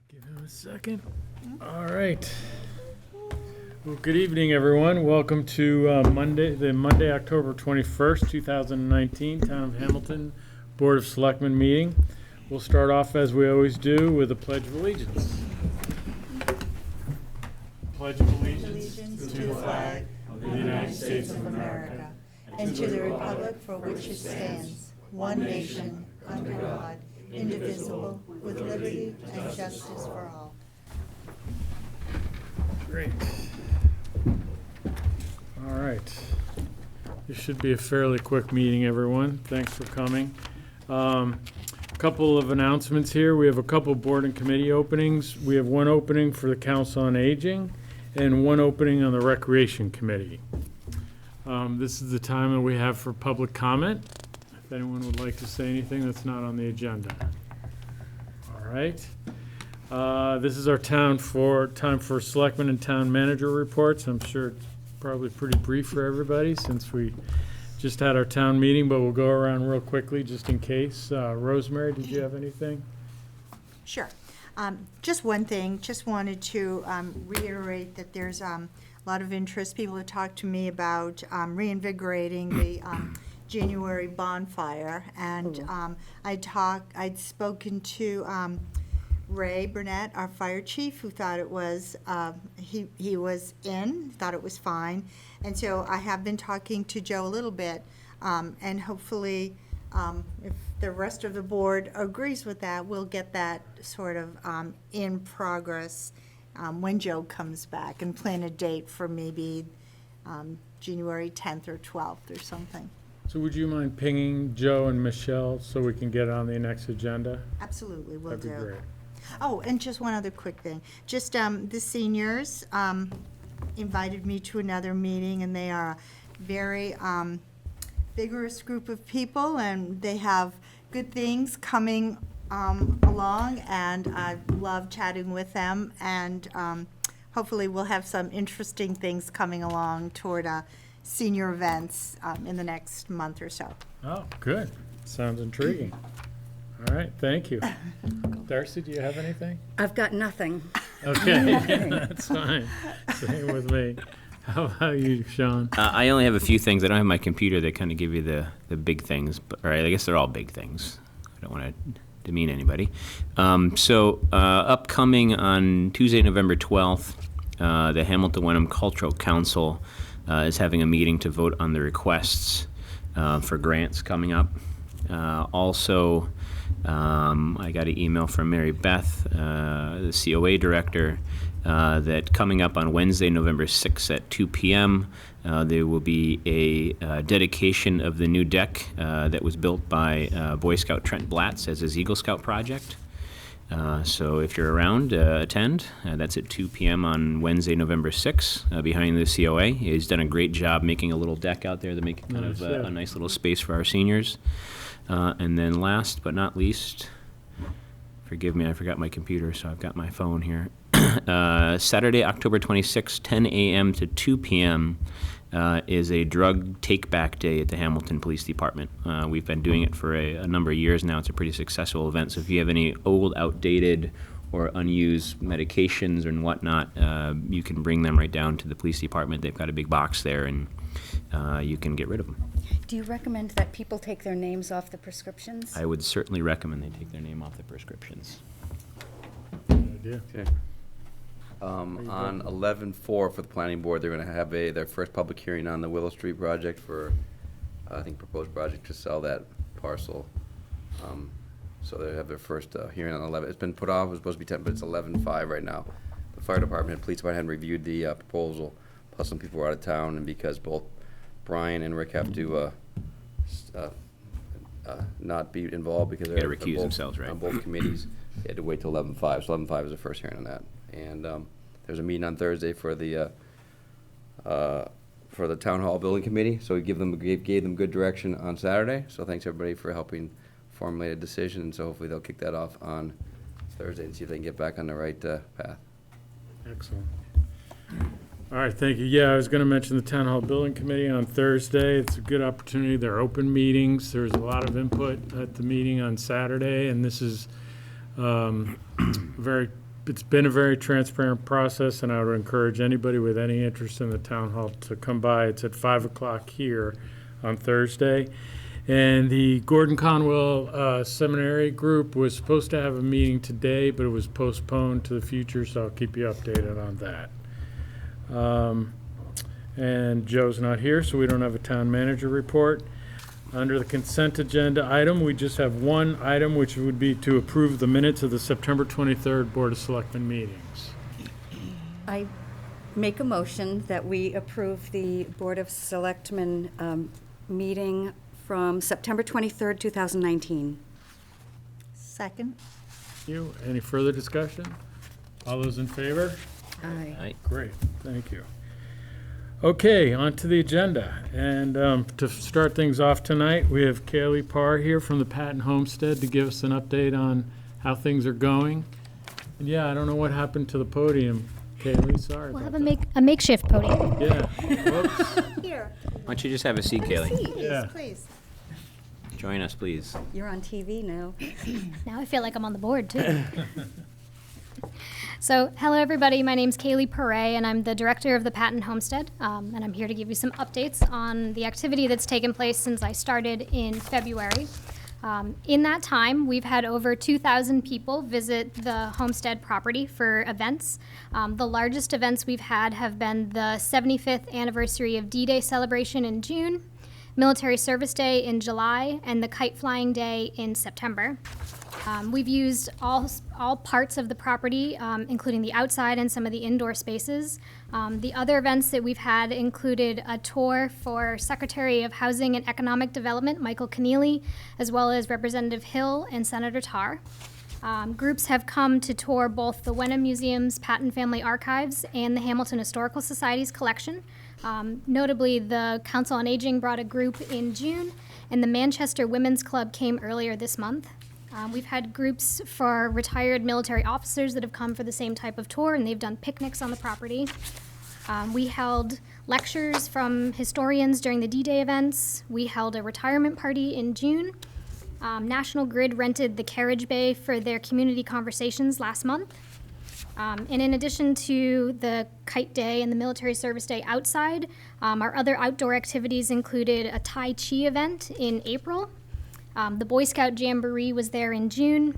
Give him a second. All right. Well, good evening, everyone. Welcome to Monday, October 21st, 2019, Town of Hamilton Board of Selectmen meeting. We'll start off, as we always do, with a Pledge of Allegiance. Pledge of Allegiance To the flag of the United States of America and to the republic for which it stands, one nation, under God, indivisible, with liberty and justice for all. Great. All right. This should be a fairly quick meeting, everyone. Thanks for coming. A couple of announcements here. We have a couple board and committee openings. We have one opening for the Council on Aging and one opening on the Recreation Committee. This is the time that we have for public comment. If anyone would like to say anything that's not on the agenda. All right. This is our time for Selectmen and Town Manager reports. I'm sure it's probably pretty brief for everybody since we just had our town meeting, but we'll go around real quickly just in case. Rosemary, did you have anything? Sure. Just one thing, just wanted to reiterate that there's a lot of interest. People have talked to me about reinvigorating the January bonfire, and I'd spoken to Ray Burnett, our fire chief, who thought it was, he was thought it was fine. And so I have been talking to Joe a little bit, and hopefully, if the rest of the board agrees with that, we'll get that sort of in progress when Joe comes back, and plan a date for maybe January 10th or 12th or something. So would you mind pinging Joe and Michelle so we can get it on the next agenda? Absolutely, will do. That'd be great. Oh, and just one other quick thing. Just the seniors invited me to another meeting, and they are a very vigorous group of people, and they have good things coming along, and I love chatting with them, and hopefully we'll have some interesting things coming along toward senior events in the next month or so. Oh, good. Sounds intriguing. All right, thank you. Darcy, do you have anything? I've got nothing. Okay, that's fine. Same with me. How about you, Sean? I only have a few things. I don't have my computer that kind of give you the big things, but or I guess they're all big things. I don't want to demean anybody. Upcoming on Tuesday, November 12th, the Hamilton Wenham Cultural Council is having a meeting to vote on the requests for grants coming up. Also, I got an email from Mary Beth, the COA director, that coming up on Wednesday, November 6th at 2 p.m., there will be a dedication of the new deck that was built by Boy Scout Trent Blatz as his Eagle Scout project. So if you're around, attend. That's at 2 p.m. on Wednesday, November 6th, behind the COA. He's done a great job making a little deck out there to make kind of a nice little space for our seniors. And then last but not least, forgive me, I forgot my computer, so I've got my phone here. Saturday, October 26th, 10 a.m. to 2 p.m. Is a drug take-back day at the Hamilton Police Department. We've been doing it for a number of years now. It's a pretty successful event. So if you have any old, outdated, or unused medications and whatnot, you can bring them right down to the police department. They've got a big box there, and you can get rid of them. Do you recommend that people take their names off the prescriptions? I would certainly recommend they take their name off the prescriptions. Good idea. Okay. On 11/4 for the planning board, they're going to have their first public hearing on the Willow Street project for, I think, proposed project to sell that parcel. So they have their first hearing on 11. It's been put off. It was supposed to be 10, but it's 11/5 right now. The fire department and police department hadn't reviewed the proposal. Plus, some people were out of town, and because both Brian and Rick have to not be involved because they're Gotta recuse themselves, right? on both committees, they had to wait till 11/5. So 11/5 is the first hearing on that. And there's a meeting on Thursday for the town hall building committee. So we gave them good direction on Saturday. So thanks everybody for helping formulate a decision. And so hopefully they'll kick that off on Thursday and see if they can get back on the right path. Excellent. All right, thank you. Yeah, I was going to mention the Town Hall Building Committee on Thursday. It's a good opportunity. They're open meetings. There's a lot of input at the meeting on Saturday, and this is very it's been a very transparent process, and I would encourage anybody with any interest in the town hall to come by. It's at 5 o'clock here on Thursday. And the Gordon Conwell Seminary Group was supposed to have a meeting today, but it was postponed to the future, so I'll keep you updated on that. And Joe's not here, so we don't have a town manager report. Under the consent agenda item, we just have one item, which would be to approve the minutes of the September 23rd Board of Selectmen meetings. I make a motion that we approve the Board of Selectmen meeting from September 23rd, 2019. Second? You, any further discussion? All those in favor? Aye. Aye. Great, thank you. Okay, on to the agenda. And to start things off tonight, we have Kaylee Parr here from the Patton Homestead to give us an update on how things are going. And yeah, I don't know what happened to the podium, Kaylee, sorry We'll about have that. a makeshift podium. Yeah, whoops, Here. Why don't you just have a seat, Kaylee? Please, Yeah. please. Join us, please. You're on TV now. Now I feel like I'm on the board, too. So, hello, everybody. My name's Kaylee Perret, and I'm the director of the Patton Homestead. And I'm here to give you some updates on the activity that's taken place since I started in February. In that time, we've had over 2,000 people visit the homestead property for events. The largest events we've had have been the 75th anniversary of D-Day celebration in June, Military Service Day in July, and the Kite Flying Day in September. We've used all parts of the property, including the outside and some of the indoor spaces. The other events that we've had included a tour for Secretary of Housing and Economic Development, Michael Keneally, as well as Representative Hill and Senator Tarr. Groups have come to tour both the Wenham Museum's Patton Family Archives and the Hamilton Historical Society's collection. Notably, the Council on Aging brought a group in June, and the Manchester Women's Club came earlier this month. We've had groups for retired military officers that have come for the same type of tour, and they've done picnics on the property. We held lectures from historians during the D-Day events. We held a retirement party in June. National Grid rented the carriage bay for their community conversations last month. And in addition to the Kite Day and the Military Service Day outside, our other outdoor activities included a Tai Chi event in April. The Boy Scout Jamboree was there in June,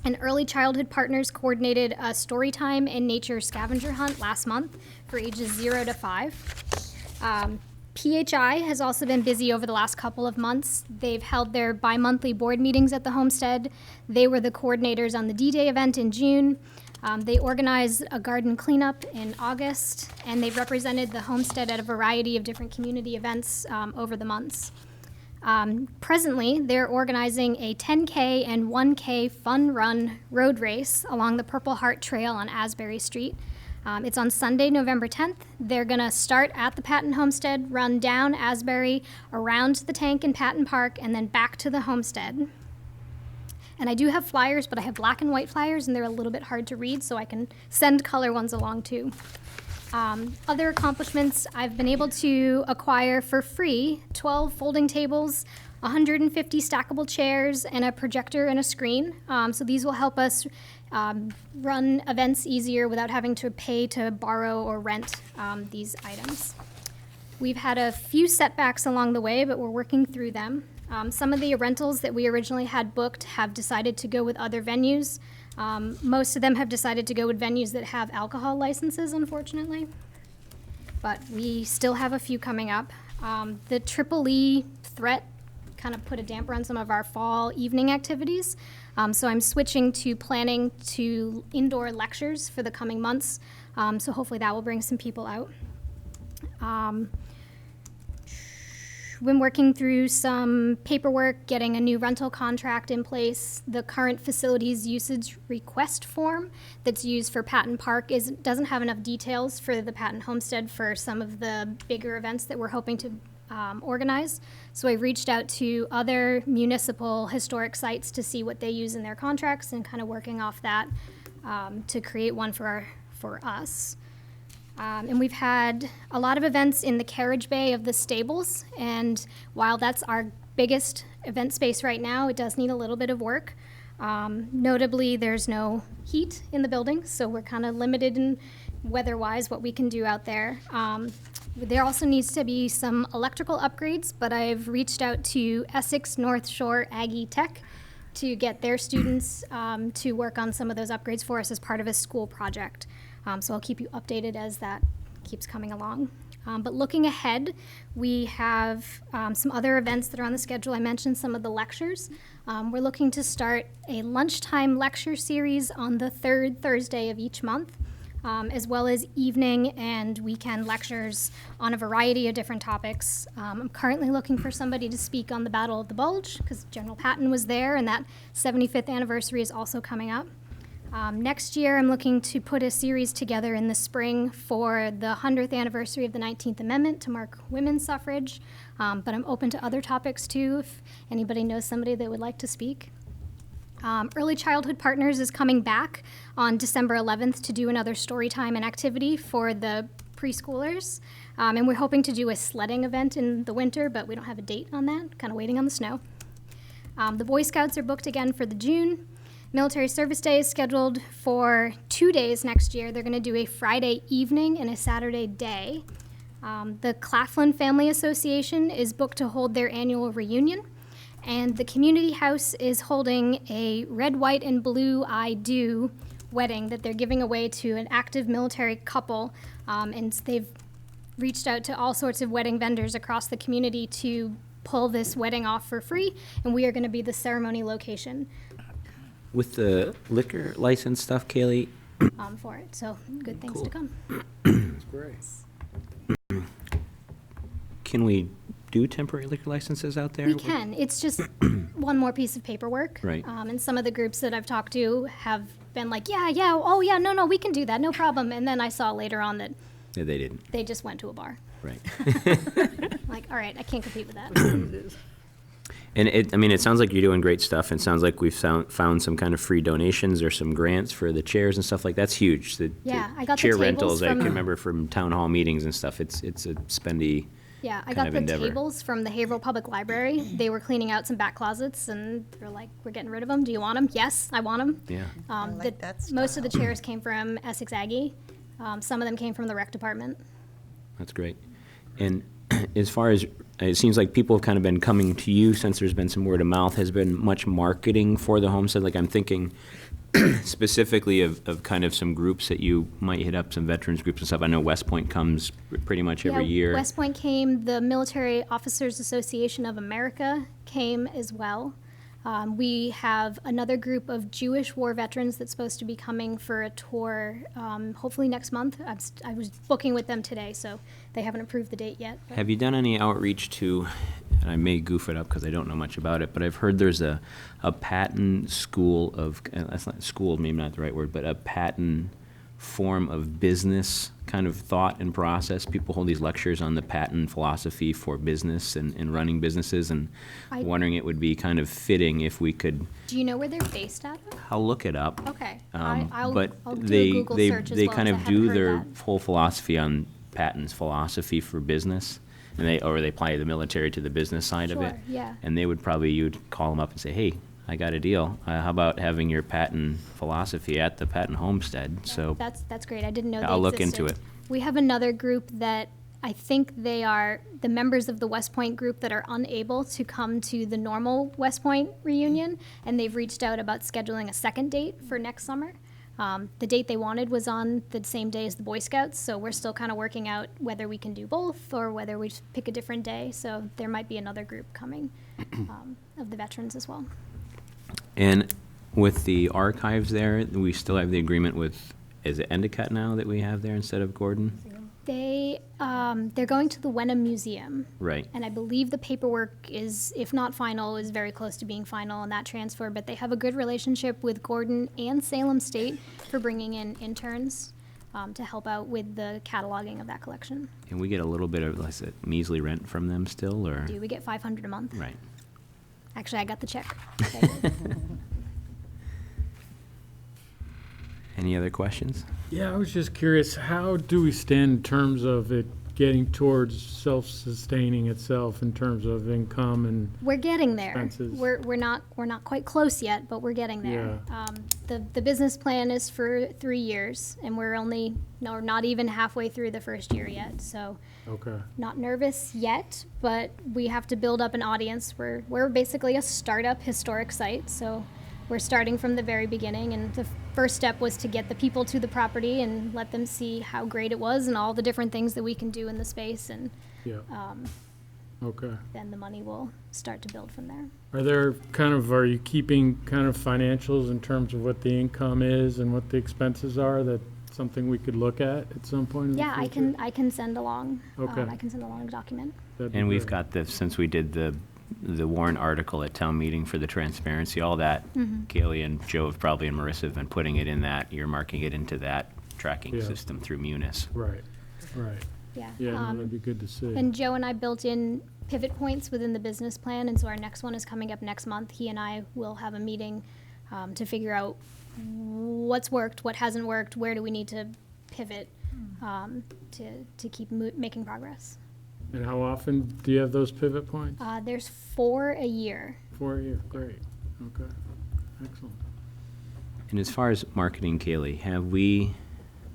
and Early Childhood Partners coordinated a storytime and nature scavenger hunt last month for ages 0 to 5. PHI has also been busy over the last couple of months. They've held their bi-monthly board meetings at the homestead. They were the coordinators on the D-Day event in June. They organized a garden cleanup in August, and they've represented the homestead at a variety of different community events over the months. Presently, they're organizing a 10K and 1K fun run road race along the Purple Heart Trail on Asbury Street. It's on Sunday, November 10th. They're going to start at the Patton Homestead, run down Asbury, around the tank in Patton Park, and then back to the homestead. And I do have flyers, but I have black and white flyers, and they're a little bit hard to read, so I can send color ones along too. Other accomplishments, I've been able to acquire for free 12 folding tables, 150 stackable chairs, and a projector and a screen. So these will help us run events easier without having to pay to borrow or rent these items. We've had a few setbacks along the way, but we're working through them. Some of the rentals that we originally had booked have decided to go with other venues. Most of them have decided to go with venues that have alcohol licenses, unfortunately. But we still have a few coming up. The Triple E threat kind of put a damper on some of our fall evening activities. So I'm switching to planning to indoor lectures for the coming months. So hopefully that will bring some people out. Been working through some paperwork, getting a new rental contract in place. The current facilities usage request form that's used for Patton Park doesn't have enough details for the Patton Homestead for some of the bigger events that we're hoping to organize. So I reached out to other municipal historic sites to see what they use in their contracts and kind of working off that to create one for us. And we've had a lot of events in the carriage bay of the stables, and while that's our biggest event space right now, it does need a little bit of work. Notably, there's no heat in the building, so we're kind of limited in weather-wise what we can do out there. There also needs to be some electrical upgrades, but I've reached out to Essex North Shore Aggie Tech to get their students to work on some of those upgrades for us as part of a school project. So I'll keep you updated as that keeps coming along. But looking ahead, we have some other events that are on the schedule. I mentioned some of the lectures. We're looking to start a lunchtime lecture series on the third Thursday of each month, as well as evening and weekend lectures on a variety of different topics. I'm currently looking for somebody to speak on the Battle of the Bulge, because General Patton was there, and that 75th anniversary is also coming up. Next year, I'm looking to put a series together in the spring for the 100th anniversary of the 19th Amendment to mark women's suffrage, but I'm open to other topics too, if anybody knows somebody that would like to speak. Early Childhood Partners is coming back on December 11th to do another story time and activity for the preschoolers, and we're hoping to do a sledding event in the winter, but we don't have a date on that, kind of waiting on the snow. The Boy Scouts are booked again for the June. Military Service Day is scheduled for 2 days next year. They're going to do a Friday evening and a Saturday day. The Claflin Family Association is booked to hold their annual reunion, and the Community House is holding a red, white, and blue I Do wedding that they're giving away to an active military couple, and they've reached out to all sorts of wedding vendors across the community to pull this wedding off for free, and we are going to be the ceremony location. With the liquor license stuff, Kaylee, For it. So good things to come. That's great. can we do temporary liquor licenses out there? We can. It's just one more piece of paperwork. Right. And some of the groups that I've talked to have been like, no, we can do that, no problem. And then I saw later on that Yeah, they didn't. they just went to a bar. Right. Like, all right, I can't compete with that. And it sounds like you're doing great stuff, and it sounds like we've found some kind of free donations or some grants for the chairs and stuff like that's huge. Yeah, I got the chair tables rentals. I from- can remember from town hall meetings and stuff. It's a spendy. Yeah, I kind got of the endeavor. tables from the Haverhill Public Library. They were cleaning out some back closets, and they're like, we're getting rid of them. Do you want them? Yes, I want them. Yeah. like that Most of the chairs came from Essex Aggie. Some of them came from the rec department. That's great. And as far as, it seems like people have kind of been coming to you since there's been some word of mouth. Has been much marketing for the homestead? Like I'm thinking specifically of kind of some groups that you might hit up, some veterans groups and stuff. I know West Point comes pretty much every year. West Point came, the Military Officers Association of America came as well. We have another group of Jewish war veterans that's supposed to be coming for a tour, hopefully next month. I was booking with them today, so they haven't approved the date yet. but- Have you done any outreach to, and I may goof it up because I don't know much about it, but I've heard there's a Patton school of, that's not school, maybe not the right word, but a Patton form of business kind of thought and process. People hold these lectures on the Patton philosophy for business and running businesses, and I- wondering it would be kind of fitting if we could, Do you know where they're based out of? I'll look it up. Okay. But I'll do a they Google they search as they well, kind 'cause of I haven't do heard their that. whole philosophy on Patton's philosophy for business, and they apply the military to the business side of it. Sure, yeah. And they would probably, you'd call them up and say, hey, I got a deal. How about having your Patton philosophy at the Patton homestead? So That's great. I didn't know they I'll look into existed. it. We have another group that I think they are the members of the West Point group that are unable to come to the normal West Point reunion, and they've reached out about scheduling a second date for next summer. The date they wanted was on the same day as the Boy Scouts, so we're still kind of working out whether we can do both or whether we just pick a different day. So there might be another group coming of the veterans as well. And with the archives there, we still have the agreement with, is it Endicott now that we have there instead of Gordon? They're going to the Wenham Museum. Right. And I believe the paperwork is, if not final, is very close to being final on that transfer. But they have a good relationship with Gordon and Salem State for bringing in interns to help out with the cataloging of that collection. And we get a little bit of, like, is it measly rent from them still, or? We get $500 a month. Right. Actually, I got the check. Any other questions? Yeah, I was just curious, how do we stand in terms of it getting towards self-sustaining itself in terms of income and, We're getting there. Expenses. We're not quite close yet, but we're getting there. The business plan is for 3 years, and we're not even halfway through the first year yet. So okay, not nervous yet, but we have to build up an audience. We're basically a startup historic site, so we're starting from the very beginning, and the first step was to get the people to the property and let them see how great it was and all the different things that we can do in the space, and yeah, okay. then the money will start to build from there. Are you keeping kind of financials in terms of what the income is and what the expenses are? That something we could look at some point in the Yeah, future? I can send along, Okay. I can send along a document. That'd be And we've great. got the, since we did the warrant article at town meeting for the transparency, all that, Kaylee and Joe have probably, and Marissa have been putting it in that, earmarking it into that tracking Yeah. system through Munis. Right. Yeah. Yeah, no, that'd be good to see. And Joe and I built in pivot points within the business plan, and so our next one is coming up next month. He and I will have a meeting to figure out what's worked, what hasn't worked, where do we need to pivot to keep making progress. And how often do you have those pivot points? There's 4 a year. 4 a year, great, okay, excellent. And as far as marketing, Kaylee,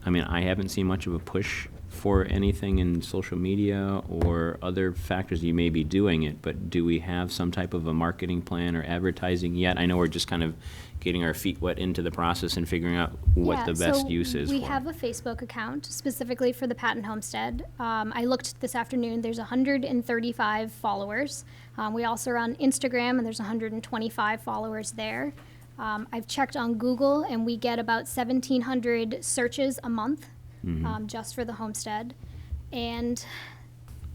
I haven't seen much of a push for anything in social media or other factors. You may be doing it, but do we have some type of a marketing plan or advertising yet? I know we're just kind of getting our feet wet into the process and figuring out what the best use is We for have it. a Facebook account specifically for the Patton Homestead. I looked this afternoon, there's 135 followers. We also are on Instagram, and there's 125 followers there. I've checked on Google, and we get about 1,700 searches a month just for the homestead. And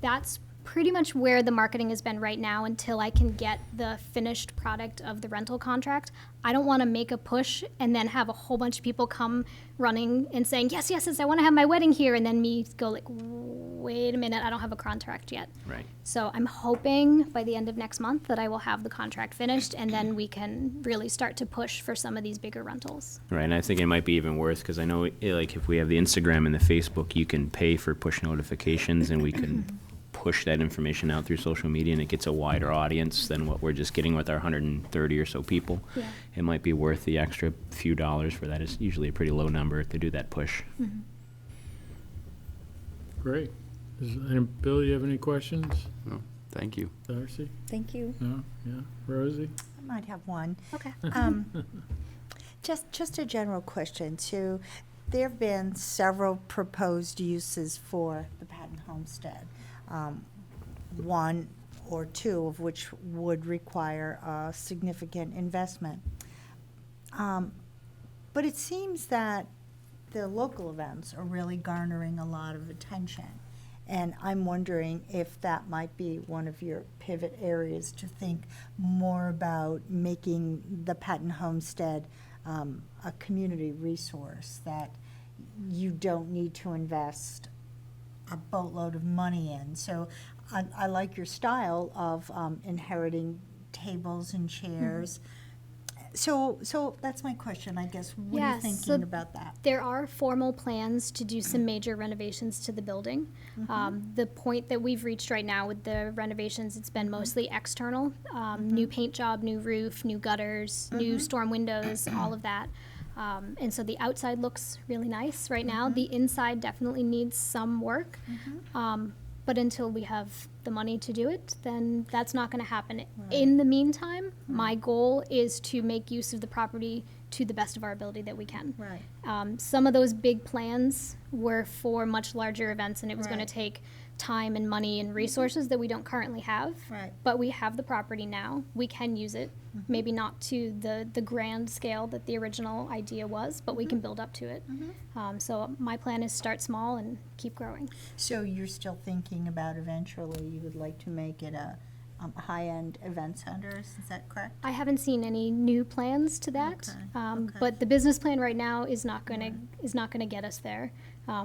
that's pretty much where the marketing has been right now until I can get the finished product of the rental contract. I don't want to make a push and then have a whole bunch of people come running and saying, yes, yes, yes, I want to have my wedding here, and then me go like, wait a minute, I don't have a contract yet. Right. So I'm hoping by the end of next month that I will have the contract finished, and then we can really start to push for some of these bigger rentals. Right, and I think it might be even worth, because I know, like, if we have the Instagram and the Facebook, you can pay for push notifications, and we can push that information out through social media, and it gets a wider audience than what we're just getting with our 130 or so people. Yeah. It might be worth the extra few dollars for that. It's usually a pretty low number to do that push. Great. Bill, you have any questions? No, thank you. Darcy? Thank you. No? Yeah? Rosie? I might have one. Okay. Just a general question. So there have been several proposed uses for the Patton Homestead, one or two of which would require a significant investment. But it seems that the local events are really garnering a lot of attention. And I'm wondering if that might be one of your pivot areas to think more about making the Patton Homestead a community resource that you don't need to invest a boatload of money in. So I like your style of inheriting tables and chairs. So that's my question, I guess. What are you Yeah, so thinking about that? There are formal plans to do some major renovations to the building. The point that we've reached right now with the renovations, it's been mostly external. New paint job, new roof, new gutters, new storm windows, all of that. And so the outside looks really nice right now. The inside definitely needs some work. But until we have the money to do it, then that's not going to happen. In the meantime, my goal is to make use of the property to the best of our ability that we can. Right. Some of those big plans were for much larger events, and it was going Right. to take time and money and resources that we don't currently have. Right. But we have the property now. We can use it. Maybe not to the grand scale that the original idea was, but we can build up to it. So my plan is start small and keep growing. So you're still thinking about eventually you would like to make it a high-end event center, is that correct? I haven't seen any new plans to that, Okay. but the business plan right now is not going to get us there.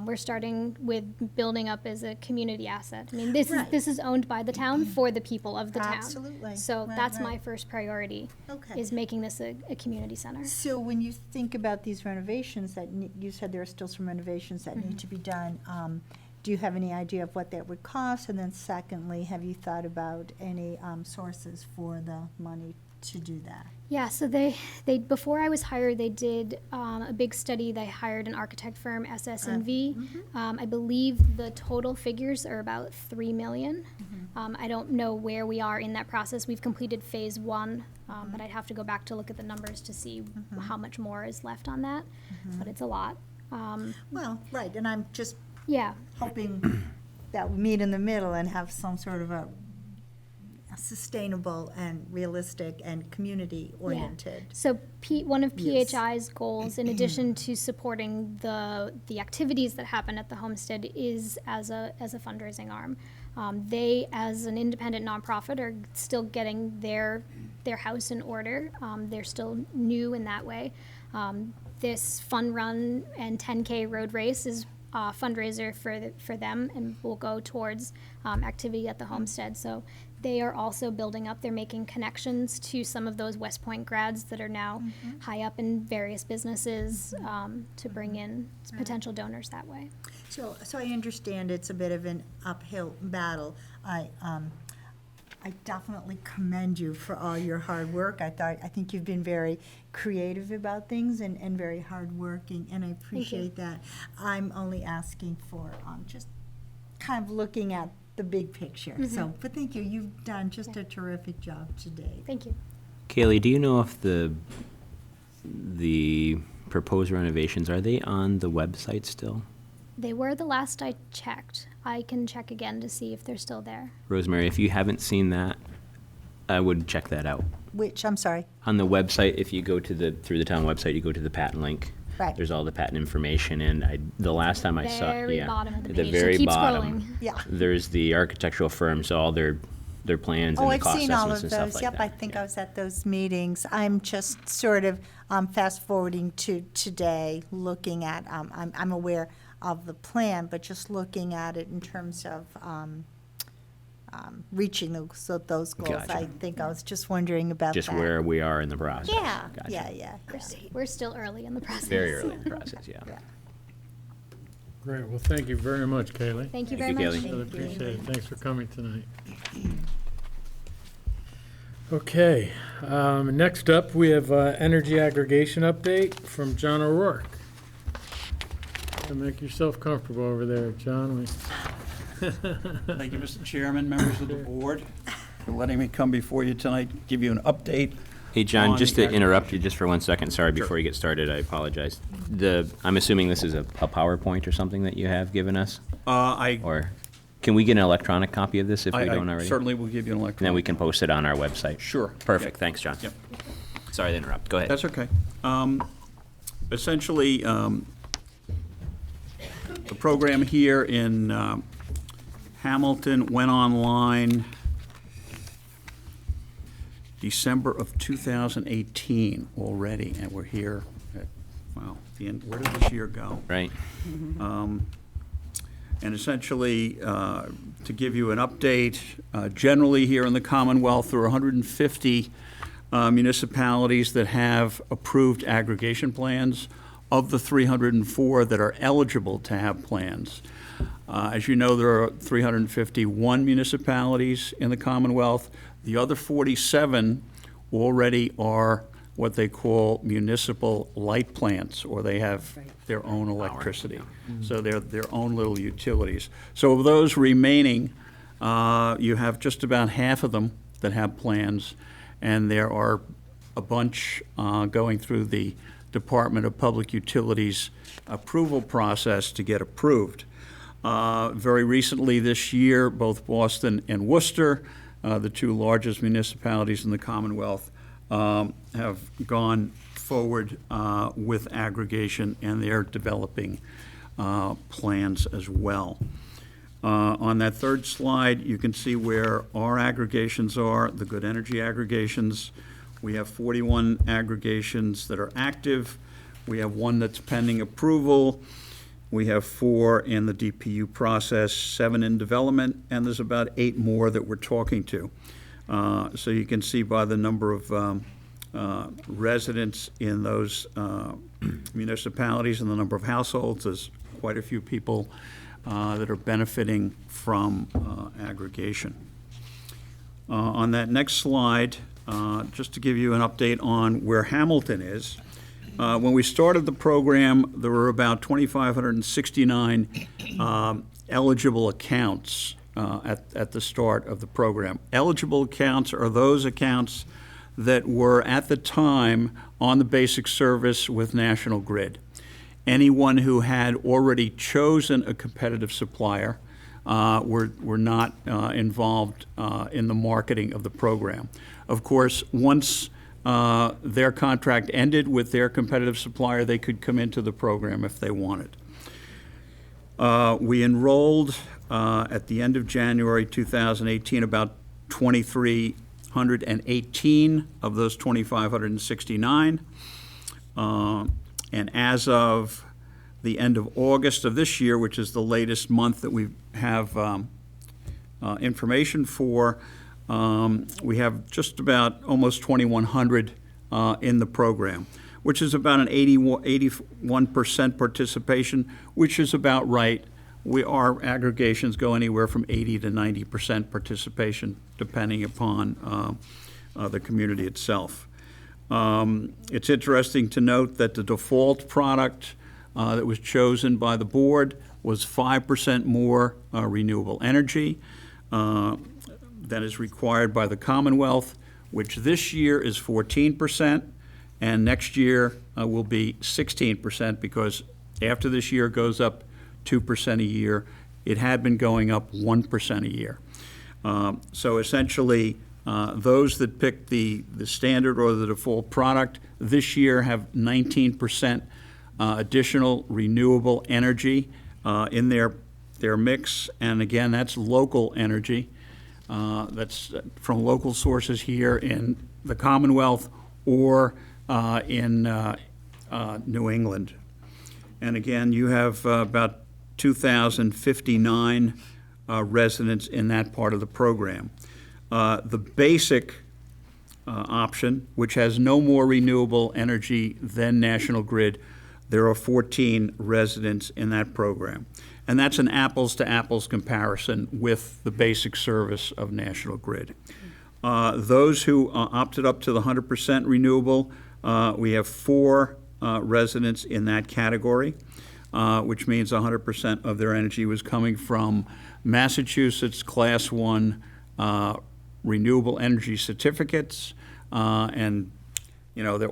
We're starting with building up as a community asset. I mean, Right. this is owned by the town for the people of the town. Absolutely. So Right, that's right. my first priority, Okay. is making this a community center. So when you think about these renovations that you said there are still some renovations that need to be done, do you have any idea of what that would cost? And then secondly, have you thought about any sources for the money to do that? Yeah, so they before I was hired, they did a big study. They hired an architect firm, SS&V. I believe the total figures are about $3 million. I don't know where we are in that process. We've completed phase 1, but I'd have to go back to look at the numbers to see how much more is left on that. But it's a lot. Well, right, and I'm just Yeah. hoping that we meet in the middle and have some sort of a sustainable and realistic and community-oriented. So one of Yes. PHI's goals, in addition to supporting the activities that happen at the homestead, is as a fundraising arm. They, as an independent nonprofit, are still getting their house in order. They're still new in that way. This fun run and 10K road race is a fundraiser for them and will go towards activity at the homestead. So they are also building up. They're making connections to some of those West Point grads that are now high up in various businesses to bring in potential donors that way. So I understand it's a bit of an uphill battle. I definitely commend you for all your hard work. I think you've been very creative about things and very hardworking, and I appreciate that. I'm only asking for just kind of looking at the big picture. So, but thank you. You've done just a terrific job today. Thank you. Kaylee, do you know if the proposed renovations, are they on the website still? They were the last I checked. I can check again to see if they're still there. Rosemary, if you haven't seen that, I would check that out. Which, I'm sorry. On the website, if you go to through the town website, you go to the patent link. Right. There's all the patent information, and the last time I saw, Very bottom of the at the page, so very keep bottom, scrolling. Yeah. there's the architectural firm, so all their plans Oh, and the I've cost seen all estimates of and stuff those. like Yep, that. I think Yeah. I was at those meetings. I'm just sort of fast forwarding to today, looking at, I'm aware of the plan, but just looking at it in terms of reaching those goals. Gotcha. I think I was just wondering about that. Just where we are in the process. Yeah, Gotcha. yeah. We're still early in the process. Very early in the process, yeah. Yeah. Great, well, thank you very much, Kaylee. Thank you Thank very you, much. Kaylee. Really appreciate it. Thanks for coming tonight. Okay, next up, we have energy aggregation update from John O'Rourke. Make yourself comfortable over there, John. Thank you, Mr. Chairman, members of the board, for letting me come before you tonight, give you an update. Hey, John, on just the to interrupt you just for 1 second, sorry, before you get started, I apologize. I'm assuming this is a PowerPoint or something that you have given us? Or can we get an electronic copy of this if we don't I already? certainly will give you an And then electronic. we can post it on our website? Sure. Perfect, thanks, John. Yep. Sorry to interrupt, go ahead. That's okay. Essentially, the program here in Hamilton went online December of 2018 already, and we're here at, wow, the end, where did this year go? Right, And essentially, to give you an update, generally here in the Commonwealth, there are 150 municipalities that have approved aggregation plans. Of the 304 that are eligible to have plans. As you know, there are 351 municipalities in the Commonwealth. The other 47 already are what they call municipal light plants, or they have their own electricity. So they're their own little utilities. So of those remaining, you have just about half of them that have plans, and there are a bunch going through the Department of Public Utilities approval process to get approved. Very recently this year, both Boston and Worcester, the two largest municipalities in the Commonwealth, have gone forward with aggregation, and they're developing plans as well. On that third slide, you can see where our aggregations are, the good energy aggregations. We have 41 aggregations that are active. We have one that's pending approval. We have 4 in the DPU process, 7 in development, and there's about 8 more that we're talking to. So you can see by the number of residents in those municipalities and the number of households, there's quite a few people that are benefiting from aggregation. On that next slide, just to give you an update on where Hamilton is. When we started the program, there were about 2,569 eligible accounts at the start of the program. Eligible accounts are those accounts that were at the time on the basic service with National Grid. Anyone who had already chosen a competitive supplier were not involved in the marketing of the program. Of course, once their contract ended with their competitive supplier, they could come into the program if they wanted. We enrolled at the end of January 2018 about 2,318 of those 2,569. And as of the end of August of this year, which is the latest month that we have information for, we have just about almost 2,100 in the program, which is about an 81% participation, which is about right. Our aggregations go anywhere from 80 to 90% participation, depending upon the community itself. It's interesting to note that the default product that was chosen by the board was 5% more renewable energy than is required by the Commonwealth, which this year is 14%, and next year will be 16%, because after this year goes up 2% a year, it had been going up 1% a year. So essentially, those that picked the standard or the default product this year have 19% additional renewable energy in their mix. And again, that's local energy. That's from local sources here in the Commonwealth or in New England. And again, you have about 2,059 residents in that part of the program. The basic option, which has no more renewable energy than National Grid, there are 14 residents in that program. And that's an apples-to-apples comparison with the basic service of National Grid. Those who opted up to the 100% renewable, we have 4 residents in that category, which means 100% of their energy was coming from Massachusetts Class 1 renewable energy certificates, and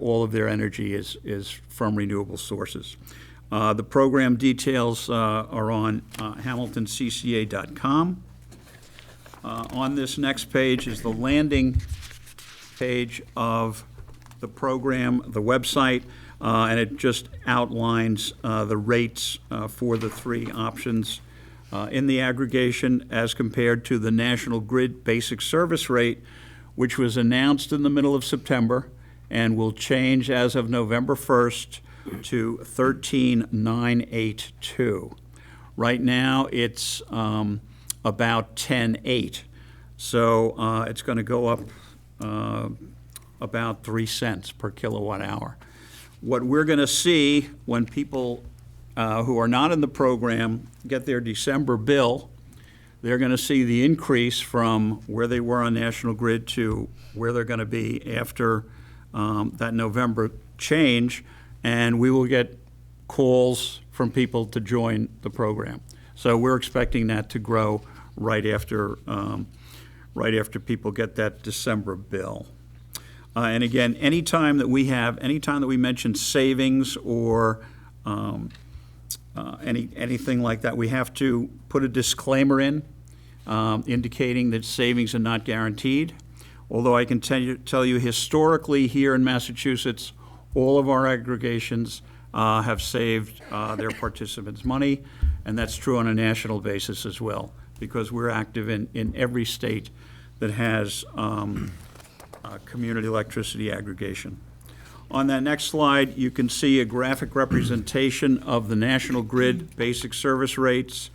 all of their energy is from renewable sources. The program details are on hamiltoncca.com. On this next page is the landing page of the program, the website, and it just outlines the rates for the 3 options in the aggregation as compared to the National Grid basic service rate, which was announced in the middle of September and will change as of November 1st to $13,982. Right now, it's about $10,800. So it's going to go up about 3 cents per kilowatt hour. What we're going to see when people who are not in the program get their December bill, they're going to see the increase from where they were on National Grid to where they're going to be after that November change, and we will get calls from people to join the program. So we're expecting that to grow right after people get that December bill. And again, anytime that we mention savings or anything like that, we have to put a disclaimer in indicating that savings are not guaranteed. Although I can tell you historically here in Massachusetts, all of our aggregations have saved their participants money, and that's true on a national basis as well, because we're active in every state that has community electricity aggregation. On that next slide, you can see a graphic representation of the National Grid basic service rates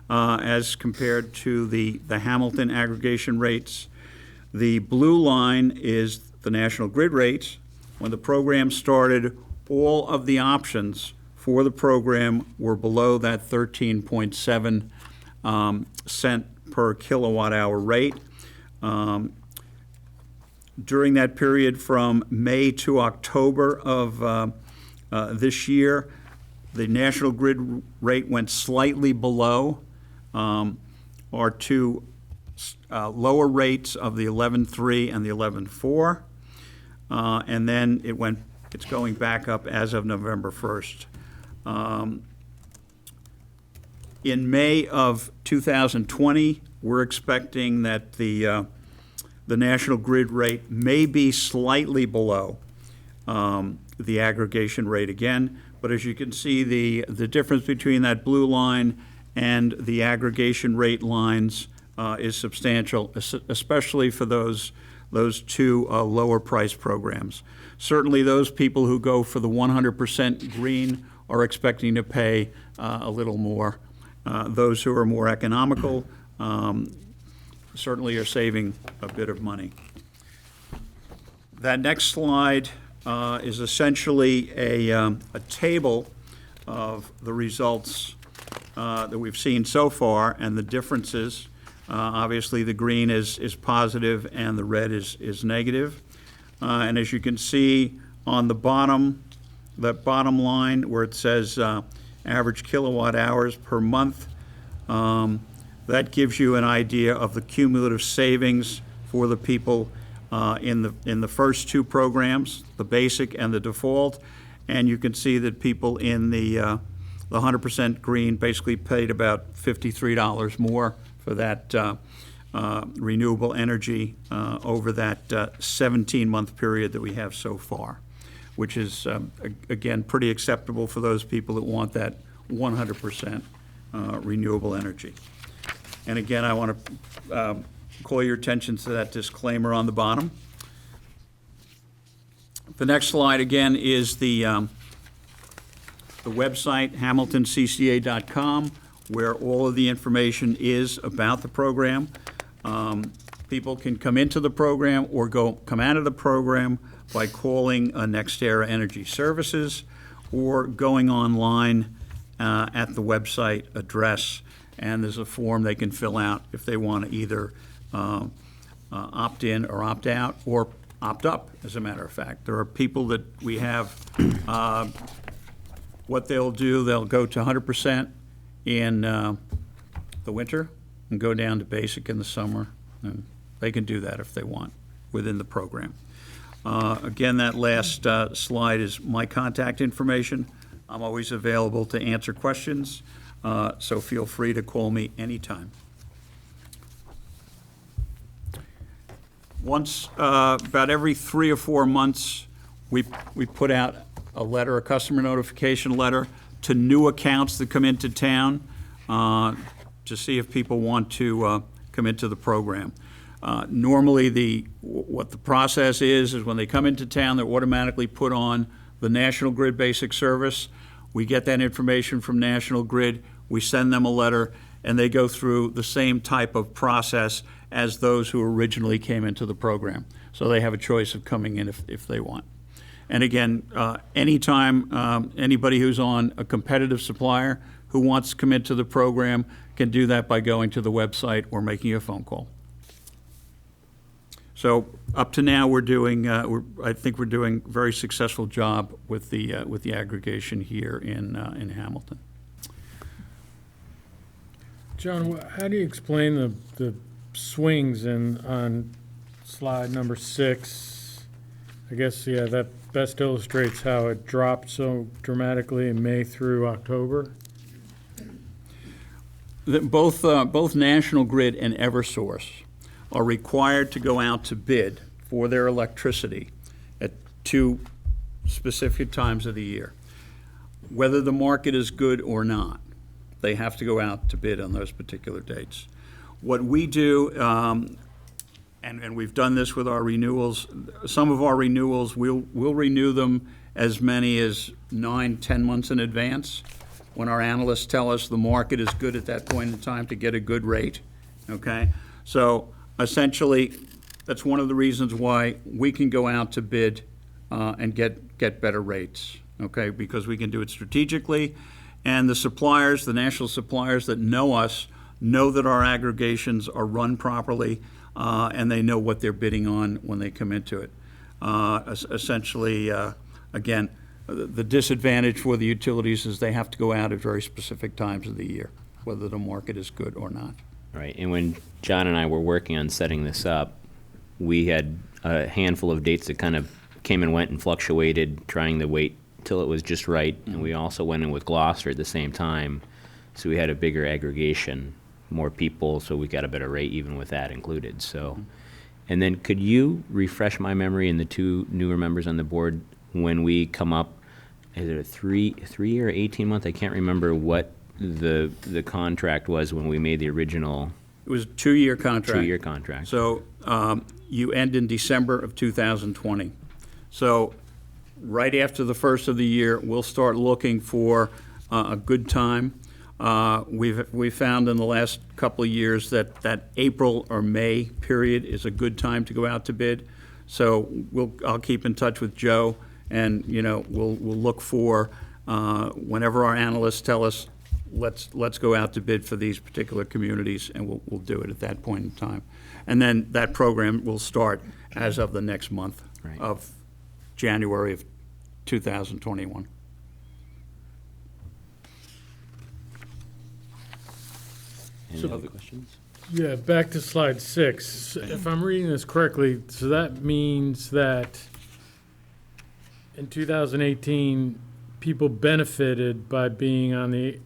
as compared to the Hamilton aggregation rates. The blue line is the National Grid rates. When the program started, all of the options for the program were below that 13.7 cent per kilowatt hour rate. During that period from May to October of this year, the National Grid rate went slightly below our two lower rates of the 11.3 and the 11.4. And then it's going back up as of November 1st. In May of 2020, we're expecting that the National Grid rate may be slightly below the aggregation rate again. But as you can see, the difference between that blue line and the aggregation rate lines is substantial, especially for those two lower price programs. Certainly those people who go for the 100% green are expecting to pay a little more. Those who are more economical certainly are saving a bit of money. That next slide is essentially a table of the results that we've seen so far and the differences. Obviously, the green is positive and the red is negative. And as you can see on the bottom, that bottom line where it says average kilowatt hours per month, that gives you an idea of the cumulative savings for the people in the first two programs, the basic and the default. And you can see that people in the 100% green basically paid about $53 more for that renewable energy over that 17-month period that we have so far, which is, again, pretty acceptable for those people that want that 100% renewable energy. And again, I want to call your attention to that disclaimer on the bottom. The next slide, again, is the website, hamiltoncca.com, where all of the information is about the program. People can come into the program or come out of the program by calling NextEra Energy Services or going online at the website address. And there's a form they can fill out if they want to either opt in or opt out or opt up, as a matter of fact. There are people that we have, what they'll do, they'll go to 100% in the winter and go down to basic in the summer. And they can do that if they want within the program. Again, that last slide is my contact information. I'm always available to answer questions, so feel free to call me anytime. Once, about every 3 or 4 months, we put out a letter, a customer notification letter, to new accounts that come into town to see if people want to come into the program. Normally, what the process is when they come into town, they're automatically put on the National Grid Basic Service. We get that information from National Grid, we send them a letter, and they go through the same type of process as those who originally came into the program. So they have a choice of coming in if they want. And again, anytime anybody who's on a competitive supplier who wants to come into the program can do that by going to the website or making a phone call. So up to now, we're doing. I think we're doing a very successful job with the aggregation here in Hamilton. John, how do you explain the swings on slide number 6? I guess, yeah, that best illustrates how it dropped so dramatically in May through October. Both National Grid and Eversource are required to go out to bid for their electricity at 2 specific times of the year. Whether the market is good or not, they have to go out to bid on those particular dates. What we do, and we've done this with our renewals, some of our renewals, we'll renew them as many as 9-10 months in advance when our analysts tell us the market is good at that point in time to get a good rate, okay? So essentially, that's one of the reasons why we can go out to bid and get better rates, okay? Because we can do it strategically, and the suppliers, the national suppliers that know us, know that our aggregations are run properly, and they know what they're bidding on when they come into it. Essentially, again, the disadvantage for the utilities is they have to go out at very specific times of the year, whether the market is good or not. Right, and when John and I were working on setting this up, we had a handful of dates that kind of came and went and fluctuated, trying to wait till it was just right. And we also went in with Gloucester at the same time, so we had a bigger aggregation, more people, so we got a better rate even with that included, so. And then could you refresh my memory and the two newer members on the board when we come up, is it a three or 18-month? I can't remember what the contract was when we made the original It was a 2-year contract. 2-year contract. So you end in December of 2020. So right after the first of the year, we'll start looking for a good time. We've found in the last couple of years that April or May period is a good time to go out to bid. So I'll keep in touch with Joe, and we'll look for whenever our analysts tell us let's go out to bid for these particular communities, and we'll do it at that point in time. And then that program will start as of the next month Right. of January of 2021. Any other questions? Yeah, back to slide 6. If I'm reading this correctly, so that means that in 2018, people benefited by being on the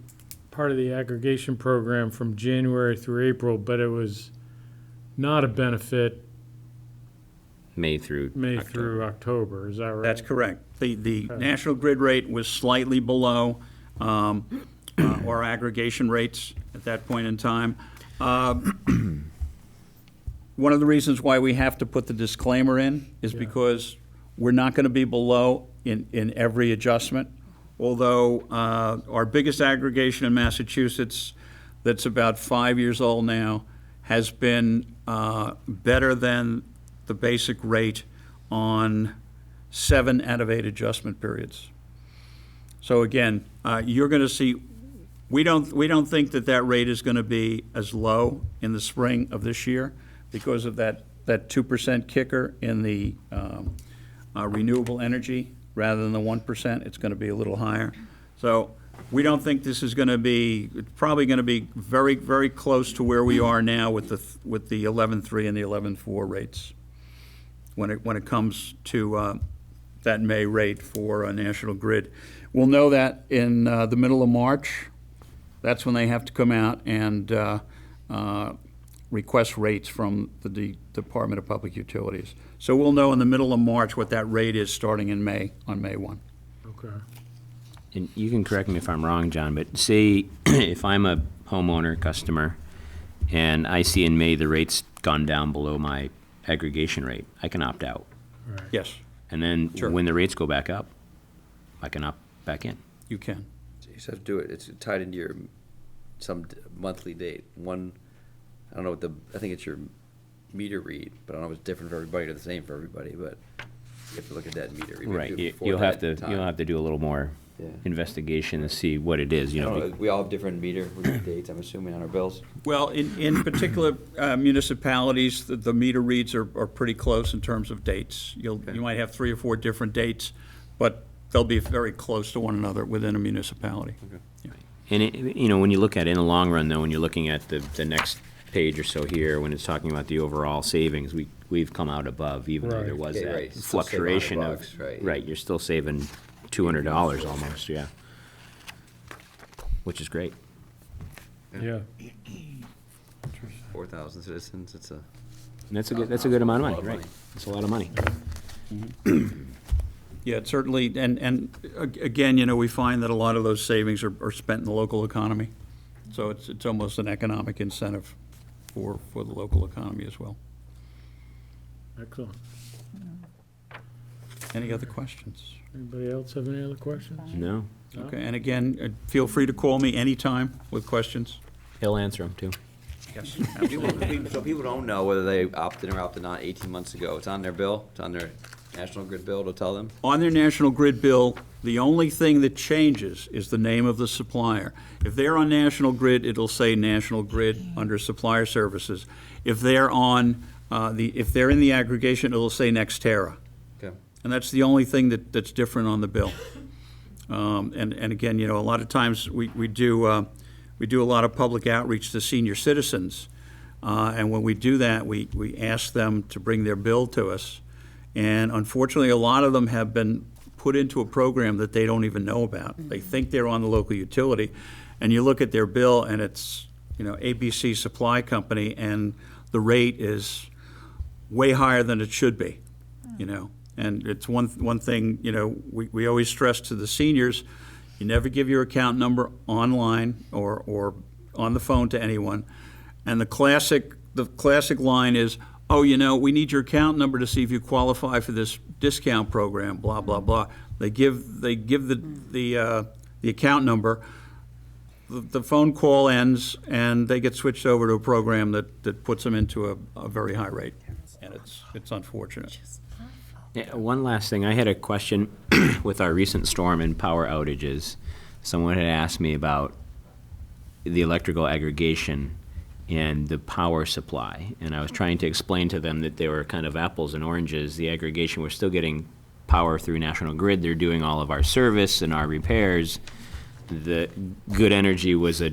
part of the aggregation program from January through April, but it was not a benefit May through May October. through October, is that right? That's correct. The national grid rate was slightly below our aggregation rates at that point in time. One of the reasons why we have to put the disclaimer in is because we're not going to be below in every adjustment. Although our biggest aggregation in Massachusetts, that's about 5 years old now, has been better than the basic rate on 7 out of 8 adjustment periods. So again, you're going to see, we don't think that rate is going to be as low in the spring of this year because of that 2% kicker in the renewable energy rather than the 1%. It's going to be a little higher. So we don't think this is going to be, it's probably going to be very, very close to where we are now with the 11.3 and the 11.4 rates when it comes to that May rate for National Grid. We'll know that in the middle of March. That's when they have to come out and request rates from the Department of Public Utilities. So we'll know in the middle of March what that rate is starting in May, on May 1. Okay. And you can correct me if I'm wrong, John, but say if I'm a homeowner, customer, and I see in May the rate's gone down below my aggregation rate, I can opt out. Yes, And then Sure. when the rates go back up, I can opt back in. you can. So you just have to do it, it's tied into your, monthly date. One, I don't know what I think it's your meter read, but I don't know if it's different for everybody or the same for everybody, but you have to look at that meter read. We have to Right, do it before you'll have that to, time. you'll have to do a little more Yeah. investigation to see what it is, I don't know, be- we all have different meter read dates, I'm assuming, on our bills. Well, in particular municipalities, the meter reads are pretty close in terms of dates. You might have 3 or 4 different dates, but they'll be very close to one another within a municipality. And when you look at it in the long run, though, when you're looking at the next page or so here, when it's talking about the overall savings, we've come out above, even though Right. there was Okay, that right. Still save fluctuation of, $100, right. right, you're still saving $200 almost, yeah. Which is great. Yeah. 4,000 citizens, it's a. And that's a good amount of A lot money, of right? money. That's a lot of money. Yeah, it certainly, and again, we find that a lot of those savings are spent in the local economy. So it's almost an economic incentive for the local economy as well. Excellent. Any other questions? Anybody else have any other questions? No, Okay, and again, feel free to call me anytime with questions. he'll answer them, too. Yes. So people don't know whether they opted in or opted out 18 months ago. It's on their bill, it's on their National Grid bill to tell them? On their National Grid bill, the only thing that changes is the name of the supplier. If they're on National Grid, it'll say National Grid under Supplier Services. If they're on, if they're in the aggregation, it'll say Nextera. Okay. And that's the only thing that's different on the bill. And again, a lot of times we do a lot of public outreach to senior citizens. And when we do that, we ask them to bring their bill to us. And unfortunately, a lot of them have been put into a program that they don't even know about. They think they're on the local utility, and you look at their bill, and it's, ABC Supply Company, and the rate is way higher than it should be, And it's one thing, we always stress to the seniors, you never give your account number online or on the phone to anyone. And the classic line is, oh, we need your account number to see if you qualify for this discount program, blah, blah, blah. They give the account number, the phone call ends, and they get switched over to a program that puts them into a very high rate. And it's unfortunate. Yeah, one last thing. I had a question with our recent storm and power outages. Someone had asked me about the electrical aggregation and the power supply. And I was trying to explain to them that they were kind of apples and oranges. The aggregation, we're still getting power through National Grid. They're doing all of our service and our repairs. The good energy was a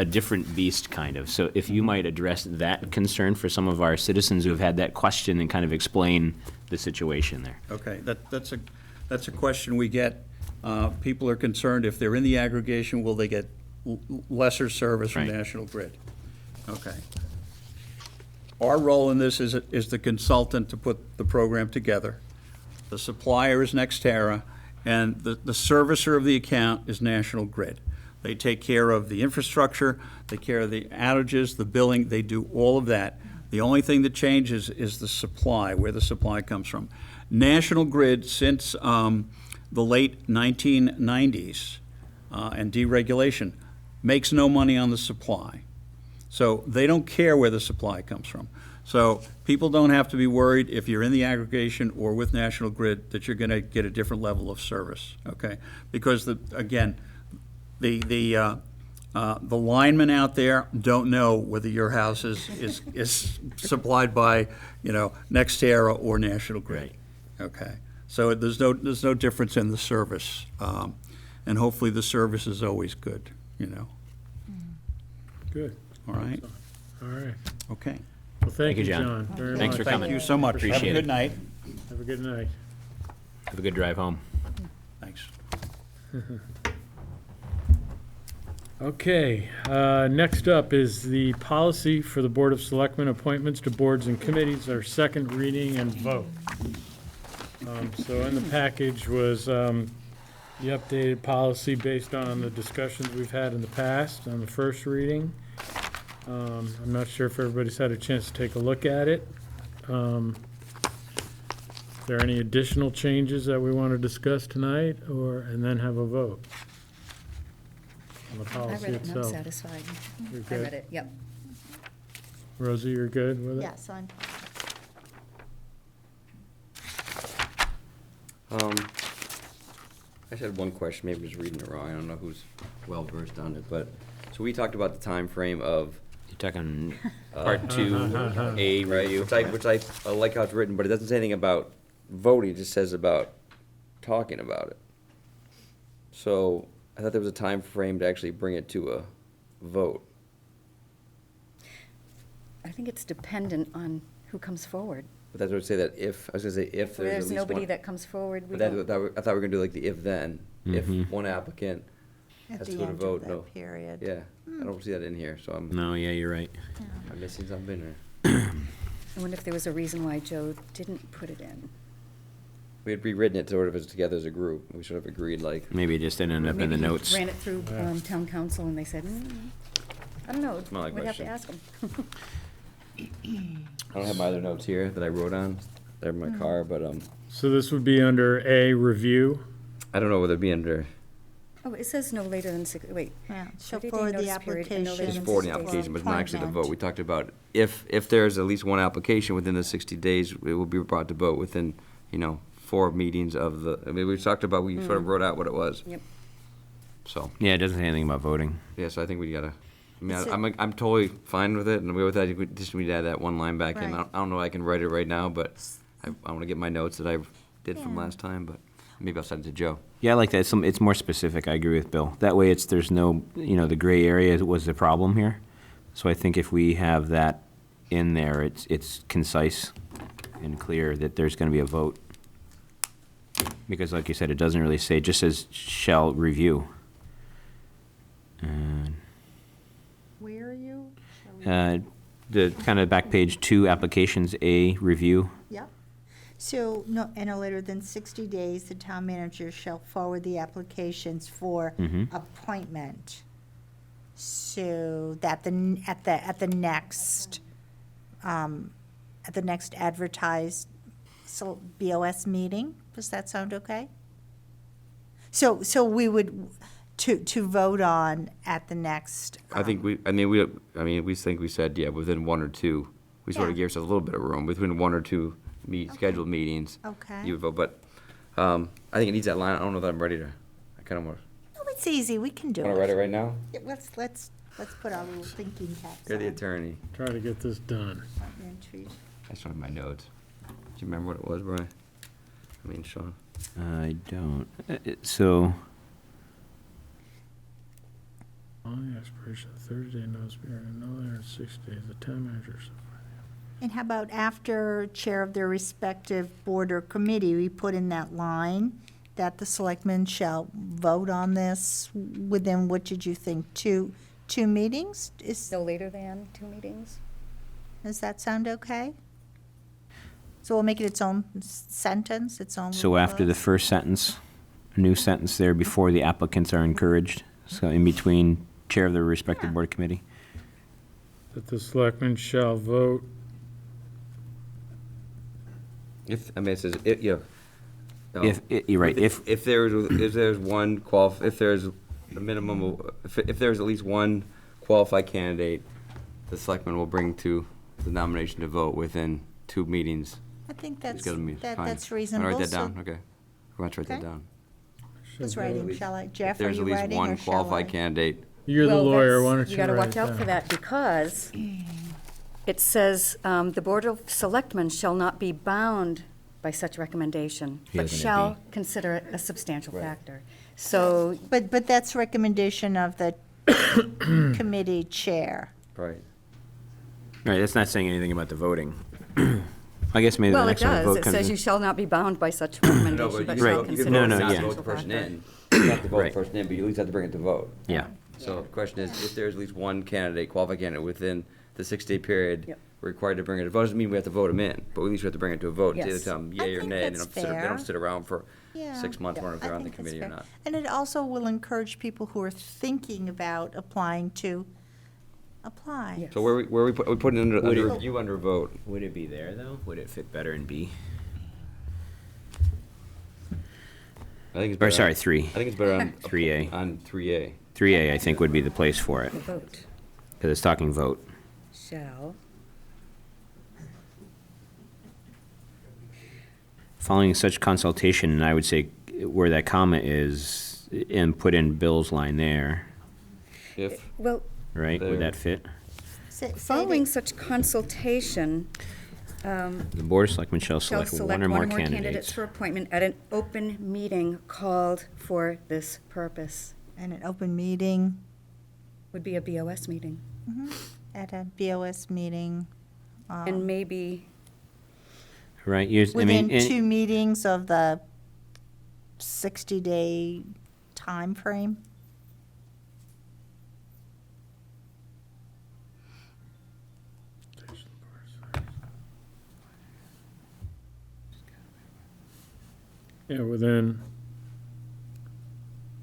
different beast, kind of. So if you might address that concern for some of our citizens who have had that question and kind of explain the situation there. Okay, that's a question we get. People are concerned if they're in the aggregation, will they get lesser service from Right. National Grid? Okay. Our role in this is the consultant to put the program together. The supplier is Nextera, and the servicer of the account is National Grid. They take care of the infrastructure, they take care of the outages, the billing, they do all of that. The only thing that changes is the supply, where the supply comes from. National Grid, since the late 1990s and deregulation, makes no money on the supply. So they don't care where the supply comes from. So people don't have to be worried if you're in the aggregation or with National Grid that you're going to get a different level of service, okay? Because, the linemen out there don't know whether your house is supplied by, Nextera or National Grid, okay? So there's no difference in the service, and hopefully the service is always good, Good. All right? All right. Okay. Well, thank you, you, John. John, very much. Thanks for coming. Thank you so much. Have Appreciate a it. good night. Have a good night. Have a good drive home. Thanks. Okay, next up is the policy for the Board of Selectmen appointments to boards and committees, our second reading and vote. So in the package was the updated policy based on the discussions we've had in the past on the first reading. I'm not sure if everybody's had a chance to take a look at it. Are there any additional changes that we want to discuss tonight, and then have a vote on the I policy read it and I'm itself? satisfied. You're I good? read it, yep. Rosie, you're good with it? Yes, on. I just had one question, maybe I'm just reading it wrong, I don't know who's well-versed on it, but, so we talked about the time frame of, You're talking part 2A right, review. which I like how it's written, but it doesn't say anything about voting, it just says about talking about it. So, I thought there was a time frame to actually bring it to a vote. I think it's dependent on who comes forward. But that's what I would say that if, I was gonna say if If there's at there's least nobody one. that comes forward, we But that, don't. I thought we were gonna do like the if-then, if Mhm. one applicant At has the to go to end vote, of no. that period. Yeah, I don't see that in here, so No, yeah, you're right. I'm missing something, or? I wonder if there was a reason why Joe didn't put it in. We had rewritten it sort of as together as a group, we should have agreed, like, Maybe it just didn't end up in the Maybe he notes. ran it through town council and they said, I don't know, my we'd have to question. ask them. I don't have my other notes here that I wrote on, they're in my car, but, So this would be under A, review. I don't know whether it'd be under, Oh, it says no later than wait. Yeah, so 30-day for the notice period and no later application. it's than for the 60 days. application, but it's not actually the Appointment. vote. We talked about if there's at least one application within the 60 days, it will be brought to vote within 4 meetings of the, I mean, we talked about, we sort of wrote out what it was. Yep. So, Yeah, it doesn't say anything about voting. yeah, so I think we gotta, I mean, It's a- I'm totally fine with it, and with that, we just need to add that one line back in. Right. I don't know if I can write it right now, but I want to get my notes that I did from Yeah. last time, but maybe I'll send it to Joe. Yeah, I like that. It's more specific. I agree with Bill. That way there's no, the gray area was the problem here. So I think if we have that in there, it's concise and clear that there's going to be a vote. Because like you said, it doesn't really say, it just says shall review. And, Where are you? Shall we- the kind of back page 2, applications A, review. Yep. So, no later than 60 days, the town manager shall forward the applications for appointment. So that at the next advertised BOS meeting, does that sound okay? So we would, to vote on at the next. I think we think we said, yeah, within 1 or 2. We sort of Yeah. gave ourselves a little bit of room, between 1 or 2 scheduled meetings. Okay. You would vote, but I think it needs that line. I don't know that I'm ready to, I kind of want Oh, it's easy, we can do to it. write it right now. Yeah, Let's put our little thinking caps You're the on. attorney. Try to get this done. I just wanted my notes. Do you remember what it was, Brian? I mean, Sean. I don't. So, Following the expiration of the 30-day notice period, no later than 6 days, the town manager shall. And how about after chair of their respective board or committee, we put in that line that the selectmen shall vote on this within, what did you think, two meetings? No later than 2 meetings? Does that sound okay? So we'll make it its own sentence, its own. so little after the clause? first sentence, a new sentence there, before the applicants are encouraged. So in between chair of the respective Yeah. board committee. That the selectmen shall vote, If, I mean, it says, it, you know. You're right, if there's one if there's a minimum of, if there's at least one qualified candidate, the selectman will bring to the nomination to vote within 2 meetings. I think It's that's, gotta be fine. that's Wanna reasonable. write that So- down? Okay. I want to write that Okay. down. Who's writing? Shall I, If Jeff, are there's you at least writing one or shall I? qualified candidate, you're the Well, lawyer, that's- why don't you gotta write watch out for down? that, because it says, the Board of Selectmen shall not be bound by such recommendation, He but has an shall AB. consider it a substantial factor. So, But that's recommendation of the committee chair. right? Right, that's not saying anything about the voting. I guess maybe the well, it next one does, vote it comes says in. you shall not be bound by such No, recommendation, but but you shall can consider No, it a no, not yeah. vote substantial the person factor. in. You have to vote the Right. person in, but you at least have to bring it to vote. Yeah, So the question is, if there's at least one candidate, qualified candidate, within the 6-day period Yep. required to bring it to vote, doesn't mean we have to vote them in, but at least we have to bring it to a vote and Yes. either tell them I yay or think nay. They that's don't sit, they fair. don't sit around for Yeah. 6 months wondering if I they're on the think that's committee or fair. not. And it also will encourage people who are thinking about applying to apply. Yeah. So where we put it under Would it- review, under vote? would it be there, though? Would it fit better in B? I think it's Or, better. sorry, I 3. think it's better on 3A. On 3A. 3A, I think, would be the place for it, The vote because it's talking vote. shall, Following such consultation, and I would say where that comma is, and put in Bill's line there, If well, right? There. Would that fit? Say it following again. such consultation, The Board of Selectmen shall shall select one or more candidates. for appointment at an open meeting called for this purpose. And an open meeting, Would be a BOS meeting. at a BOS meeting, And maybe, Right, I within mean, 2 meetings of the 60-day time frame. Yeah, within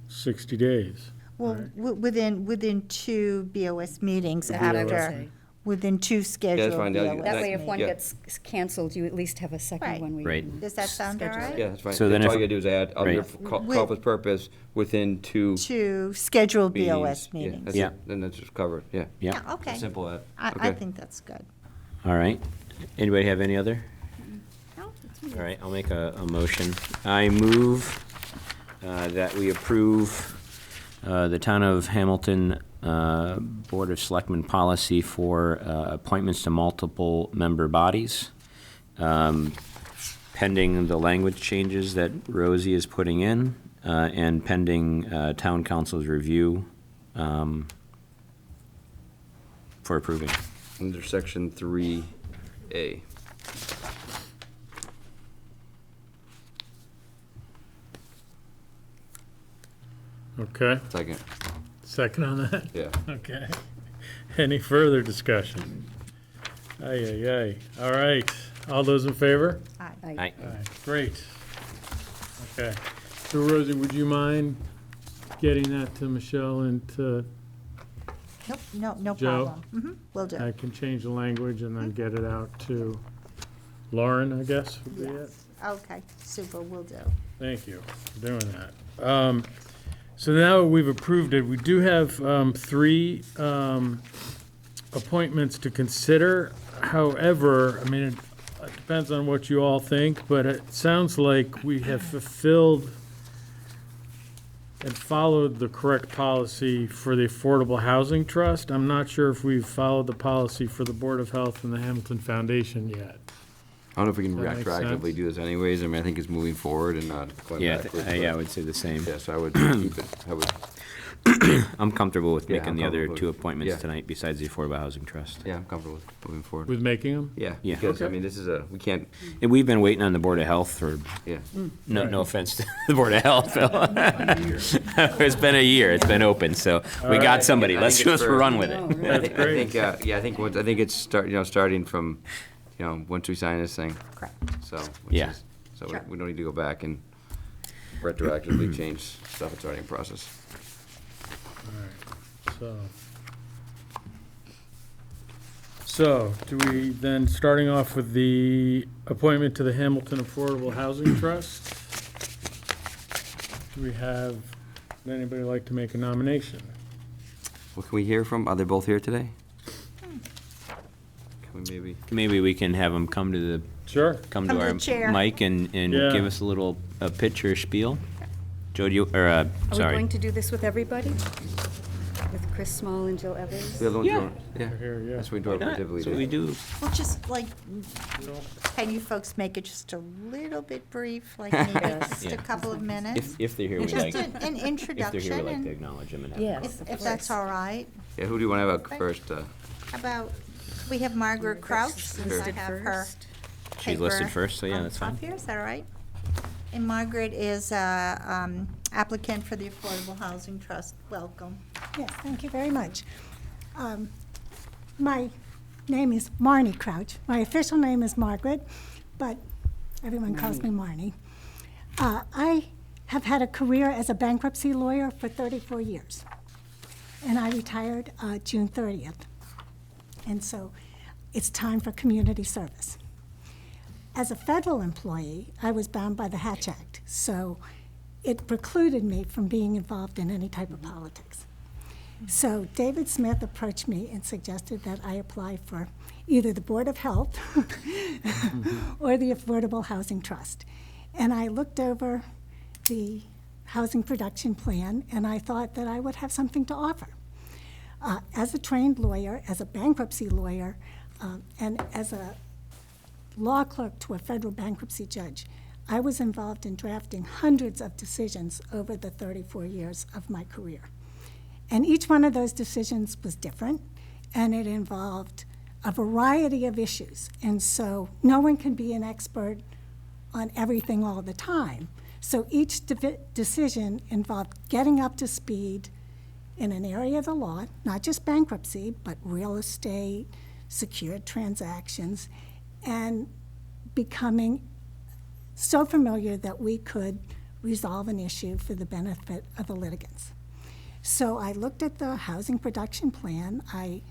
60 days. Well, Right. within 2 BOS meetings BOS. after, within 2 scheduled fine, yeah, BOS that way if one Yeah. gets canceled, you at least have a second Right. one. where you Right. can Does that sound all schedule it. right? Yeah, that's fine. So then All if- you gotta do is add, under Right. call for this purpose, within 2 2 scheduled meetings. BOS Yeah, meetings. that's Yeah. it. Then that's just covered, yeah. Yeah, Yeah, okay. Simple that. I Okay. think that's good. all right. Anybody have any other? No, it's All right, I'll make a motion. I move that we approve the Town of Hamilton Board of Selectmen policy for appointments to multiple member bodies, pending the language changes that Rosie is putting in, and pending Town Council's review for approving. Under section 3A. Okay, Second. second on that? Yeah. Okay. Any further discussion? Aye, aye, aye. All right, all those in favor? Aye. Aye. Aye, great. Okay. So Rosie, would you mind getting that to Michelle and to, Nope, no Joe? problem. Will do. I can change the language and then get it out to Lauren, I guess, would be it? Yes. Okay, super, will do. Thank you for doing that. So now we've approved it, we do have 3 appointments to consider. However, I mean, it depends on what you all think, but it sounds like we have fulfilled and followed the correct policy for the Affordable Housing Trust. I'm not sure if we've followed the policy for the Board of Health and the Hamilton Foundation yet. I don't know if we can That makes retroactively sense. do this anyways. I mean, I think it's moving forward and not going Yeah, backwards. yeah, I but- would say the same. Yes, I would keep it. I would, I'm comfortable with Yeah, making I'm the other comfortable 2 with- appointments yeah. tonight besides the Affordable Housing Trust. yeah, I'm comfortable with moving forward. With making them? Yeah, Yeah. because, I Okay. mean, this is we can't, And we've been waiting on the Board of Health for, yeah. no Right. offense to the Board of Health, Phil. It's been a year, it's been open, so we right. got somebody, I let's think it's just for- run with it. That's great. I think it's starting from, once we sign this thing, Correct. so. Yeah. So Sure. we don't need to go back and retroactively change stuff that's already in process. So, do we then, starting off with the appointment to the Hamilton Affordable Housing Trust? Do we have, would anybody like to make a nomination? What can we hear from? Are they both here today? Can we maybe? Maybe we can have them come to Sure. Come to our the chair. mic and Yeah. give us a picture spiel. Joe, do you, Are we sorry. going to do this with everybody? With Chris Small and Jill Evans? The other ones Yeah. don't- Yeah, Here, yeah. that's what we do. Why not? Typically That's what we do. Well, just like, can you folks make it just a little bit brief, like maybe just Yeah. a couple of minutes? If they're here, we Just like, an if they're here, introduction, we like to and acknowledge them and have Yes. them if come. if that's all right. Yeah, who do you want to have up first? How about, we have Margaret Crouch, since I Listed have her first. She's listed paper first, so yeah, on that's top fine. here, is that all right? And Margaret is applicant for the Affordable Housing Trust. Welcome. Yes, thank you very much. My name is Marnie Crouch. My official name is Margaret, but everyone calls me Marnie. I have had a career as a bankruptcy lawyer for 34 years, and I retired June 30th. And so it's time for community service. As a federal employee, I was bound by the Hatch Act, so it precluded me from being involved in any type of politics. So David Smith approached me and suggested that I apply for either the Board of Health or the Affordable Housing Trust. And I looked over the housing production plan, and I thought that I would have something to offer. As a trained lawyer, as a bankruptcy lawyer, and as a law clerk to a federal bankruptcy judge, I was involved in drafting hundreds of decisions over the 34 years of my career. And each one of those decisions was different, and it involved a variety of issues. And so no one can be an expert on everything all the time. So each decision involved getting up to speed in an area of the law, not just bankruptcy, but real estate, secured transactions, and becoming so familiar that we could resolve an issue for the benefit of the litigants. So I looked at the housing production plan, I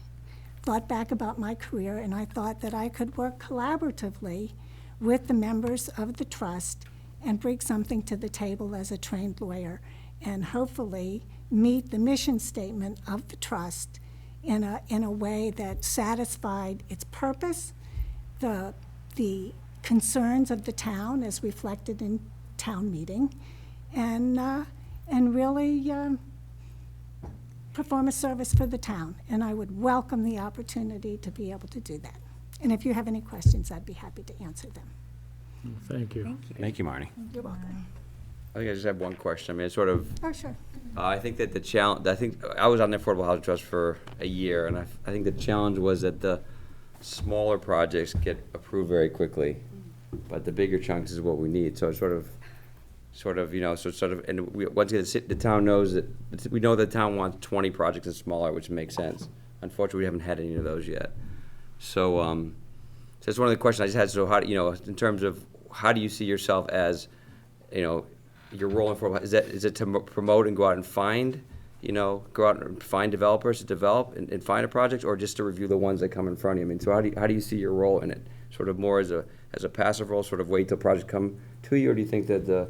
thought back about my career, and I thought that I could work collaboratively with the members of the trust and bring something to the table as a trained lawyer, and hopefully meet the mission statement of the trust in a way that satisfied its purpose, the concerns of the town as reflected in town meeting, and really perform a service for the town. And I would welcome the opportunity to be able to do that. And if you have any questions, I'd be happy to answer them. Thank you. Thank you, Marnie. You're welcome. I think I just have one question. I mean, it's sort of, Oh, sure. I think that the challenge, I think, I was on the Affordable Housing Trust for a year, and I think the challenge was that the smaller projects get approved very quickly, but the bigger chunks is what we need. So it's sort of, you know, so it's sort of, and we, once again, the town knows that, we know the town wants 20 projects and smaller, which makes sense. Unfortunately, we haven't had any of those yet. So, so that's one of the questions I just had. So how do, you know, in terms of, how do you see yourself as, you know, your role in affordable, is it to promote and go out and find, you know, go out and find developers to develop and find a project, or just to review the ones that come in front of you? I mean, so how do you see your role in it? Sort of more as a passive role, sort of wait till projects come to you, or do you think that the,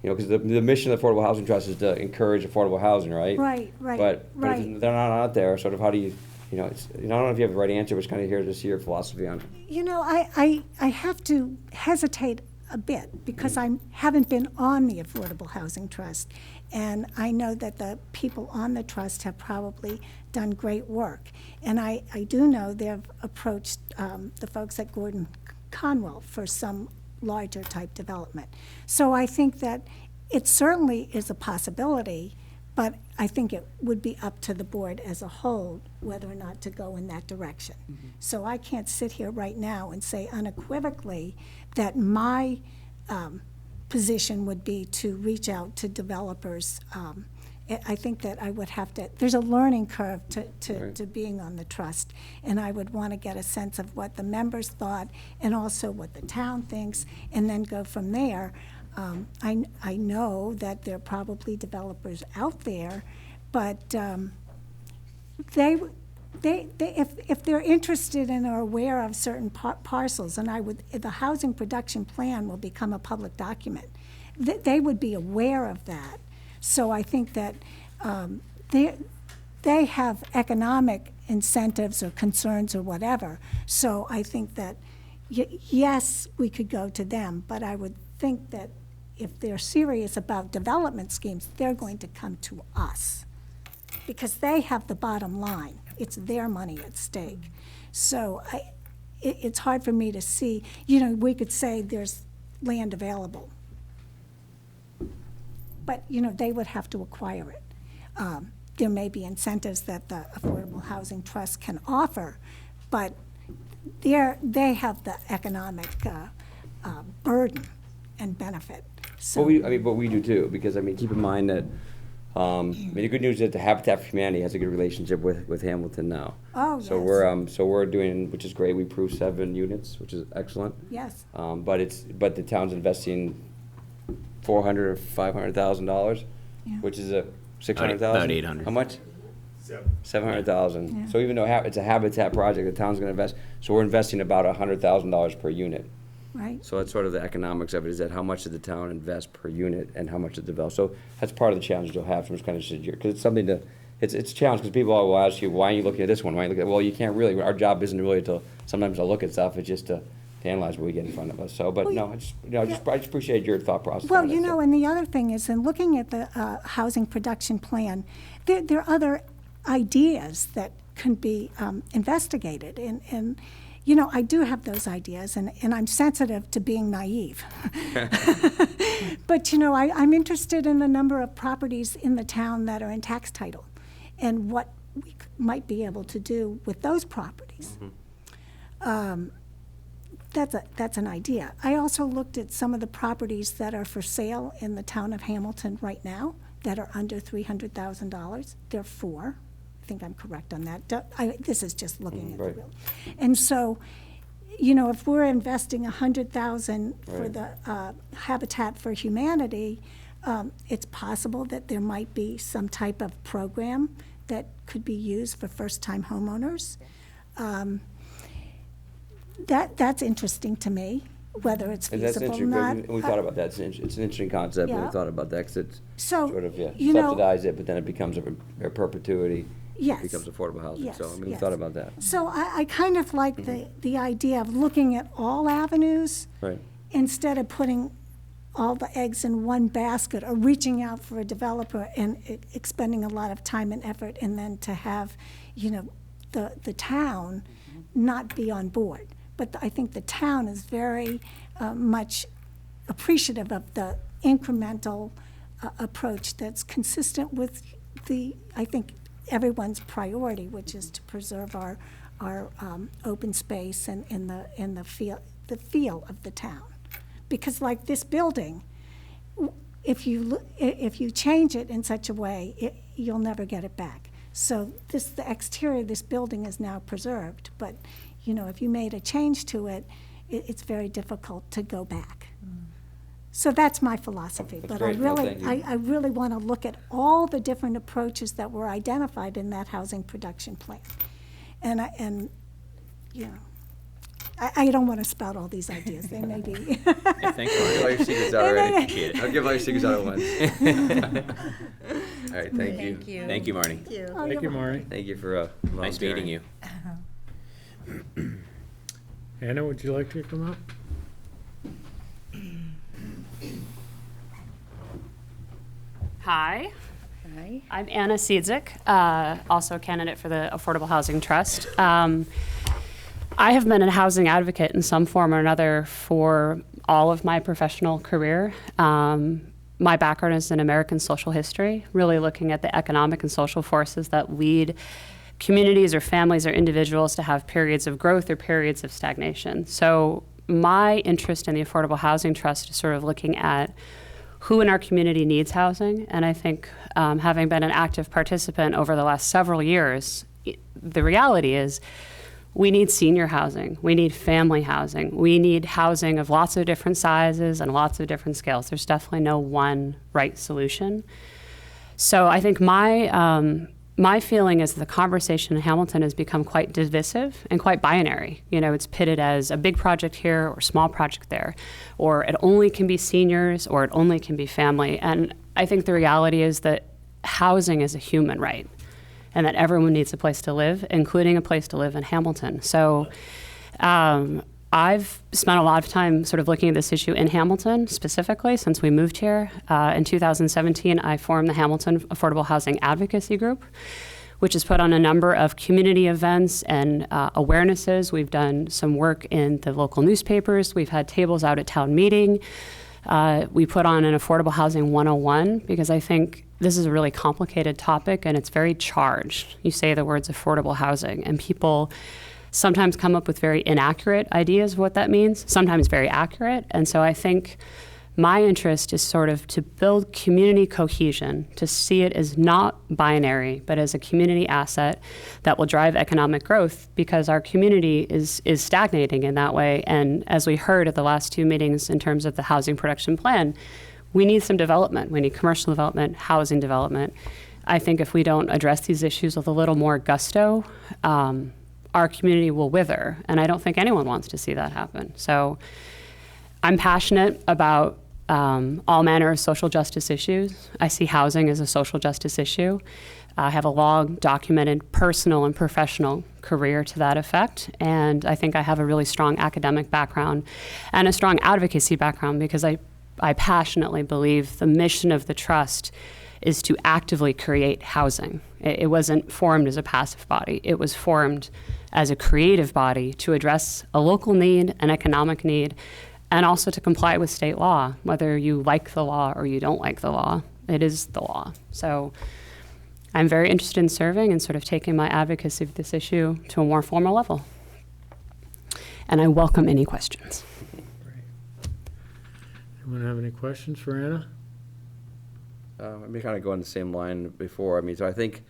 you know, because the mission of the Affordable Housing Trust is to encourage affordable housing, right? Right. But Right. if they're not out there, sort of how do you, you know, it's, you know, I don't know if you have the right answer, but it's kind of here to see your philosophy on it. You know, I have to hesitate a bit because I haven't been on the Affordable Housing Trust. And I know that the people on the trust have probably done great work. And I do know they've approached the folks at Gordon Conwell for some larger type development. So I think that it certainly is a possibility, but I think it would be up to the board as a whole whether or not to go in that direction. So I can't sit here right now and say unequivocally that my position would be to reach out to developers. I think that I would have to, there's a learning curve to being on the trust, and I would want to get a sense of what the members thought and also what the town thinks, and then go from there. I know that there are probably developers out there, but if they're interested and are aware of certain parcels, and the housing production plan will become a public document, they would be aware of that. So I think that they have economic incentives or concerns or whatever. So I think that, yes, we could go to them, but I would think that if they're serious about development schemes, they're going to come to us because they have the bottom line. It's their money at stake. So it's hard for me to see, you know, we could say there's land available, but, you know, they would have to acquire it. There may be incentives that the Affordable Housing Trust can offer, but they have the economic burden and benefit. So, But we do too, because, I mean, keep in mind that, I mean, the good news is that the Habitat for Humanity has a good relationship with Hamilton now. Oh, So yes. we're doing, which is great, we approved 7 units, which is excellent. Yes. But the town's investing $400,000 or $500,000, Yeah. which is a $600,000. About 800. How much? 700,000. Yeah. So even though it's a habitat project, the town's gonna invest, so we're investing about $100,000 per unit. Right. So that's sort of the economics of it, is that how much did the town invest per unit and how much it develop. So that's part of the challenge you'll have from this kind of year, because it's something to, it's a challenge, because people will ask you, why are you looking at this one? Why are you looking at, well, you can't really, our job isn't really to, sometimes to look at stuff, it's just to analyze what we get in front of us. So, but no, I just appreciate your thought process. Well, on you it, know, so. and the other thing is, in looking at the housing production plan, there are other ideas that can be investigated. And, you know, I do have those ideas, and I'm sensitive to being naive. But, you know, I'm interested in a number of properties in the town that are in tax title and what we might be able to do with those properties. That's an idea. I also looked at some of the properties that are for sale in the town of Hamilton right now that are under $300,000. There are 4. I think I'm correct on that. This is just looking at the Right. real. And so, you know, if we're investing $100,000 for Right. the Habitat for Humanity, it's possible that there might be some type of program that could be used for first-time homeowners. That's interesting to me, whether it's And that's feasible or interesting, not. we thought about that, it's an interesting concept, when Yeah. we thought about that, because it's So, sort of, you know, subsidize it, but then it becomes a perpetuity. Yes. becomes affordable housing. So, I Yes, mean, we yes. thought about that. So I kind of like the idea of looking at all avenues Right. instead of putting all the eggs in one basket or reaching out for a developer and expending a lot of time and effort and then to have, the town not be on board. But I think the town is very much appreciative of the incremental approach that's consistent with I think, everyone's priority, which is to preserve our open space and the feel of the town. Because like this building, if you change it in such a way, you'll never get it back. So the exterior of this building is now preserved, but, if you made a change to it, it's very difficult to go back. So that's my philosophy. That's But great. No, thank you. I really want to look at all the different approaches that were identified in that housing production plan. And I don't want to spout all these ideas. They may be. Yeah, thanks, Give all Marty. your secrets out already. Appreciate it. I'll give all your secrets out at once. All right, thank you. Thank you. Thank you, Marty. Thank you. Oh, Thank you, Marty. Thank you for Nice meeting you. Anna, would you like to come up? Hi, Hi. I'm Anna Siedzik, also a candidate for the Affordable Housing Trust. I have been a housing advocate in some form or another for all of my professional career. My background is in American social history, really looking at the economic and social forces that lead communities or families or individuals to have periods of growth or periods of stagnation. So my interest in the Affordable Housing Trust is sort of looking at who in our community needs housing. And I think having been an active participant over the last several years, the reality is we need senior housing, we need family housing, we need housing of lots of different sizes and lots of different scales. There's definitely no one right solution. So I think my feeling is the conversation in Hamilton has become quite divisive and quite binary. It's pitted as a big project here or small project there, or it only can be seniors or it only can be family. And I think the reality is that housing is a human right and that everyone needs a place to live, including a place to live in Hamilton. So I've spent a lot of time sort of looking at this issue in Hamilton specifically since we moved here. In 2017, I formed the Hamilton Affordable Housing Advocacy Group, which has put on a number of community events and awarenesses. We've done some work in the local newspapers. We've had tables out at town meeting. We put on an Affordable Housing 101 because I think this is a really complicated topic and it's very charged. You say the words affordable housing and people sometimes come up with very inaccurate ideas of what that means, sometimes very accurate. And so I think my interest is sort of to build community cohesion, to see it as not binary, but as a community asset that will drive economic growth because our community is stagnating in that way. And as we heard at the last two meetings in terms of the housing production plan, we need some development. We need commercial development, housing development. I think if we don't address these issues with a little more gusto, our community will wither. And I don't think anyone wants to see that happen. So I'm passionate about all manner of social justice issues. I see housing as a social justice issue. I have a long documented personal and professional career to that effect. And I think I have a really strong academic background and a strong advocacy background because I passionately believe the mission of the trust is to actively create housing. It wasn't formed as a passive body. It was formed as a creative body to address a local need, an economic need, and also to comply with state law, whether you like the law or you don't like the law. It is the law. So I'm very interested in serving and sort of taking my advocacy of this issue to a more formal level. And I welcome any questions. Anyone have any questions for Anna? Let me kind of go on the same line before. I mean, so I think,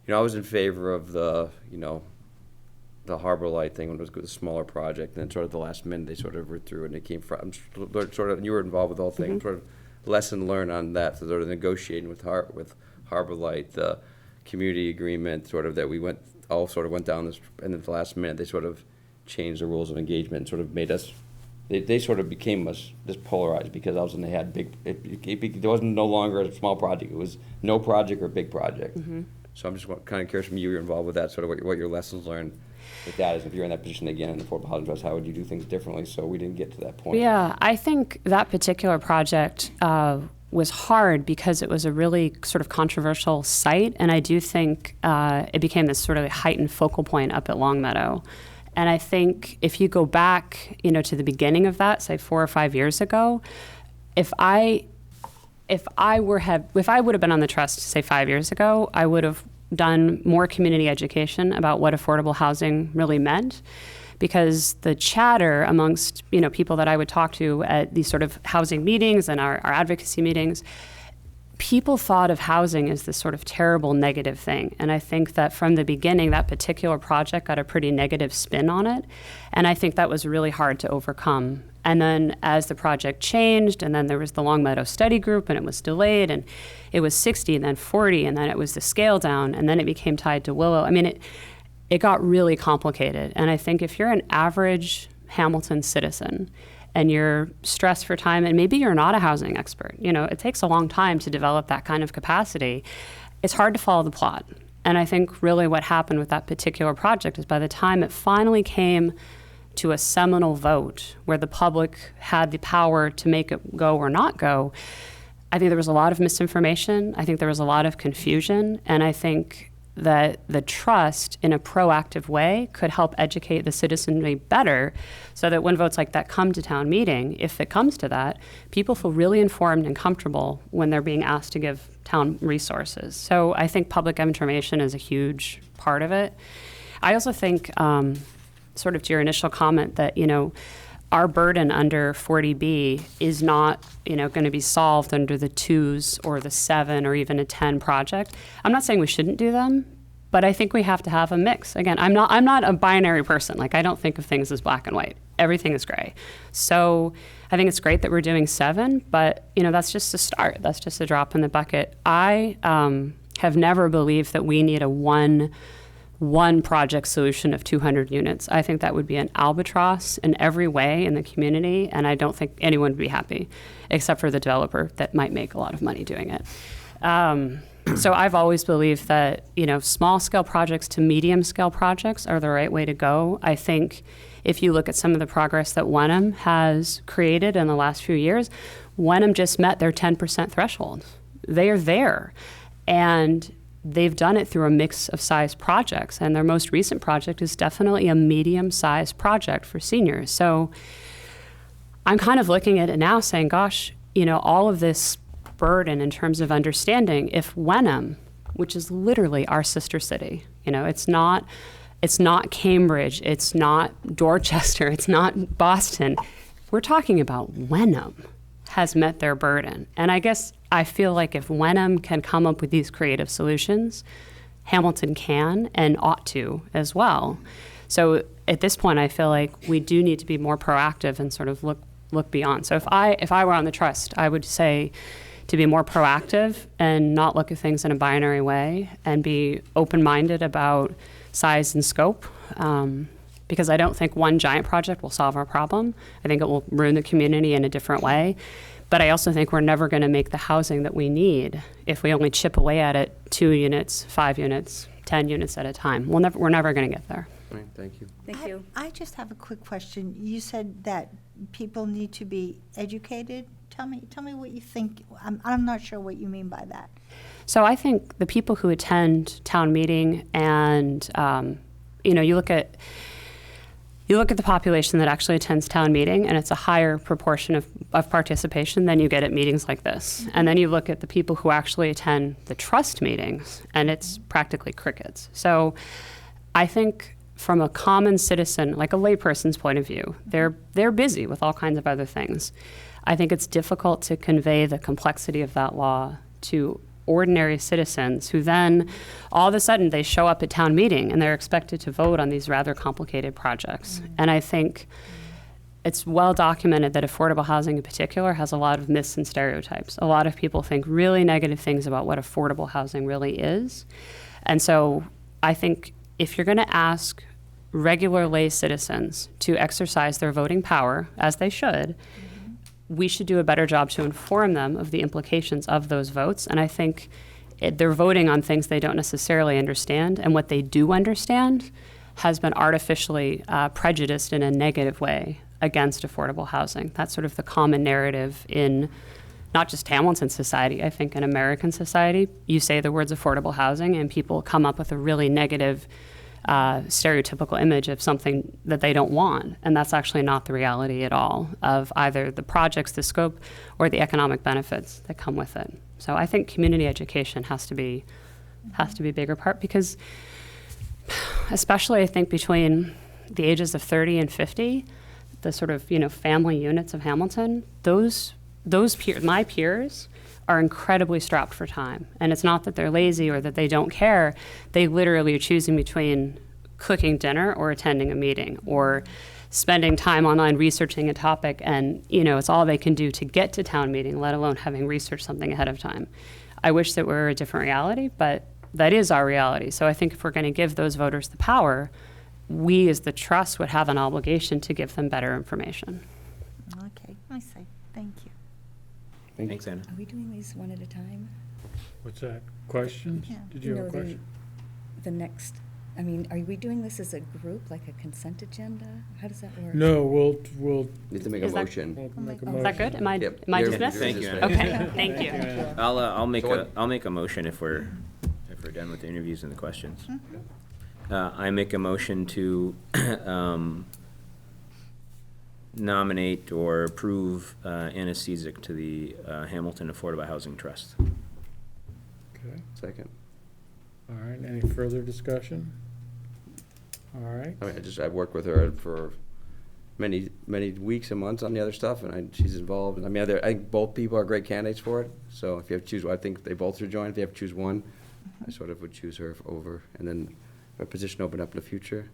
I was in favor of the the Harbor Light thing when it was the smaller project, and then sort of the last minute they sort of withdrew, and it came from sort of, and you were involved with the whole thing, sort of lesson learned on that, so sort of negotiating with Harbor Light, the community agreement, sort of that we went down this, and at the last minute they sort of changed the rules of engagement and sort of made us. They sort of became us this polarized because all of a sudden they had big. There wasn't no longer a small project. It was no project or big project. So I'm just kind of curious from you, you're involved with that, sort of what your lessons learned with that is. If you're in that position again in the Affordable Housing Trust, how would you do things differently so we didn't get to that point? Yeah, I think that particular project was hard because it was a really sort of controversial site, and I do think it became this sort of heightened focal point up at Longmeadow. And I think if you go back, to the beginning of that, say 4 or 5 years ago, if I would have been on the trust, say 5 years ago, I would have done more community education about what affordable housing really meant, because the chatter amongst people that I would talk to at these sort of housing meetings and our advocacy meetings, people thought of housing as this sort of terrible negative thing. And I think that from the beginning, that particular project got a pretty negative spin on it. And I think that was really hard to overcome. And then as the project changed, and then there was the Longmeadow Study Group, and it was delayed, and it was 60, and then 40, and then it was the scale down, and then it became tied to Willow. I mean, it got really complicated. And I think if you're an average Hamilton citizen and you're stressed for time, and maybe you're not a housing expert, it takes a long time to develop that kind of capacity, it's hard to follow the plot. And I think really what happened with that particular project is by the time it finally came to a seminal vote where the public had the power to make it go or not go, I think there was a lot of misinformation. I think there was a lot of confusion. And I think that the trust in a proactive way could help educate the citizenry better so that when votes like that come to town meeting, if it comes to that, people feel really informed and comfortable when they're being asked to give town resources. So I think public information is a huge part of it. I also think, sort of to your initial comment, that, our burden under 40B is not, going to be solved under the 2s or the 7 or even a 10 project. I'm not saying we shouldn't do them, but I think we have to have a mix. Again, I'm not a binary person. Like, I don't think of things as black and white. Everything is gray. So I think it's great that we're doing 7, but, that's just a start. That's just a drop in the bucket. I have never believed that we need a one project solution of 200 units. I think that would be an albatross in every way in the community, and I don't think anyone would be happy, except for the developer that might make a lot of money doing it. So I've always believed that, small scale projects to medium scale projects are the right way to go. I think if you look at some of the progress that Wenham has created in the last few years, Wenham just met their 10% threshold. They are there. And they've done it through a mix of size projects, and their most recent project is definitely a medium-sized project for seniors. So I'm kind of looking at it now saying, gosh, all of this burden in terms of understanding, if Wenham, which is literally our sister city, it's not Cambridge, it's not Dorchester, it's not Boston. We're talking about Wenham has met their burden. And I guess I feel like if Wenham can come up with these creative solutions, Hamilton can and ought to as well. So at this point, I feel like we do need to be more proactive and sort of look beyond. So if I were on the trust, I would say to be more proactive and not look at things in a binary way and be open-minded about size and scope. Because I don't think one giant project will solve our problem. I think it will ruin the community in a different way. But I also think we're never going to make the housing that we need if we only chip away at it 2 units, 5 units, 10 units at a time. We're never going to get there. All right, thank you. Thank you. I just have a quick question. You said that people need to be educated. Tell me what you think. I'm not sure what you mean by that. So I think the people who attend town meeting and, you look at the population that actually attends town meeting, and it's a higher proportion of participation than you get at meetings like this. And then you look at the people who actually attend the trust meetings, and it's practically crickets. So I think from a common citizen, like a layperson's point of view, they're busy with all kinds of other things. I think it's difficult to convey the complexity of that law to ordinary citizens who then all of a sudden they show up at town meeting and they're expected to vote on these rather complicated projects. And I think it's well documented that affordable housing in particular has a lot of myths and stereotypes. A lot of people think really negative things about what affordable housing really is. And so I think if you're going to ask regular lay citizens to exercise their voting power, as they should, we should do a better job to inform them of the implications of those votes. And I think they're voting on things they don't necessarily understand, and what they do understand has been artificially prejudiced in a negative way against affordable housing. That's sort of the common narrative in not just Hamilton society, I think in American society. You say the words affordable housing and people come up with a really negative stereotypical image of something that they don't want. And that's actually not the reality at all of either the projects, the scope, or the economic benefits that come with it. So I think community education has to be a bigger part, because especially I think between the ages of 30 and 50, the sort of, family units of Hamilton, my peers are incredibly strapped for time. And it's not that they're lazy or that they don't care. They literally are choosing between cooking dinner or attending a meeting or spending time online researching a topic, and it's all they can do to get to town meeting, let alone having researched something ahead of time. I wish that were a different reality, but that is our reality. So I think if we're going to give those voters the power, we as the trust would have an obligation to give them better information. Okay, I see. Thank you. Thanks, Anna. Are we doing these one at a time? What's that? Questions? Yeah. Did you have a question? The next, are we doing this as a group, like a consent agenda? How does that work? No, we'll You have to make a Is that- motion. make a Is motion. that good? Am I Yep. dismissed? Thank you, Anna. Okay, thank you. I'll make So I'll make a motion if we're done with the interviews and the questions. I make a motion to nominate or approve Anna Cizik to the Hamilton Affordable Housing Trust. Okay, Second. all right, any further discussion? All right, I've worked with her for many weeks and months on the other stuff, and she's involved. I think both people are great candidates for it. So if you have to choose, I think they both should join. If you have to choose one, I sort of would choose her over, and then if a position opened up in the future,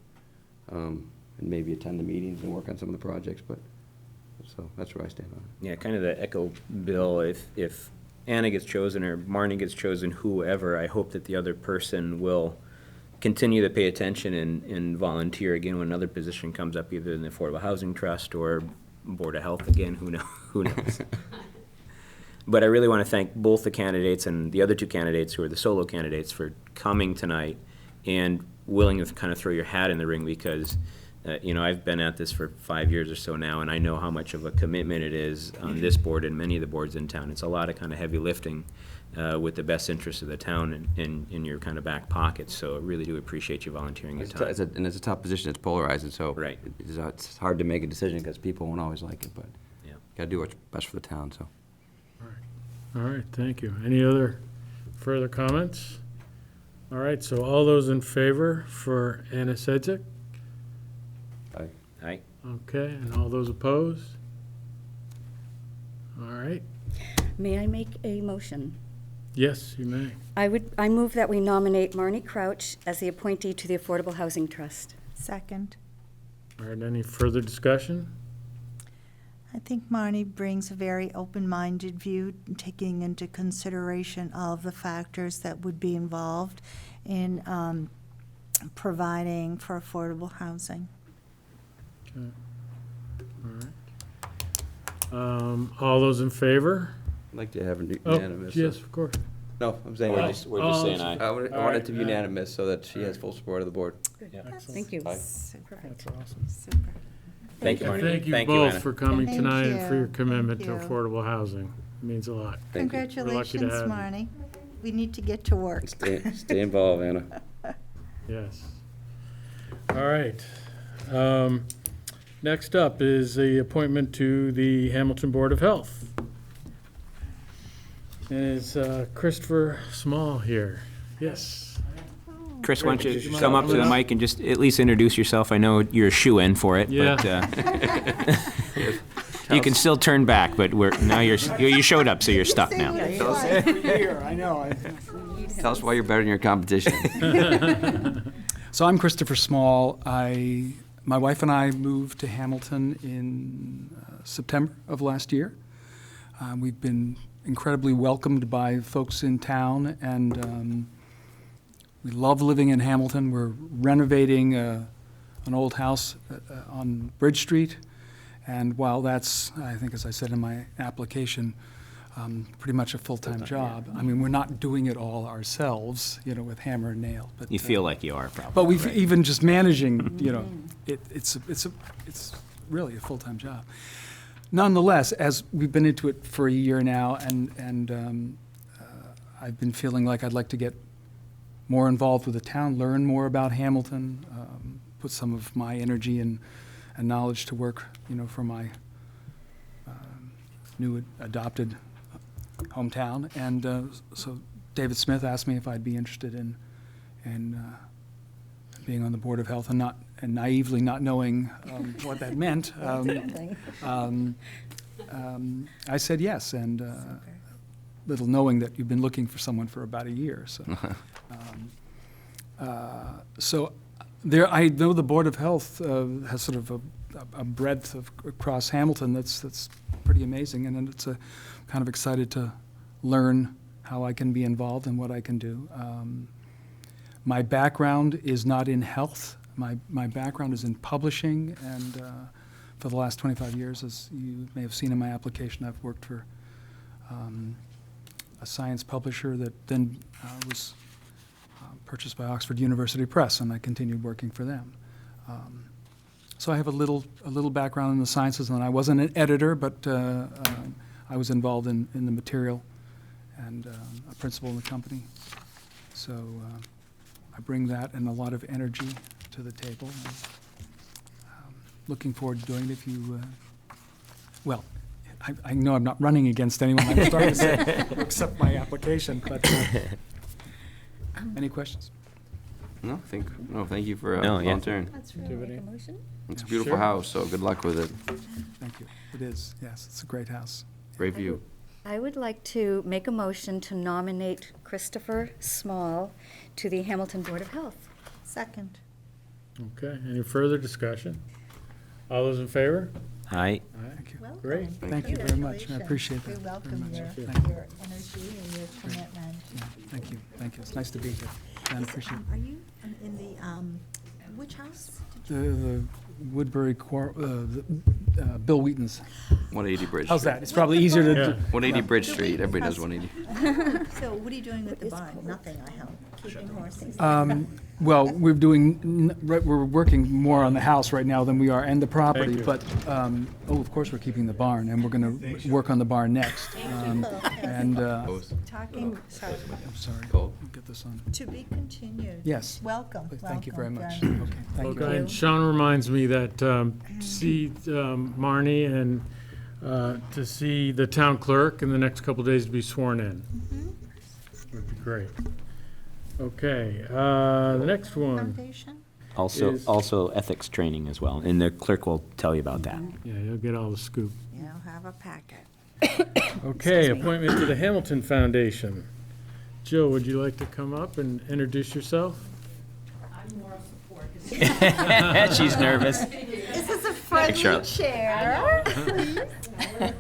and maybe attend the meetings and work on some of the projects. But so that's where I stand on it. Yeah, kind of the echo Bill. If Anna gets chosen or Marnie gets chosen, whoever, I hope that the other person will continue to pay attention and volunteer again when another position comes up, either in the Affordable Housing Trust or Board of Health again. Who knows? But I really want to thank both the candidates and the other two candidates who are the solo candidates for coming tonight and willing to kind of throw your hat in the ring, because I've been at this for 5 years or so now, and I know how much of a commitment it is on this board and many of the boards in town. It's a lot of kind of heavy lifting with the best interests of the town in your kind of back pocket. So I really do appreciate you volunteering your time. It's a tough position. It's polarizing, so Right. it's hard to make a decision because people won't always like it. But Yeah. got to do what's best for the town. So. all right, thank you. Any other further comments? All right, so all those in favor for Anna Cizik? Aye. Okay, and all those opposed? All right, May I make a motion? yes, you may. I move that we nominate Marnie Crouch as the appointee to the Affordable Housing Trust. Second. All right, any further discussion? I think Marnie brings a very open-minded view, taking into consideration all of the factors that would be involved in providing for affordable housing. Okay. All right. All those in favor? I'd like to have a Oh, unanimous. yes, of course. No, I'm saying We're just saying aye. I want All it right. to be unanimous so that she has full support of the board. Excellent. Thank you. Aye. Super, That's awesome. super. Thank you, Marnie. Thank you Anna. both for coming Thank tonight and for you. your commitment to Thank you. affordable housing. It means a lot. Thank you. Congratulations, have you. Marnie. We need to get to work. Stay involved, Anna. Yes. All right. Next up is the appointment to the Hamilton Board of Health. And it's Christopher Small here. Yes. Chris, why don't you come up to the mic and just at least introduce yourself? I know you're a shoe-in for it, Yeah. but you can still turn back, but you showed up, so you're stuck now. I know. Tell us why you're better than your competition. So I'm Christopher Small. My wife and I moved to Hamilton in September of last year. We've been incredibly welcomed by folks in town, and we love living in Hamilton. We're renovating an old house on Bridge Street, and while that's, I think as I said in my application, pretty much a full-time job. I mean, we're not doing it all ourselves, with hammer and nail. But You feel like you are, probably. but we've right? even just managing, it's really a full-time job. Nonetheless, as we've been into it for a year now, and I've been feeling like I'd like to get more involved with the town, learn more about Hamilton, put some of my energy and knowledge to work, for my new adopted hometown. And so David Smith asked me if I'd be interested in being on the Board of Health, and naively not knowing what that meant. I said yes, and little knowing that you've been looking for someone for about a year. So, so there, I know the Board of Health has sort of a breadth across Hamilton that's pretty amazing, and it's kind of excited to learn how I can be involved and what I can do. My background is not in health. My background is in publishing, and for the last 25 years, as you may have seen in my application, I've worked for a science publisher that then was purchased by Oxford University Press, and I continued working for them. So I have a little background in the sciences, and I wasn't an editor, but I was involved in the material and a principal in the company. So I bring that and a lot of energy to the table. And, looking forward to doing it. If you, well, I know I'm not running against anyone. I'm starting to say, accept my application. But any questions? No, thank you for No, a yeah. long turn. Let's make a motion. It's a beautiful Sure. house, so good luck with it. Thank you. It is, yes, it's a great house. Great view. I would like to make a motion to nominate Christopher Small to the Hamilton Board of Health. Second. Okay, any further discussion? All those in favor? Aye. Thank you. Welcome. Great. Thank you very much. I Congratulations. appreciate that We very welcome much. your Thank your energy and your commitment. Yeah, thank you. Thank you. It's nice to be here. I appreciate Are you in the, which house? the Woodbury, Bill Wheaton's. 180 Bridge How's Street. that? It's probably easier to. Yeah. 180 Bridge Street, everybody knows 180. So what are you doing with the barn? Nothing, I hope. Keeping horses. Well, we're working more on the house right now than we are, and the property, Thank you. but, of course, we're keeping the barn, and we're gonna work on the barn next. And, Talking, sorry, I'm sorry, Cool. get this on. to be continued. Yes. Welcome. Thank you very much. welcome. Okay, thank you. Okay, and Sean reminds me that see Marnie and to see the town clerk in the next couple of days to be sworn in. Would be great. Okay, the next one. Foundation? Also ethics training as well, and the clerk will tell you about that. Yeah, you'll get all the scoop. Yeah, I'll have a packet. Okay, appointment to the Hamilton Foundation. Jill, would you like to come up and introduce yourself? I'm moral support. She's nervous. This is a friendly Charlotte. chair.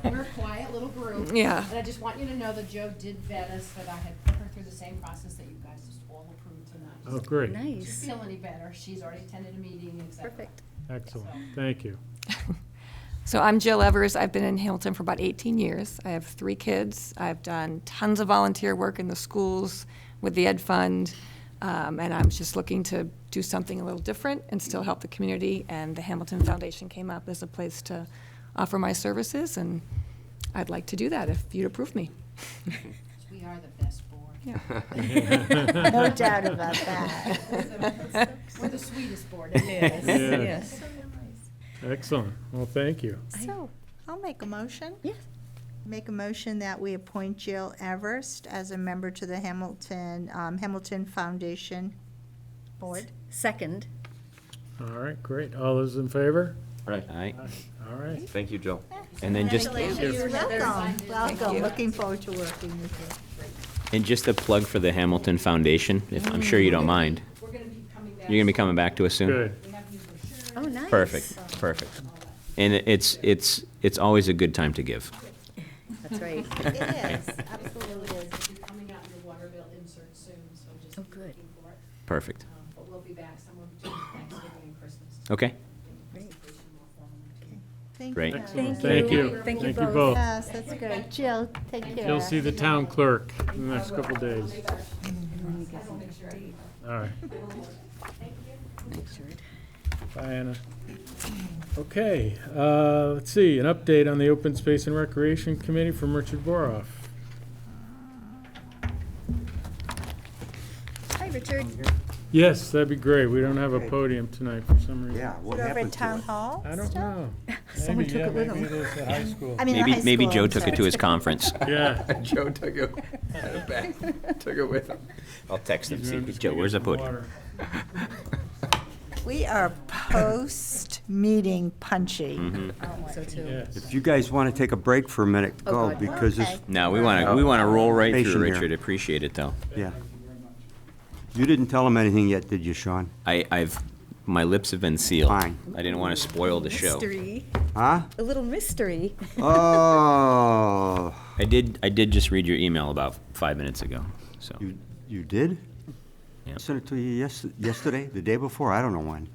We're a quiet little group. Yeah. And I just want you to know that Joe did vet us, that I had put her through the same process that you guys just all approved tonight. Oh, great. If you Nice. feel any better, she's already attended a meeting, et cetera. Perfect. Excellent, thank you. So I'm Jill Evers. I've been in Hamilton for about 18 years. I have 3 kids. I've done tons of volunteer work in the schools with the Ed Fund, and I'm just looking to do something a little different and still help the community. And the Hamilton Foundation came up as a place to offer my services, and I'd like to do that if you'd approve me. We are the best board. Yeah. No doubt about that. We're the sweetest board, it is. Yeah. Yes. Excellent, well, thank you. So, I'll make a motion. Yes. Make a motion that we appoint Jill Everest as a member to the Hamilton Foundation Board. Second. All right, great, all those in favor? Aye. All right, Thank you, Jill. And then just, You're welcome, welcome. Looking forward to working with you. and just a plug for the Hamilton Foundation, if I'm sure you don't mind. We're gonna be coming back. You're gonna be coming back to us soon? good. We have new brochures. Oh, nice. Perfect, perfect. And it's always a good time to give. That's right. It is, absolutely is. It'll be coming out in your water bill insert soon, so just Oh, keep good. looking for it. Perfect. But we'll be back somewhere between Thanksgiving and Christmas. Okay, Great. Thank Great. you. Excellent. Thank you. Thank you both. both. Yes, that's great. Jill, take care. You'll see the town clerk in the next couple days. All right. Bye, Anna. Okay, let's see, an update on the Open Space and Recreation Committee from Richard Boroff. Hi, Richard. Yes, that'd be great. We don't have a podium tonight for some reason. Yeah, what Over happened at to Town it? Hall? I don't know. Someone took it with them. Maybe it is at high school. I mean, the high Maybe school, Joe I'm took it sorry. to his conference. Yeah. Joe took it back, took it with him. I'll text him, He's see, gonna just Joe, go where's the get some podium? water. We are post-meeting punchy. So too. Yes. If you guys want to take a break for a minute, go, God. because Okay. it's, No, we want to roll right through, Patient here. Richard. Appreciate it, though. yeah. You didn't tell them anything yet, did you, Sean? My lips have been sealed. Fine. I didn't want to spoil the show. Mystery. Huh? A little mystery. Oh, I did just read your email about 5 minutes ago, so. you did? Yeah. I sent it to you yesterday, the day before, I don't know when.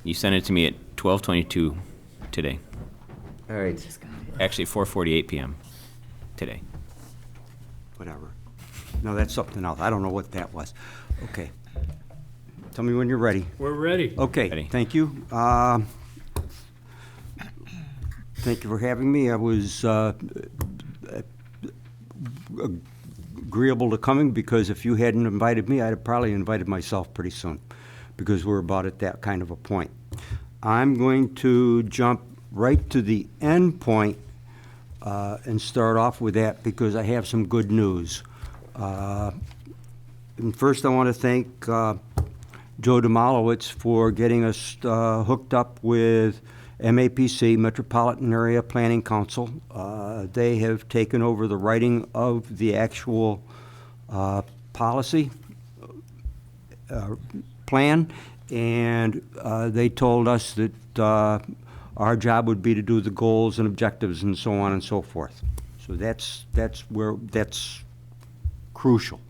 You sent it to me at 12:22 today. All right, Actually, 4:48 PM today. whatever. No, that's something else. I don't know what that was. Okay. Tell me when you're ready. We're ready. Okay, Ready. thank you. Thank you for having me. I was agreeable to coming, because if you hadn't invited me, I'd have probably invited myself pretty soon, because we're about at that kind of a point. I'm going to jump right to the end point and start off with that, because I have some good news. And first, I want to thank Joe Demolowitz for getting us hooked up with MAPC, Metropolitan Area Planning Council. They have taken over the writing of the actual policy plan, and they told us that our job would be to do the goals and objectives and so on and so forth. So that's crucial.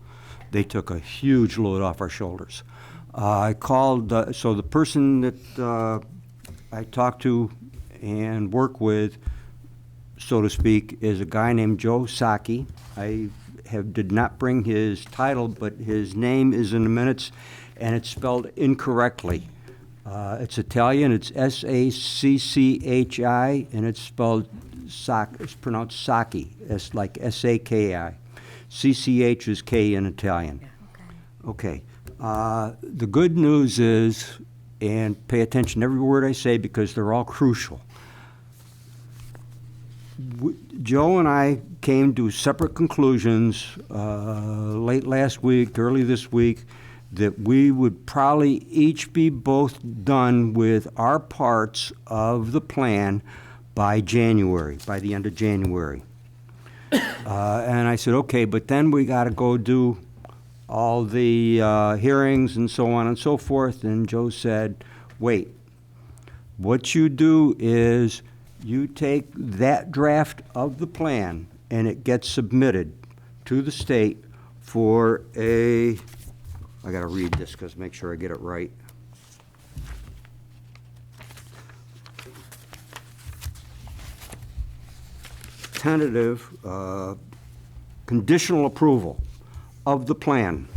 They took a huge load off our shoulders. I called, so the person that I talked to and work with, so to speak, is a guy named Joe Saki. I did not bring his title, but his name is in the minutes, and it's spelled incorrectly. It's Italian, it's S-A-C-C-H-I, and it's spelled it's pronounced Saki, it's like S-A-K-I. C-C-H is K in Italian. Okay. The good news is, and pay attention to every word I say because they're all crucial. Joe and I came to separate conclusions late last week, early this week, that we would probably each be both done with our parts of the plan by January, by the end of January. And I said, okay, but then we got to go do all the hearings and so on and so forth. And Joe said, wait, what you do is you take that draft of the plan and it gets submitted to the state for I got to read this because make sure I get it right. Tentative conditional approval of the plan.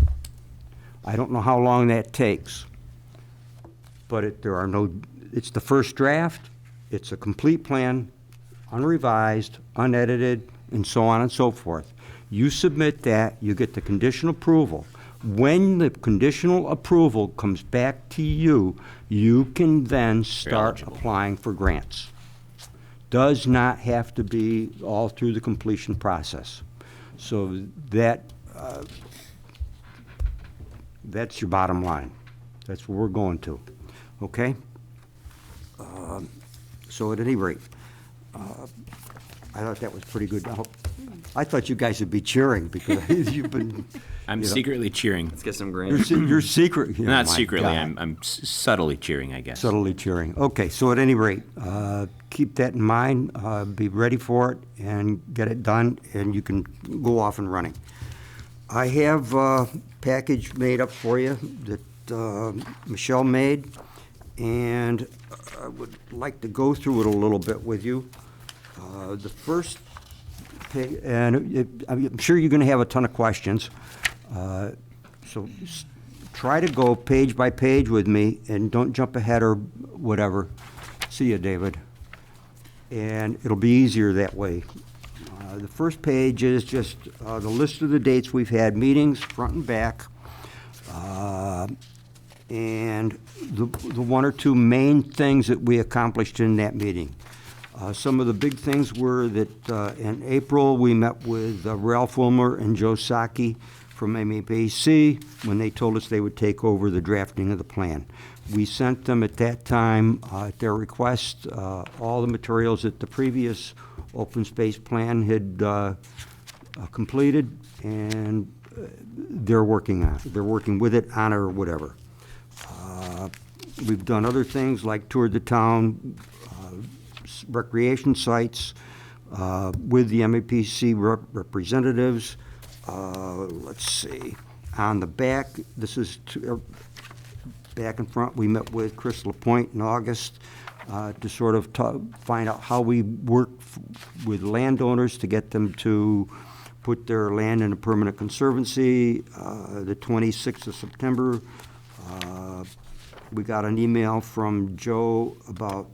I don't know how long that takes, but it's the first draft, it's a complete plan, unrevised, unedited, and so on and so forth. You submit that, you get the conditional approval. When the conditional approval comes back to you, you can then start applying for grants. Does not have to be all through the completion process. So that's your bottom line. That's where we're going to, okay? So at any rate, I thought that was pretty good. I thought you guys would be cheering because you've been. I'm secretly cheering. Let's get some grants. You're secret. Not my secretly, God. I'm subtly cheering, I guess. Subtly cheering. Okay, so at any rate, keep that in mind, be ready for it, and get it done, and you can go off and running. I have a package made up for you that Michelle made, and I would like to go through it a little bit with you. The first page, and I'm sure you're going to have a ton of questions. So try to go page by page with me and don't jump ahead or whatever. See you, David. And it'll be easier that way. The first page is just the list of the dates we've had meetings, front and back, and the one or two main things that we accomplished in that meeting. Some of the big things were that in April, we met with Ralph Wilmer and Joe Saki from MAPC when they told us they would take over the drafting of the plan. We sent them at that time, at their request, all the materials that the previous open space plan had completed, and they're working on it. They're working with it, on it, or whatever. We've done other things like toured the town, recreation sites, with the MAPC representatives. Let's see. On the back, this is back and front, we met with Chris LaPointe in August to sort of find out how we work with landowners to get them to put their land in a permanent conservancy. The 26th of September, we got an email from Joe about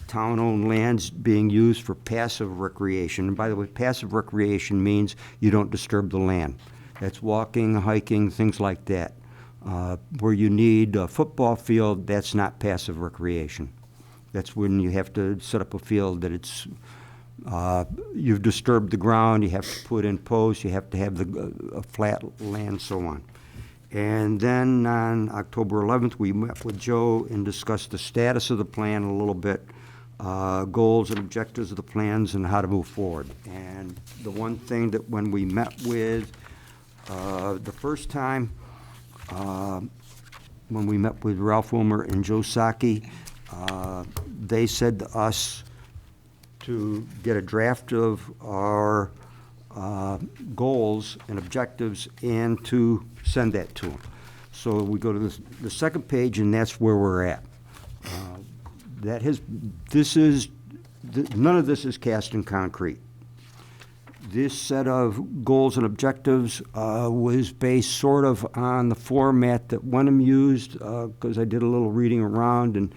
town-owned lands being used for passive recreation. And by the way, passive recreation means you don't disturb the land. That's walking, hiking, things like that. Where you need a football field, that's not passive recreation. That's when you have to set up a field that it's, you've disturbed the ground, you have to put in posts, you have to have a flat land, so on. And then on October 11th, we met with Joe and discussed the status of the plan a little bit, goals and objectives of the plans and how to move forward. And the one thing that when we met with the first time, when we met with Ralph Wilmer and Joe Saki, they said to us to get a draft of our goals and objectives and to send that to them. So we go to the second page, and that's where we're at. None of this is cast in concrete. This set of goals and objectives was based sort of on the format that Wenham used, because I did a little reading around, and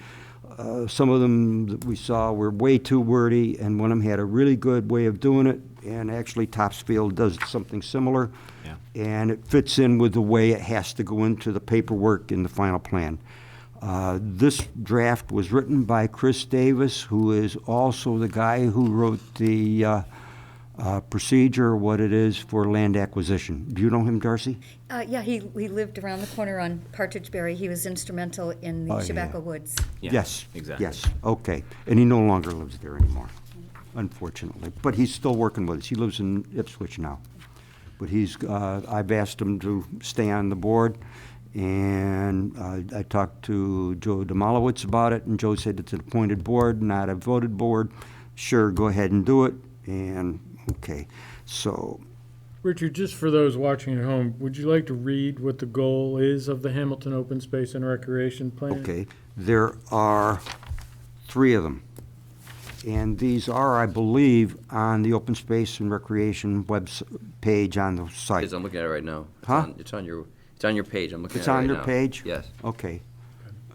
some of them that we saw were way too wordy, and Wenham had a really good way of doing it, and actually Topsfield does something similar. Yeah. And it fits in with the way it has to go into the paperwork in the final plan. This draft was written by Chris Davis, who is also the guy who wrote the procedure, what it is for land acquisition. Do you know him, Darcy? Yeah, he lived around the corner on Partridgeberry. He was instrumental in the Tobacco Woods. Yeah, Yes. exactly. Yes, okay. And he no longer lives there anymore, unfortunately. But he's still working with us. He lives in Ipswich now. But I've asked him to stay on the board, and I talked to Joe Demolowitz about it, and Joe said it's an appointed board, not a voted board. Sure, go ahead and do it, and okay. So, Richard, just for those watching at home, would you like to read what the goal is of the Hamilton Open Space and Recreation Plan? okay, there are 3 of them. And these are, I believe, on the Open Space and Recreation web page on the site. Yes, I'm looking at it right now. Huh? It's on your page. I'm looking It's at it right on now. your page? Yes. Okay.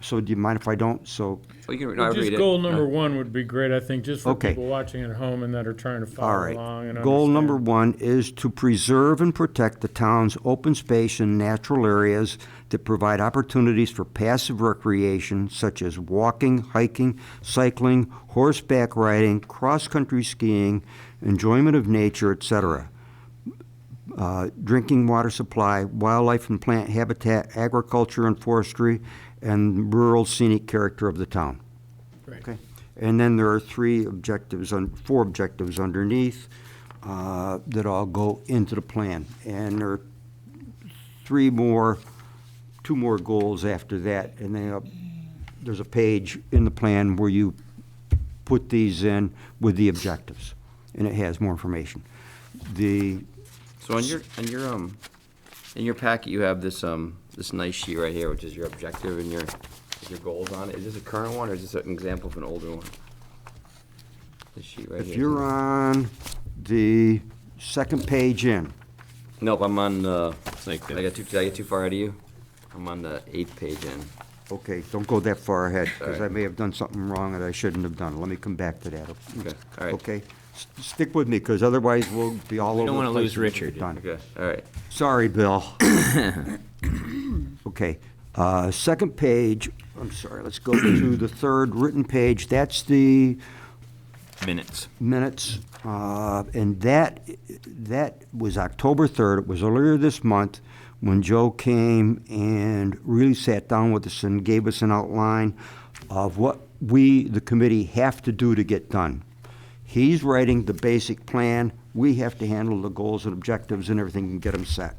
So do you mind if I don't? So, Oh, you can, Well, I'll just read it. goal number 1 would be great, I think, just for Okay. people watching at home and that are trying to all follow right. along and Goal understand. number 1 is to preserve and protect the town's open space and natural areas that provide opportunities for passive recreation such as walking, hiking, cycling, horseback riding, cross-country skiing, enjoyment of nature, etc. Drinking water supply, wildlife and plant habitat, agriculture and forestry, and rural scenic character of the town. Right. Okay. And then there are 4 objectives underneath that all go into the plan. And there are 2 more goals after that. And then there's a page in the plan where you put these in with the objectives, and it has more information. So in your packet, you have this nice sheet right here, which is your objective and your Is your goals on it? Is this a current one, or is this an example of an older one? This sheet right here. If you're on the second page in, Nope, I'm on the, It's like did I get too far ahead of you? I'm on the 8th page in. okay, don't go that far ahead, because Sorry. I may have done something wrong that I shouldn't have done. Let me come back to that. Okay, all right. Okay? Stick with me, because otherwise we'll be all We over don't the wanna place. lose Richard. Done. Okay, all right. Sorry, Bill. Okay, second page, I'm sorry, let's go to the third written page. That's the minutes. minutes, and that was October 3rd. It was earlier this month when Joe came and really sat down with us and gave us an outline of what we, the committee, have to do to get done. He's writing the basic plan. We have to handle the goals and objectives and everything and get them set.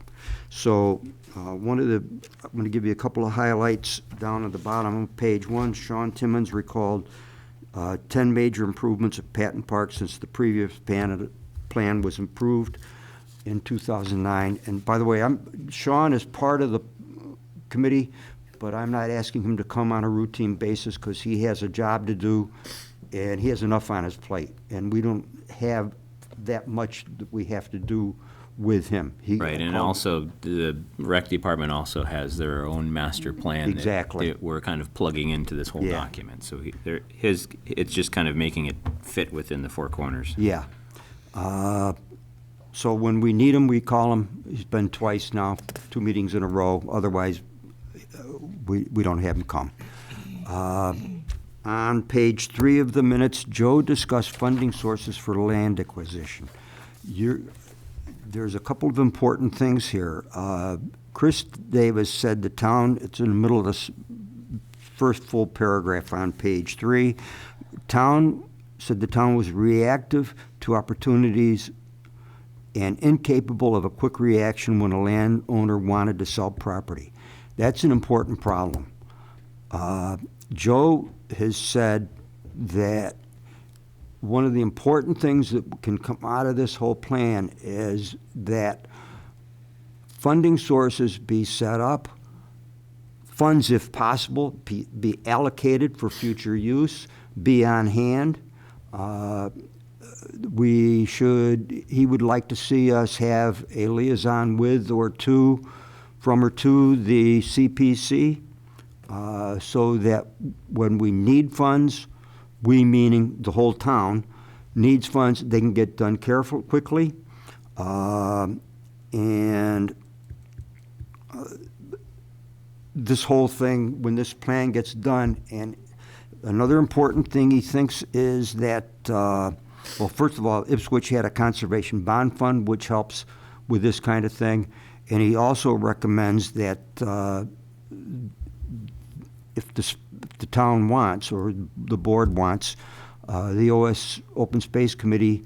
So I'm going to give you a couple of highlights down at the bottom of page 1. Sean Timmons recalled 10 major improvements at Patton Park since the previous plan was improved in 2009. And by the way, Sean is part of the committee, but I'm not asking him to come on a routine basis because he has a job to do and he has enough on his plate. And we don't have that much that we have to do with him. Right, and also the rec department also has their own master plan. Exactly. That we're kind of plugging into this whole Yeah. document. So it's just kind of making it fit within the four corners. Yeah. So when we need him, we call him. He's been twice now, 2 meetings in a row. Otherwise, we don't have him come. On page 3 of the minutes, Joe discussed funding sources for land acquisition. There's a couple of important things here. Chris Davis said the town, it's in the middle of this first full paragraph on page 3, said the town was reactive to opportunities and incapable of a quick reaction when a landowner wanted to sell property. That's an important problem. Joe has said that one of the important things that can come out of this whole plan is that funding sources be set up, funds, if possible, be allocated for future use, be on hand. He would like to see us have a liaison with or to, from or to the CPC, so that when we need funds, we meaning the whole town, needs funds, they can get done quickly. This whole thing, when this plan gets done, and another important thing he thinks is that, well, first of all, Ipswich had a conservation bond fund, which helps with this kind of thing. And he also recommends that if the town wants, or the board wants, the OS Open Space Committee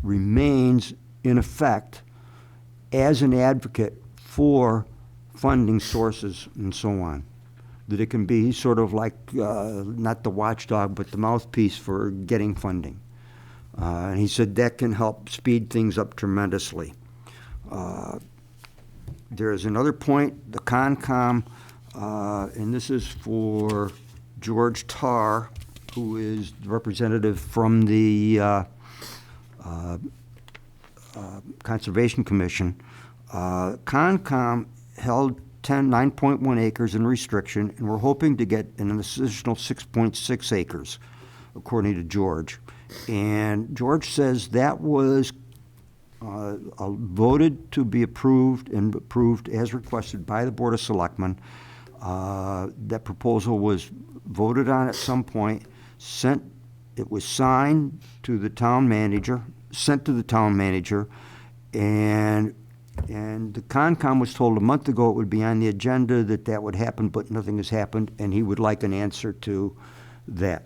remains in effect as an advocate for funding sources and so on. That it can be sort of like, not the watchdog, but the mouthpiece for getting funding. And he said that can help speed things up tremendously. There's another point, the Concom, and this is for George Tarr, who is the representative from the Conservation Commission. Concom held 9.1 acres in restriction, and we're hoping to get an additional 6.6 acres, according to George. And George says that was voted to be approved and approved as requested by the Board of Selectmen. That proposal was voted on at some point, it was signed to the town manager, sent to the town manager, and the Concom was told a month ago it would be on the agenda that would happen, but nothing has happened, and he would like an answer to that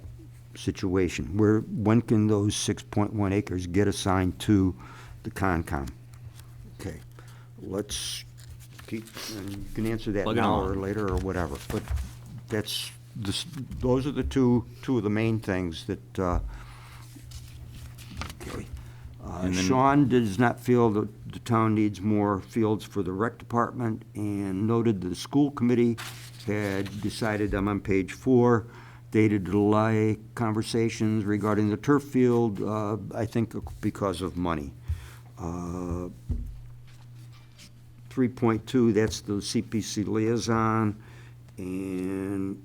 situation. When can those 6.1 acres get assigned to the Concom? Okay, let's keep, and you can answer that Plug it now along. or later or whatever, but those are the two of the main things that, okay. And then- Sean does not feel that the town needs more fields for the rec department, and noted that the school committee had decided, I'm on page 4, dated July, conversations regarding the turf field, I think because of money. 3.2, that's the CPC liaison, and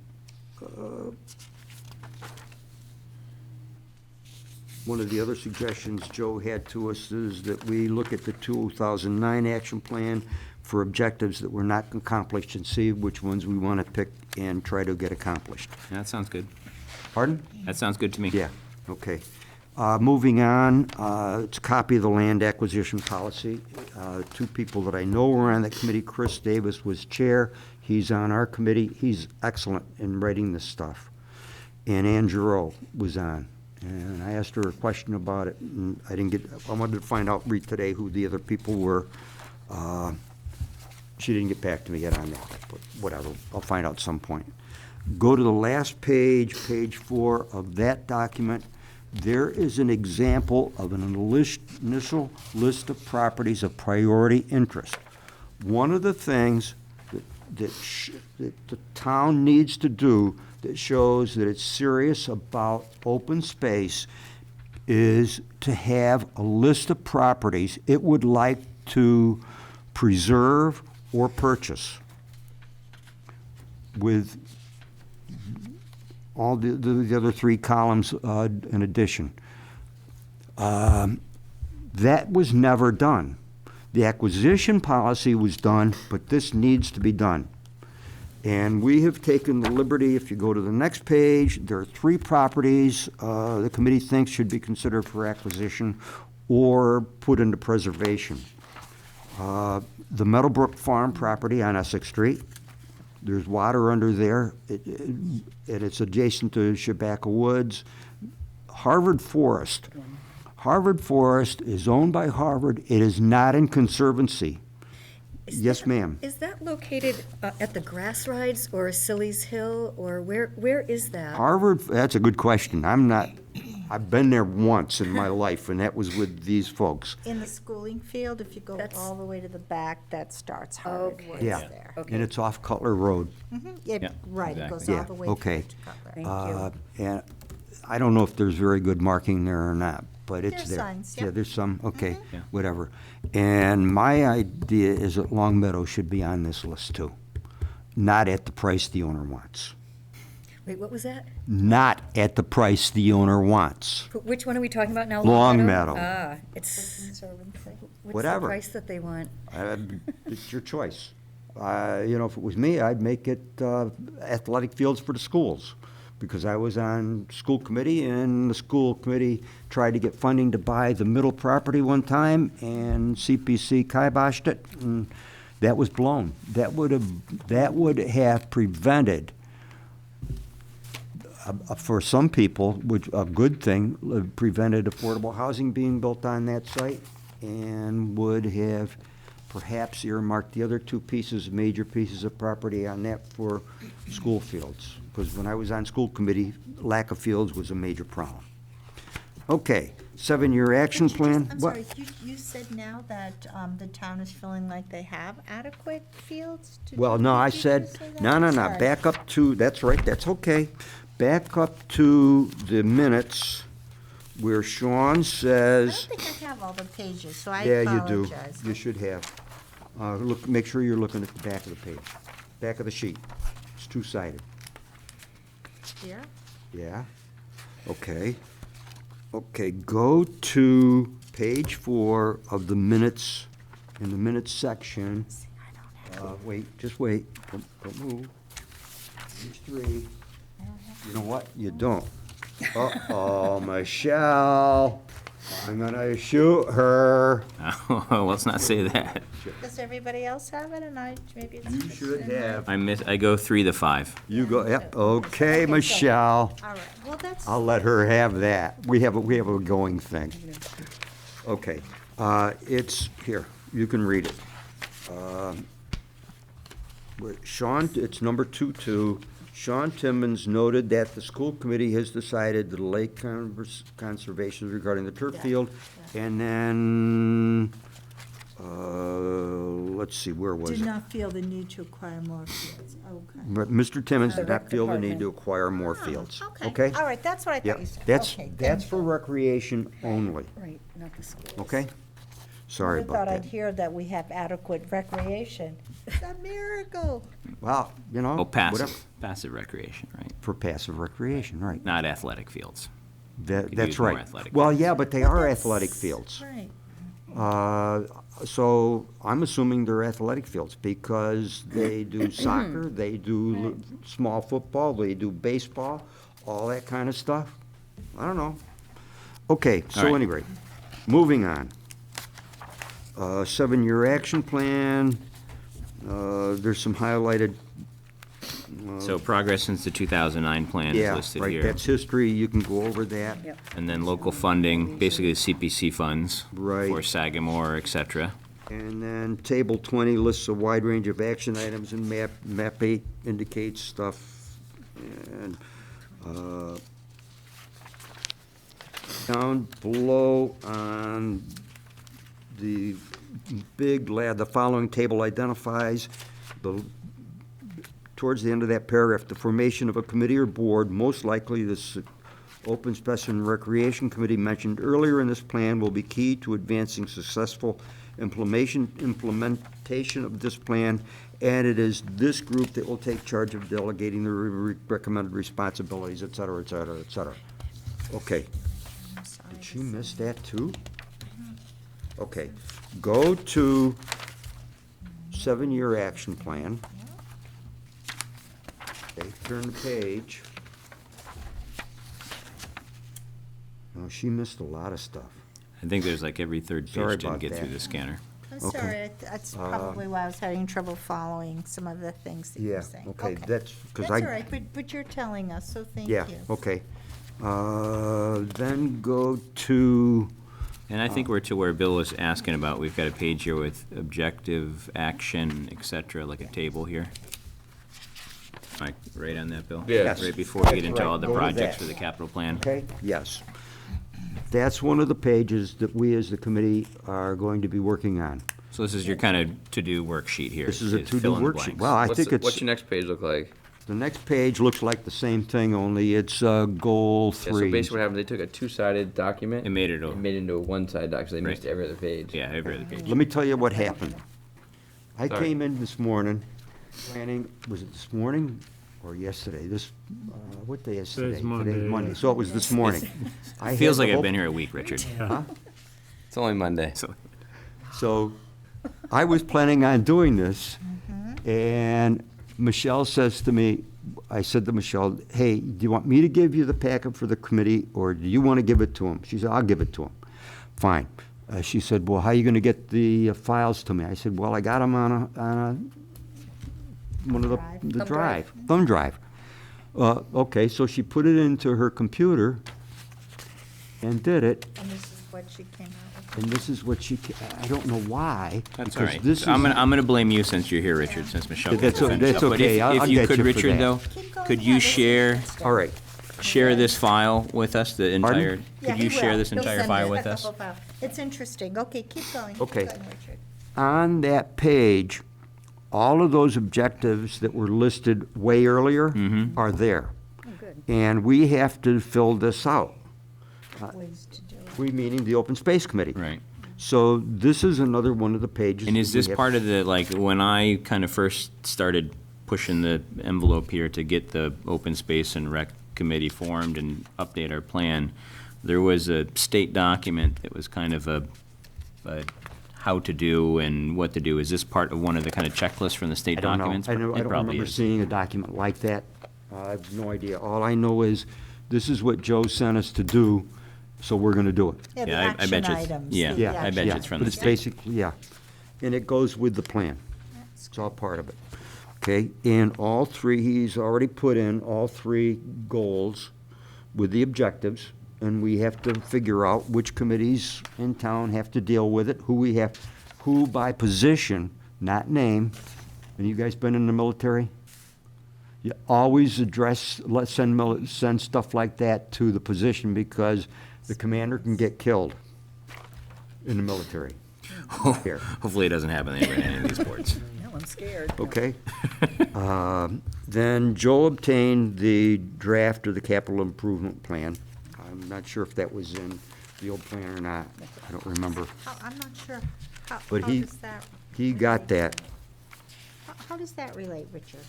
one of the other suggestions Joe had to us is that we look at the 2009 action plan for objectives that were not accomplished and see which ones we want to pick and try to get accomplished. Yeah, that sounds good. Pardon? That sounds good to me. Yeah, okay. Moving on, it's a copy of the land acquisition policy. Two people that I know were on that committee. Chris Davis was chair. He's on our committee. He's excellent in writing this stuff. And Ann Giroux was on. And I asked her a question about it, and I wanted to read today who the other people were. She didn't get back to me yet on that, but whatever, I'll find out at some point. Go to the last page, page 4 of that document. There is an example of an initial list of properties of priority interest. One of the things that the town needs to do that shows that it's serious about open space is to have a list of properties it would like to preserve or purchase with all the other 3 columns in addition. That was never done. The acquisition policy was done, but this needs to be done. And we have taken the liberty, if you go to the next page, there are 3 properties the committee thinks should be considered for acquisition or put into preservation. The Meadowbrook Farm property on Essex Street. There's water under there, and it's adjacent to Shabaka Woods. Harvard Forest. Harvard Forest is owned by Harvard. It is not in conservancy. Yes, ma'am. Is that located at the Grass Rides or Silly's Hill, or where is that? Harvard, that's a good question. I've been there once in my life, and that was with these folks. In the schooling field, if you go all the way to the back, that starts Harvard Okay. Woods Yeah, there. and it's off Cutler Road. Yeah, Right, it exactly. goes Yeah, all the way okay. to Cutler. Thank you. And I don't know if there's very good marking there or not, but it's There's there. signs, Yeah, yep. there's some, okay, Yeah. whatever. And my idea is that Long Meadow should be on this list too, not at the price the owner wants. Wait, what was that? Not at the price the owner wants. Which one are we talking about now? Long Meadow. It's, Conservancy. what's Whatever. the price that they want? It's your choice. If it was me, I'd make it athletic fields for the schools, because I was on school committee, and the school committee tried to get funding to buy the middle property one time, and CPC kiboshed it, and that was blown. That would have prevented, for some people, which a good thing, prevented affordable housing being built on that site, and would have perhaps earmarked the other 2 major pieces of property on that for school fields. Because when I was on school committee, lack of fields was a major problem. Okay, 7-year action plan. I'm What? sorry, you said now that the town is feeling like they have adequate fields? Well, no, I Did you said, just say that? no, Sorry. back up to, that's right, that's okay. Back up to the minutes where Sean I don't says, think I have all the pages, so I yeah, you apologize. do, you should have. Make sure you're looking at the back of the page, back of the sheet. It's 2-sided. Here? Yeah, okay. Okay, go to page 4 of the minutes, in the minutes section. Wait, just wait, don't move. Page 3. You know what, you don't. Uh-oh, Michelle, I'm gonna shoot her. Let's not say that. Does everybody else have it, and maybe it's... You just should in there? have. I go 3 to 5. You go, yep, okay, Michelle. All right, well, that's... I'll let her have that. We have a going thing. Okay, it's, here, you can read it. Sean, it's number 2-2. Sean Timmons noted that the school committee has decided to delay conservation regarding the turf field, and then let's see, where was Did it? not feel the need to acquire more fields, okay. But Mr. Timmons The did rec not feel the need department. to acquire more fields. Okay, all right, that's what I Yep, thought you said. that's, Okay, that's thank for you. recreation only, Right, not the schools. okay? Sorry I about thought I'd that. hear that we have adequate recreation. It's a miracle. Well, you know, Oh, whatever, passive recreation, right? for passive recreation, right. Not athletic fields. That, Could that's use more right. athletic Well, fields. yeah, but they Well, are that's- athletic fields. Right. So I'm assuming they're athletic fields because they do soccer, they do small football, they do baseball, all that kind of stuff. I don't know. Okay, All so right. anyway, moving on. 7-year action plan, there's some highlighted, So progress since the 2009 plan is yeah, listed right, here. that's history, you can go over that. Yep. And then local funding, basically the CPC funds. Right. For Sagamore, et cetera. And then Table 20 lists a wide range of action items, and Map 8 indicates stuff. And down below on the the following table identifies towards the end of that paragraph, the formation of a committee or board, most likely this Open Space and Recreation Committee mentioned earlier in this plan will be key to advancing successful implementation of this plan, and it is this group that will take charge of delegating the recommended responsibilities, et cetera, et cetera, et cetera. Okay. Did she miss that too? Okay, go to 7-year action plan. Okay, turn the page. Oh, she missed a lot of stuff. I think there's like every third Sorry page didn't about get through that. the scanner. I'm Okay. sorry, that's probably why I was having trouble following some of the things that you Yeah, were saying. okay, that's, because That's I. all right, but you're telling us, so thank you. Yeah, okay. Then go to, And I think we're to where Bill was asking about, we've got a page here with objective, action, et cetera, like a table here. Am I right on that, Bill? Yeah. Yes. Right before we get That's into all right. the Go to projects that. for the capital plan. okay, yes. That's one of the pages that we as the committee are going to be working on. So this is your kind of to-do worksheet here. This is a to-do fill in the worksheet. blanks. Well, I What's think the- it's, What's your next page look like? the next page looks like the same thing, only it's goal Yeah, so 3. basically what happened, they took a two-sided document. It made it and a, made it into a one-sided document, so they missed Right. every other page. yeah, every other page. Let me tell you what happened. I Sorry. came in this morning, planning, was it this morning or yesterday? What day is Today's today? Monday, Today's yeah. Monday, so it was this morning. I had Feels the like I've whole- been here a week, Richard. Huh? It's only Monday. So, So I was planning on doing this, and Michelle says to me, I said to Michelle, hey, do you want me to give you the packet for the committee, or do you want to give it to him? She said, I'll give it to him. Fine. She said, well, how are you going to get the files to me? I said, well, I got them on one of the drive, thumb drive. Okay, so she put it into her computer and did it, And this is what she came out with. and this is what I don't know why. that's all because right. this I'm is- gonna blame you since you're here, Richard, since Michelle. That's finished that's up. But if- okay. I'll If you get could, you for Richard, that. though, Keep going. could Yeah, you this is share, good stuff. All right. share this file with us, the entire, Yeah, could you he share will. this He'll entire send file it. with us? It's interesting. Okay, keep going. Keep Okay. going, Richard. On that page, all of those objectives that were listed way earlier Mm-hmm. are there. Oh, good. And we have to fill this out. Ways to do it. We meaning the Open Space Committee. Right. So this is another one of the pages. And is that we this have- part of the, like, when I kind of first started pushing the envelope here to get the Open Space and Rec Committee formed and update our plan, there was a state document that was kind of a how to do and what to do. Is this part of one of the kind of checklists from the state I don't know. documents? I It don't probably remember is. seeing a document like that. I have no idea. All I know is this is what Joe sent us to do, so we're going to do it. Yeah, the Yeah, I action bet you it's- items. yeah, the I bet action you it's from But the it's state. basically, yeah. And it goes with the plan. It's all part of it. Okay, and all three, he's already put in all 3 goals with the objectives, and we have to figure out which committees in town have to deal with it, who by position, not name. And you guys been in the military? You always send stuff like that to the position because the commander can get killed in the military. Here. Hopefully it doesn't happen in any of these boards. No, I'm scared. Okay. Then Joe obtained the draft of the capital improvement plan. I'm not sure if that was in the old plan or not. I don't remember. I'm not sure. How But does that? he got that. How does that relate, Richard?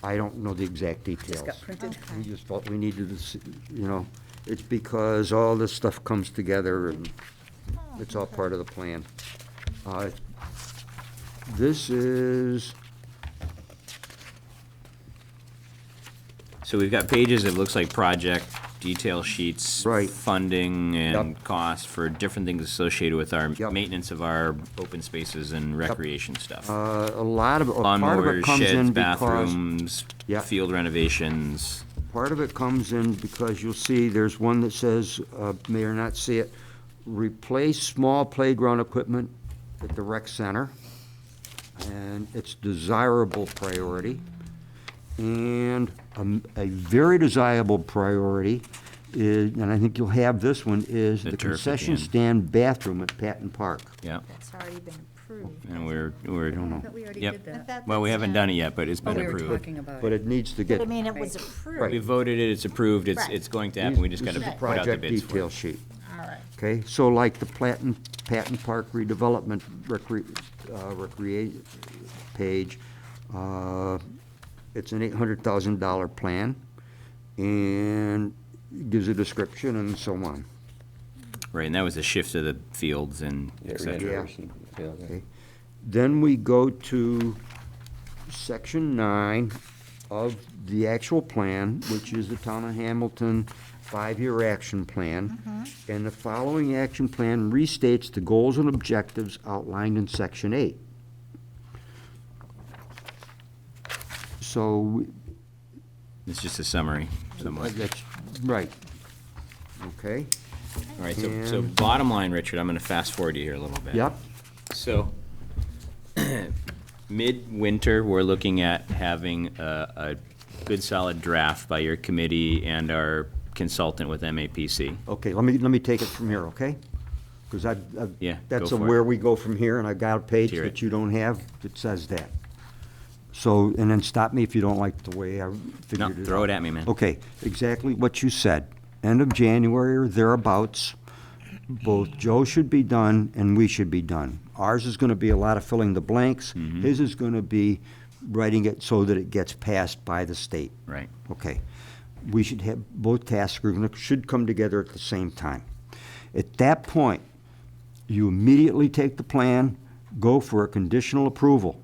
I don't know the exact details. Just got printed. We just felt we needed to, it's because all this stuff comes together and it's all part of the plan. This is, So we've got pages, it looks like project detail sheets. Right. Funding and Yep. costs for different things associated with our Yep. maintenance of our open spaces and recreation stuff. a lot of, part of it Lawnmowers, comes sheds, in because, bathrooms, Yep. field renovations. part of it comes in because you'll see there's one that says, may or not see it, replace small playground equipment at the rec center. And it's desirable priority. And a very desirable priority is, and I think you'll have this one, is The the turf at the concession end. stand bathroom at Patton Park. Yeah, That's already been approved. and we're, I don't know, But we already Yep. did But that. that- well, we that's haven't not- done it yet, but it's Oh, been we were approved. talking about but it. it needs to But I get. mean, it was approved. We voted it, it's approved, it's, Right. it's going to happen, we just gotta This is the put out the project bids for detail it. sheet. All right. Okay, so like the Patton Park redevelopment recreate page, it's an $800,000 plan, and gives a description and so on. Right, and that was a shift of the fields and et cetera. Okay. Then we go to section 9 of the actual plan, which is the Town of Hamilton 5-year action plan. And the following action plan restates the goals and objectives outlined in section 8. So, It's just a summary, somewhat. that's, right. Okay, All right, so And- bottom line, Richard, I'm gonna fast forward you here a little bit. yep, So, midwinter, we're looking at having a good solid draft by your committee and our consultant with MAPC. okay, let me take it from here, okay? Because Yeah, that's go for it. where we go from here, and I got a page Hear that it. you don't have that says that. So, and then stop me if you don't like the way I No, figured it out. throw it at me, man. Okay, exactly what you said. End of January or thereabouts, both Joe should be done and we should be done. Ours is gonna be a lot of filling the blanks. Mm-hmm. His is gonna be writing it so that it gets passed by the state. Right. Okay. We should have, both tasks should come together at the same time. At that point, you immediately take the plan, go for a conditional approval.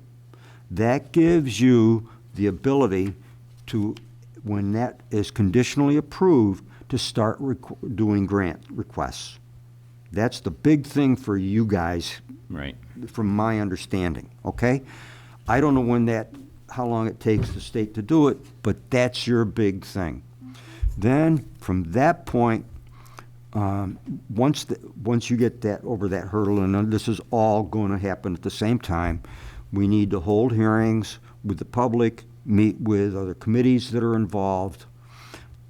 That gives you the ability to, when that is conditionally approved, to start doing grant requests. That's the big thing for you guys, Right. from my understanding, okay? I don't know how long it takes the state to do it, but that's your big thing. Then, from that point, once you get that, over that hurdle, and then this is all going to happen at the same time, we need to hold hearings with the public, meet with other committees that are involved,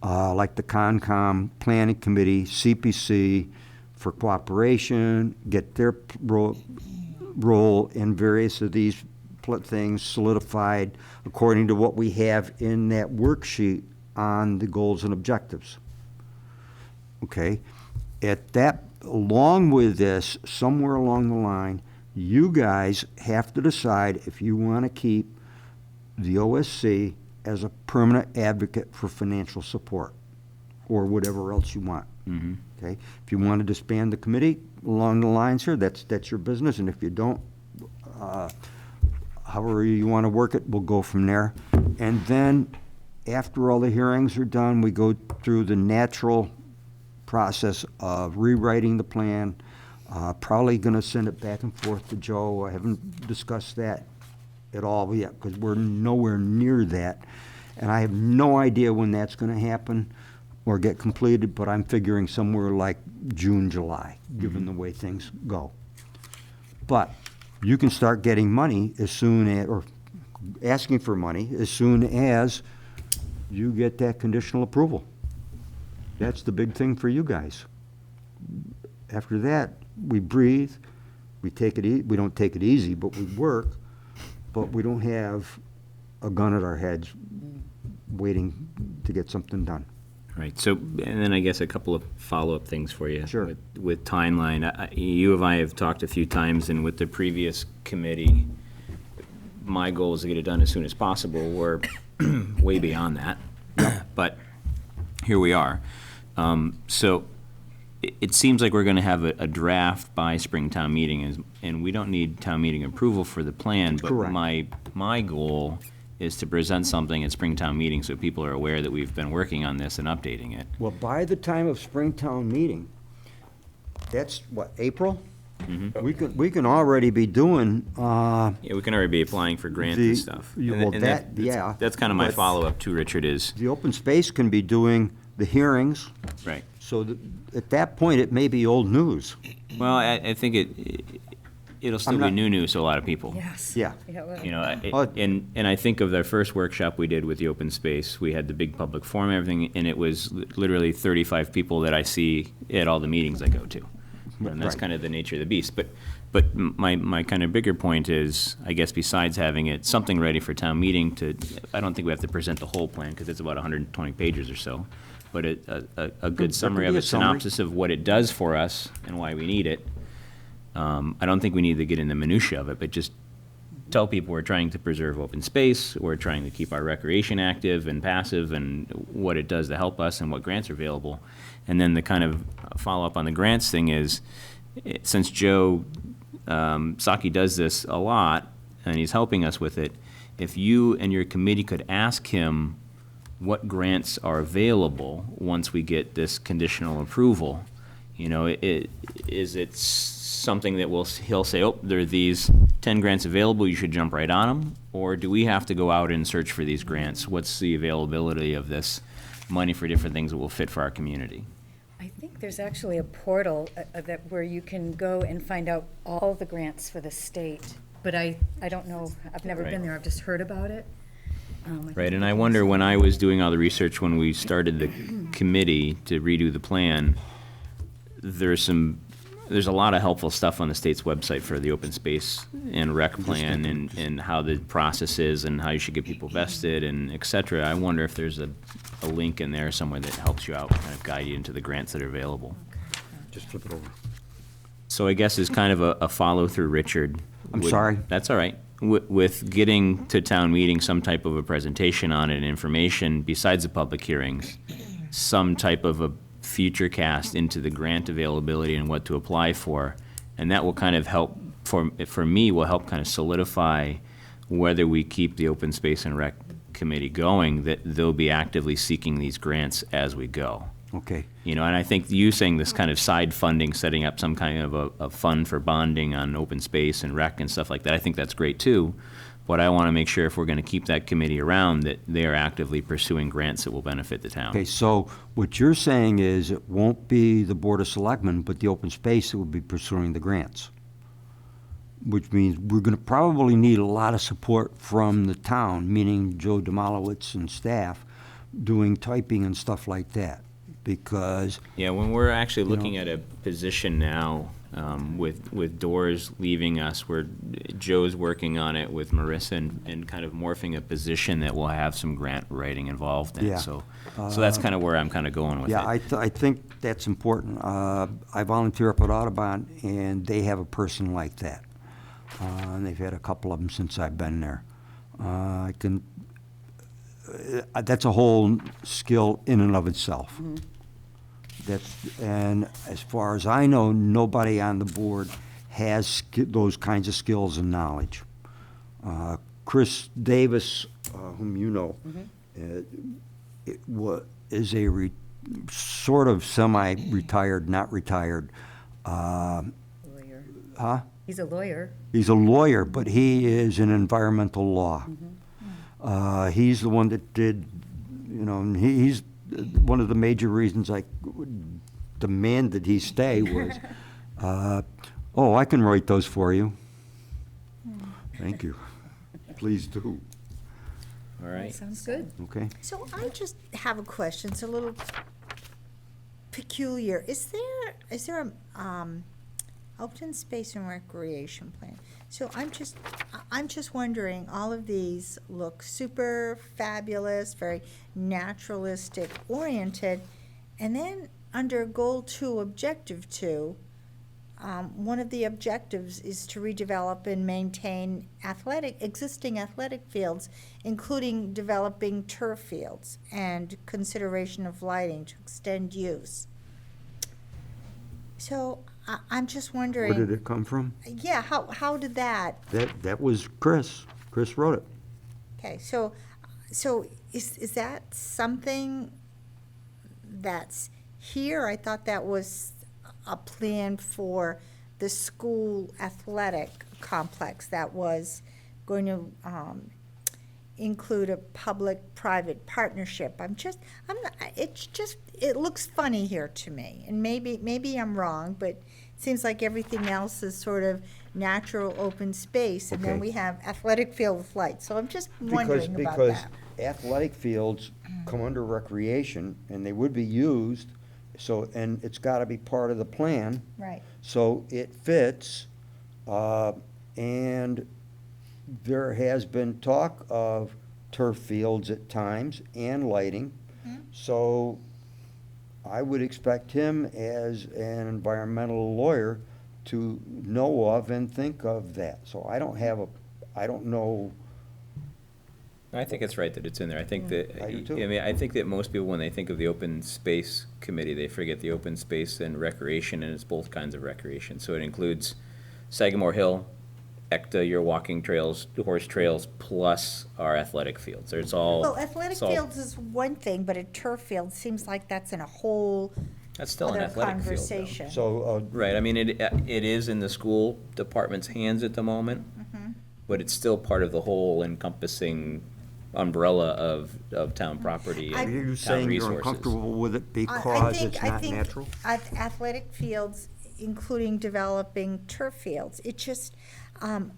like the Concom, Planning Committee, CPC, for cooperation, get their role in various of these things solidified according to what we have in that worksheet on the goals and objectives. Okay? Along with this, somewhere along the line, you guys have to decide if you want to keep the OSC as a permanent advocate for financial support, or whatever else you want. Mm-hmm. Okay? If you want to disband the committee along the lines here, that's your business, and if you don't, however you want to work it, we'll go from there. And then, after all the hearings are done, we go through the natural process of rewriting the plan. Probably going to send it back and forth to Joe. I haven't discussed that at all yet, because we're nowhere near that. And I have no idea when that's going to happen or get completed, but I'm figuring somewhere like June, July, given the way things go. But you can start getting money as soon as, or asking for money as soon as you get that conditional approval. That's the big thing for you guys. After that, we breathe, we we don't take it easy, but we work, but we don't have a gun at our heads waiting to get something done. Right, so, and then I guess a couple of follow-up things for you. Sure. With timeline, you and I have talked a few times, and with the previous committee, my goal is to get it done as soon as possible. We're way beyond that, but here we are. So it seems like we're going to have a draft by spring town meeting, and we don't need town meeting approval for the plan, but Correct. my goal is to present something at Springtown meeting so people are aware that we've been working on this and updating it. Well, by the time of Springtown meeting, that's what, April? We can already be doing, Yeah, we can already be applying for grants and stuff. well, And yeah. That's kind of my but follow-up too, Richard, is, The open space can be doing the hearings, right. so that at that point, it may be old news. Well, I think it'll still I'm be not- new news to a lot of people. Yes. Yeah. You know, Oh. and I think of the first workshop we did with the open space, we had the big public forum and everything, and it was literally 35 people that I see at all the meetings I go to. And that's Right. kind of the nature of the beast. But my kind of bigger point is, I guess besides having it, something ready for town meeting I don't think we have to present the whole plan, because it's about 120 pages or so, but a good summary of be a it, summary. synopsis of what it does for us and why we need it. I don't think we need to get in the minutia of it, but just tell people we're trying to preserve open space, we're trying to keep our recreation active and passive, and what it does to help us and what grants are available. And then the kind of follow-up on the grants thing is, since Joe Saki does this a lot, and he's helping us with it, if you and your committee could ask him what grants are available once we get this conditional approval, you know, is it something that he'll say, oh, there are these 10 grants available, you should jump right on them? Or do we have to go out and search for these grants? What's the availability of this money for different things that will fit for our community? I think there's actually a portal where you can go and find out all the grants for the state, but I don't know, I've never Right. been there, I've just heard about it. Right, and I wonder, when I was doing all the research when we started the committee to redo the plan, there's a lot of helpful stuff on the state's website for the open space and rec plan, and how the process is and how you should get people vested and et cetera. I wonder if there's a link in there somewhere that helps you out, kind of guide you into the grants that are available. Just flip it over. So I guess is kind of a follow-through, Richard. I'm sorry. That's all right. With getting to town meeting some type of a presentation on it and information besides the public hearings, some type of a future cast into the grant availability and what to apply for, and that will kind of help, for me, will help kind of solidify whether we keep the open space and rec committee going, that they'll be actively seeking these grants as we go. Okay. You know, and I think you saying this kind of side funding, setting up some kind of a fund for bonding on open space and rec and stuff like that, I think that's great too. But I want to make sure if we're going to keep that committee around, that they are actively pursuing grants that will benefit the town. Okay, so what you're saying is it won't be the Board of Selectmen, but the open space that will be pursuing the grants, which means we're going to probably need a lot of support from the town, meaning Joe Demolowitz and staff, doing typing and stuff like that, because, Yeah, when we're actually looking at a position now, with Doors leaving us, where Joe's working on it with Marissa and kind of morphing a position that will have some grant writing involved in. Yeah. So that's kind of where I'm kind of going with it. yeah, I think that's important. I volunteer up at Audubon, and they have a person like that. And they've had a couple of them since I've been there. That's a whole skill in and of itself. And as far as I know, nobody on the board has those kinds of skills and knowledge. Chris Davis, whom you know, is a sort of semi-retired, not retired. Lawyer. Huh? He's a lawyer. He's a lawyer, but he is in environmental law. He's the one that did, and he's one of the major reasons I demanded he stay was, I can write those for you. Thank you. Please do. All right. Sounds good. Okay? So I just have a question. It's a little peculiar. Is there Open space and recreation plan. So I'm just wondering, all of these look super fabulous, very naturalistic oriented. And then under goal 2, objective 2, one of the objectives is to redevelop and maintain existing athletic fields, including developing turf fields and consideration of lighting to extend use. So I'm just wondering. Where did it come from? Yeah, how did that? That was Chris. Chris wrote it. Okay, so is that something that's here? I thought that was a plan for the school athletic complex that was going to include a public-private partnership. It looks funny here to me, and maybe I'm wrong, but it seems like everything else is sort of natural open space, and then Okay. we have athletic field with lights, so I'm just wondering about Because that. athletic fields come under recreation, and they would be used, so, and it's gotta be part of the plan. Right. So it fits, and there has been talk of turf fields at times and lighting. So I would expect him as an environmental lawyer to know of and think of that. So I don't know. I think it's right that it's in there. I think that, I do too. I mean, I think that most people, when they think of the open space committee, they forget the open space and recreation, and it's both kinds of recreation. So it includes Sagamore Hill, ECTA, your walking trails, horse trails, plus our athletic fields. It's all. Well, athletic it's all- fields is one thing, but a turf field seems like that's in a whole That's still an other athletic field, though. conversation. So, Right, I mean, it is in the school department's hands at the moment, but it's still part of the whole encompassing umbrella of town property are and you town saying you're resources. uncomfortable with it I because think- it's I not think natural? Athletic fields, including developing turf fields, it just, I'm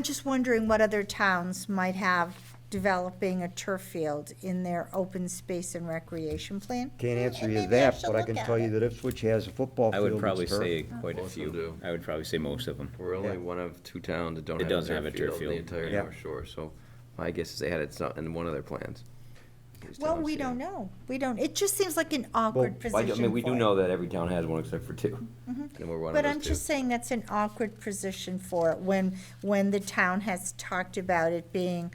just wondering what other towns might have developing a turf field in their open space and recreation plan. Can't answer And you maybe I that, should but I look can at tell you it. that Ipswich has a football I field. would probably that's turf. say quite a Most of few. them do. I would probably say most of them. We're only Yeah. one of 2 towns that don't It have a doesn't have a turf turf field in the field. entire Yeah. North Shore, so my guess is they had it in one of their plans. These Well, towns, we yeah. don't know. We don't, it just seems like an awkward Well, I position mean, we do for it. know that every town has one except for 2. And we're one of But those I'm 2. just saying that's an awkward position for it when the town has talked about it being,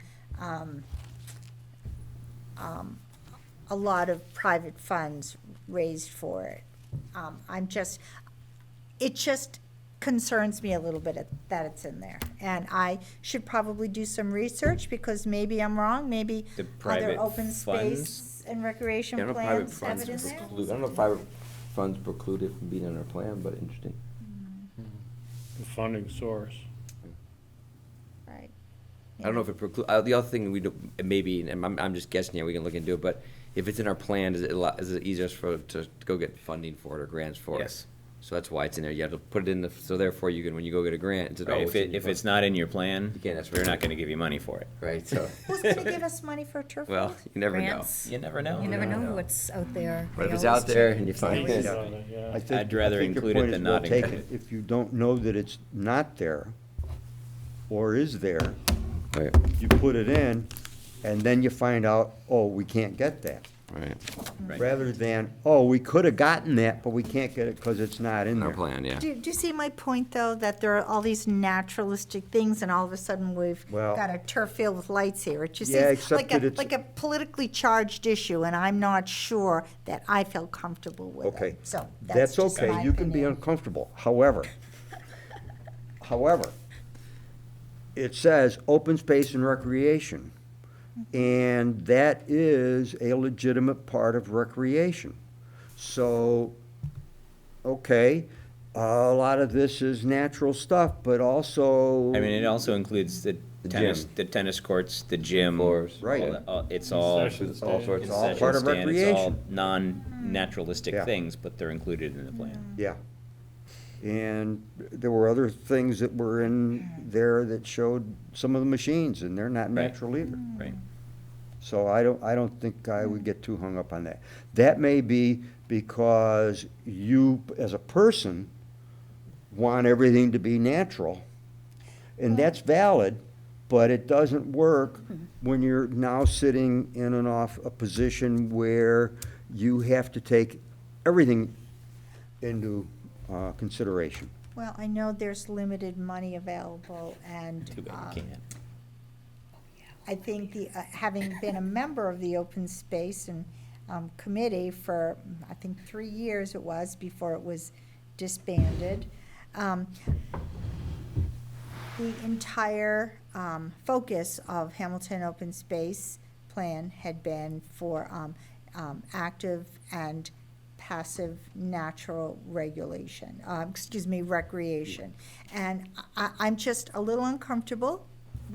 a lot of private funds raised for it. It just concerns me a little bit that it's in there. And I should probably do some research because maybe I'm wrong, maybe The other private open funds? space and recreation I don't know if private plans have funds it in there. preclude, I don't know if private funds preclude it from being in our plan, but interesting. The funding source. Right. I don't know if it preclude, the other thing we do, maybe, and I'm just guessing here, we can look into it, but if it's in our plan, is it easier to go get funding for it or grants for it? Yes. So that's why it's in there, you have to put it in so therefore you can, when you go get a grant, it's, Right, if it's not in your plan, You can't ask for they're it. not gonna give you money for it. Right, so, Who's gonna give us money for a turf field? well, you never know. Grants. You never know. You never know what's out there. But if They it's always out there change. and you find it, Yeah. I think- I'd rather I think your include it point than is well not include taken. it. If you don't know that it's not there, or is there, right, you put it in, and then you find out, oh, we can't get that. right, Right. Rather than, oh, we could have gotten that, but we can't get it because it's not in in our there. plan, yeah. Do you see my point, though, that there are all these naturalistic things, and all of a sudden we've Well- got a turf field with lights here? It just Yeah, seems except like that a, it's- like a politically charged issue, and I'm not sure that I feel comfortable with Okay, it. So that's just okay, my you can be opinion. uncomfortable. However, it says open space and recreation, and that is a legitimate part of recreation. So, okay, a lot of this is natural stuff, but also. I mean, it also includes the tennis, gym. the tennis courts, the gym. Floors. Right. It's all. Concession stand. All sorts It's of all concession part of stand, It's recreation. all non-naturalistic Yeah. things, but they're included in the plan. Yeah. And there were other things that were in there that showed some of the machines, and they're not Right. natural either. Right. So I don't think I would get too hung up on that. That may be because you, as a person, want everything to be natural. And that's valid, but it doesn't work when you're now sitting in a position where you have to take everything into consideration. Well, I know there's limited money available, and Too bad you can't. I think having been a member of the Open Space and Committee for, I think, 3 years it was before it was disbanded, the entire focus of Hamilton Open Space Plan had been for active and passive natural regulation, recreation. And I'm just a little uncomfortable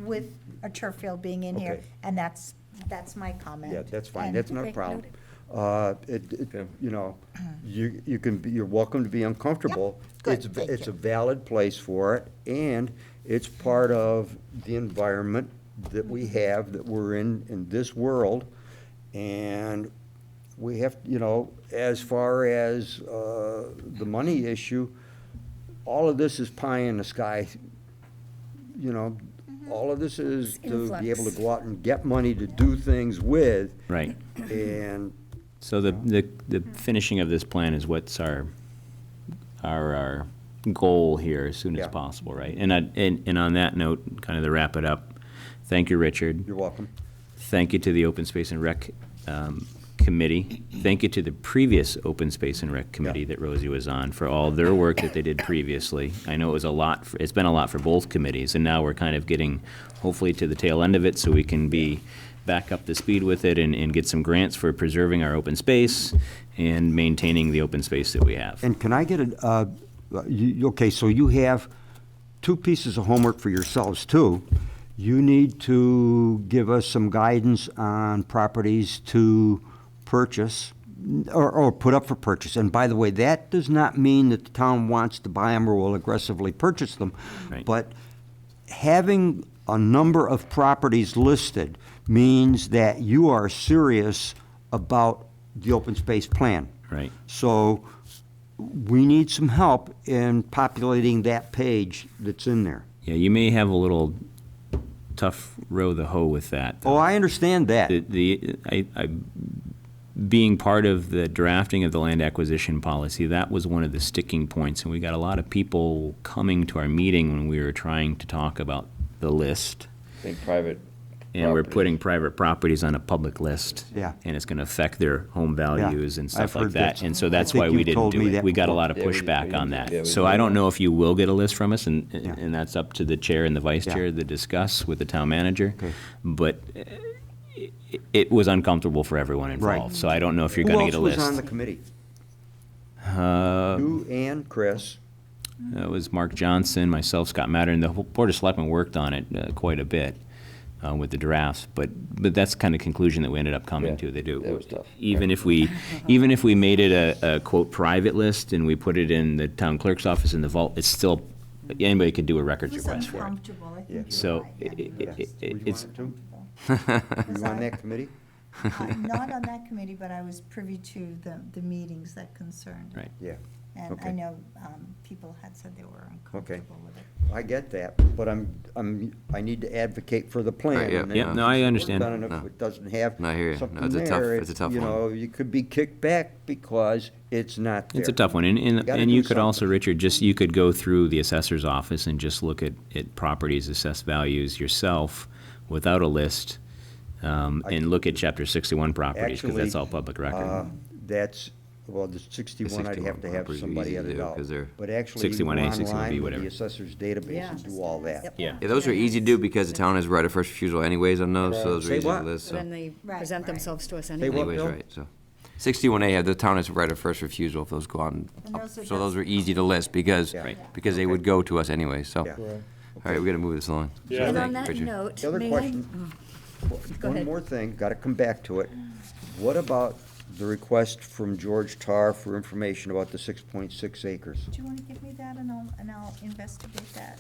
with a turf field being in here, Okay. and that's my comment. Yeah, that's fine, And- that's not a problem. You're welcome to be uncomfortable. Good, thank It's a you. valid place for it, and it's part of the environment that we have, that we're in this world. And we have, as far as the money issue, all of this is pie in the sky. All of this is to be able to go out and get money to do things with. Right. And So the finishing of this plan is what's our goal here as soon as Yeah. possible, right? And on that note, kind of to wrap it up, thank you, Richard. you're welcome. Thank you to the Open Space and Rec Committee. Thank you to the previous Open Space and Rec Committee that Rosie was on for all their work that they did previously. I know it was a lot, it's been a lot for both committees, and now we're kind of getting, hopefully, to the tail end of it, so we can be back up to speed with it and get some grants for preserving our open space and maintaining the open space that we have. And can I get okay, so you have 2 pieces of homework for yourselves, too. You need to give us some guidance on properties to purchase or put up for purchase. And by the way, that does not mean that the town wants to buy them or will aggressively purchase them. Right. But having a number of properties listed means that you are serious about the open space plan. Right. So we need some help in populating that page that's in there. Yeah, you may have a little tough row the hoe with that. Oh, I understand that. Being part of the drafting of the land acquisition policy, that was one of the sticking points, and we got a lot of people coming to our meeting when we were trying to talk about the list. I think private. And we're properties. putting private properties on a public list. Yeah. And it's gonna affect their home values and I've stuff like heard that. that. And so I that's think why we you've didn't told do me it. that We got a before. lot of Yeah, we pushback did. on that. Yeah, we So did. I don't know if you will get a list from us, and Yeah. that's up to the chair and the vice Yeah. chair to discuss with the town manager. Okay. But it was uncomfortable for everyone involved, so I don't know if you're gonna get a Who list. else was on the committee? Uh, You and Chris. It was Mark Johnson, myself, Scott Matter, and the whole Board of Selectmen worked on it quite a bit with the drafts. But that's kind of conclusion that we ended up coming Yeah, to. They do. that was tough. Even if we made it a quote private list and we put it in the town clerk's office in the vault, it's still, anybody could do a records It was request for it. uncomfortable, I think you're So right. it's. Were you on that committee? Not on that committee, but I was privy to the meetings that concerned. Right. Yeah. And I Okay. know people had said they were uncomfortable with it. I get that, but I need to advocate for the plan. Right, yeah. and then Yeah, no, I understand. done, and if No. it doesn't have No, I hear you. No, something it's a tough- there, it's a tough you one. know, you could be kicked back because it's not there. It's a tough one, and gotta and you do could also, something. Richard, you could go through the assessor's office and just look at properties, assess values yourself without a list, and look at chapter 61 properties, because that's all public record. The 61, I'd have to 61 have properties somebody easy to edit do, out. 'cause they're But actually, you go 61A, 61B, online with whatever. the assessor's database and do all that. Yeah. Yeah, those are easy to do because the town has right of first refusal anyways on those, so those are Say easy to what? list, so. Then they Right, present right. themselves to us Say anyway. what, Anyways, Bill? right, so. 61A, the town has right of first refusal if those go on, And up. those are So those just- are easy to list because, Yeah. Right. because they would go to us anyway, so. Yeah. All right, we gotta move this along. Yeah. And Thank on you, that Richard. note, The other may I? question- Go One ahead. more thing, gotta come back to it. What about the request from George Tarr for information about the 6.6 acres? Do you want to give me that and I'll investigate that?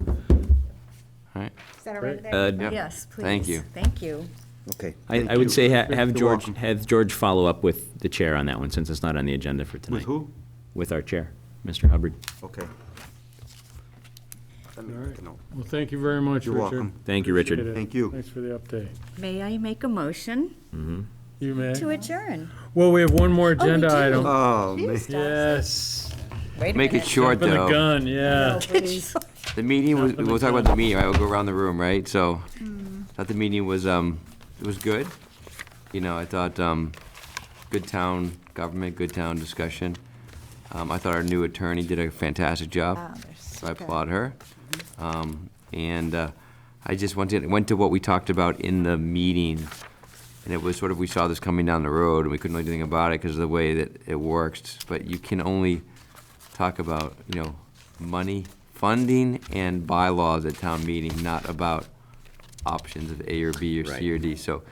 All right, Is that all right with Uh, everybody? Yes, please. Thank you. Thank you. Okay. I thank would you. say You're have George, welcome. have George follow up with the chair on that one, since it's not on the agenda for tonight. With who? With our chair, Mr. Hubbard. Okay. Let me make a note. Well, thank you very much, You're Richard. welcome. Thank you, Richard. Appreciate it. Thank you. Thanks for the update. May I make a motion You may. to adjourn? Well, we have one more we agenda do. item. Oh, man. Yes. Wait a Make it minute. short, Jumping the though. gun, yeah. No, please. The meeting was, we'll talk about the meeting, right? We'll go around the room, right? So, thought the meeting was, it was good. You know, I thought, good town government, good town discussion. I thought our new attorney did a fantastic job. So I applaud her. I just went to what we talked about in the meeting, and it was sort of, we saw this coming down the road, and we couldn't really do anything about it because of the way that it works. But you can only talk about, you know, money, funding, and bylaws at town meeting, not about options of A or B or C or D. So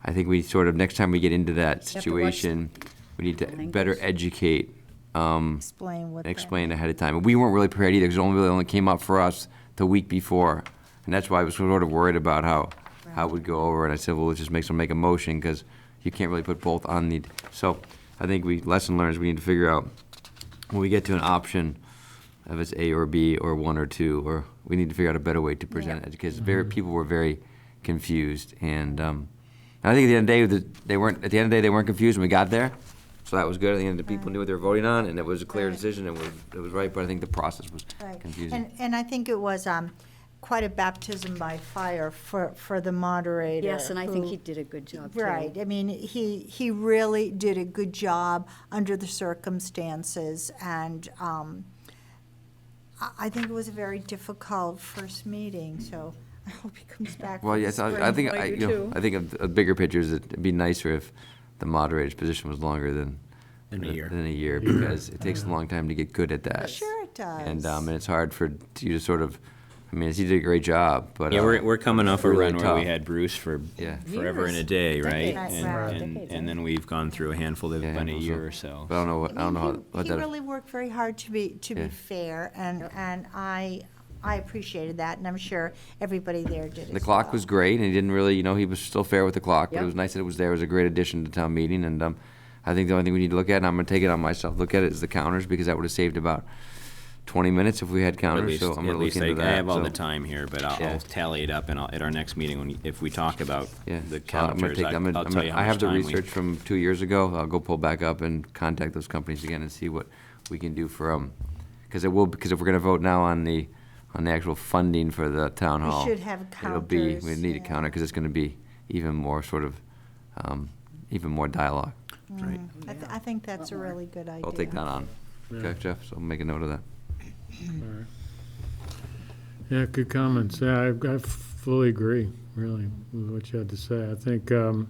I think we sort of, next time we get into that situation, we need to better educate, explain ahead of time. And we weren't really prepared either, because it only came up for us the week before. And that's why I was sort of worried about how it would go over. And I said, well, let's just make a motion, because you can't really put both on the, so I think lesson learned is we need to figure out, when we get to an option, if it's A or B or 1 or 2, or we need to figure out a better way to present it, because people were very confused. And I think at the end of the day, they weren't confused when we got there. So that was good. At the end, the people knew what they were voting on, and it was a clear decision, and it was right. But I think the process was confusing. And I think it was quite a baptism by fire for the moderator. Yes, and I think who- he did a good job, too. Right. I mean, he really did a good job under the circumstances, and I think it was a very difficult first meeting, so I hope he comes back. Well, for the yes, spring. I think I do too. I think a bigger picture is that it'd be nicer if the moderator's position was longer than a year. because it takes a long time to get good at that. Sure it does. And it's hard for you to sort of, I mean, he did a great job, but Yeah, we're coming off a really run where we tough. had Bruce for Yeah. forever and a day, right? Decades. And then we've gone through a handful that have been a year or so. But I don't know what He that. really worked very hard to be fair, and I appreciated that, and I'm sure everybody there did The as clock well. was great, and he didn't really, he was still fair with the clock, but it Yep. was nice that it was there. It was a great addition to town meeting, and I think the only thing we need to look at, and I'm gonna take it on myself, look at it, is the counters, because that would have saved about 20 minutes if we had At counters, least, so I'm gonna at look least into I that. have all so- the time here, but I'll tally it up, and at our next meeting, if we talk about Yeah, the I'm gonna counters, take, I'll tell you how I have much the time we. research from 2 years ago. I'll go pull back up and contact those companies again and see what we can do for, because if we're gonna vote now on the actual funding for the town We hall. should have We counters, need a yeah. counter, because it's gonna be even more sort of, even more dialogue. Right. I think that's a really good idea. I'll take that on. Okay, Jeff, so I'll make a note of that. Yeah, good comments. Yeah, I fully agree, really, with what you had to say. I think it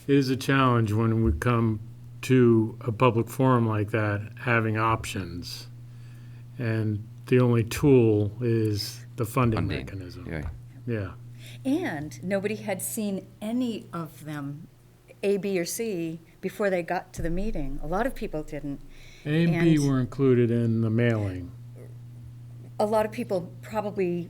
is a challenge when we come to a public forum like that, having options, and the only tool is the funding mechanism. Yeah. Yeah. And nobody had seen any of them, A, B, or C, before they got to the meeting. A lot of people didn't. A and B And- were included in the mailing. A lot of people probably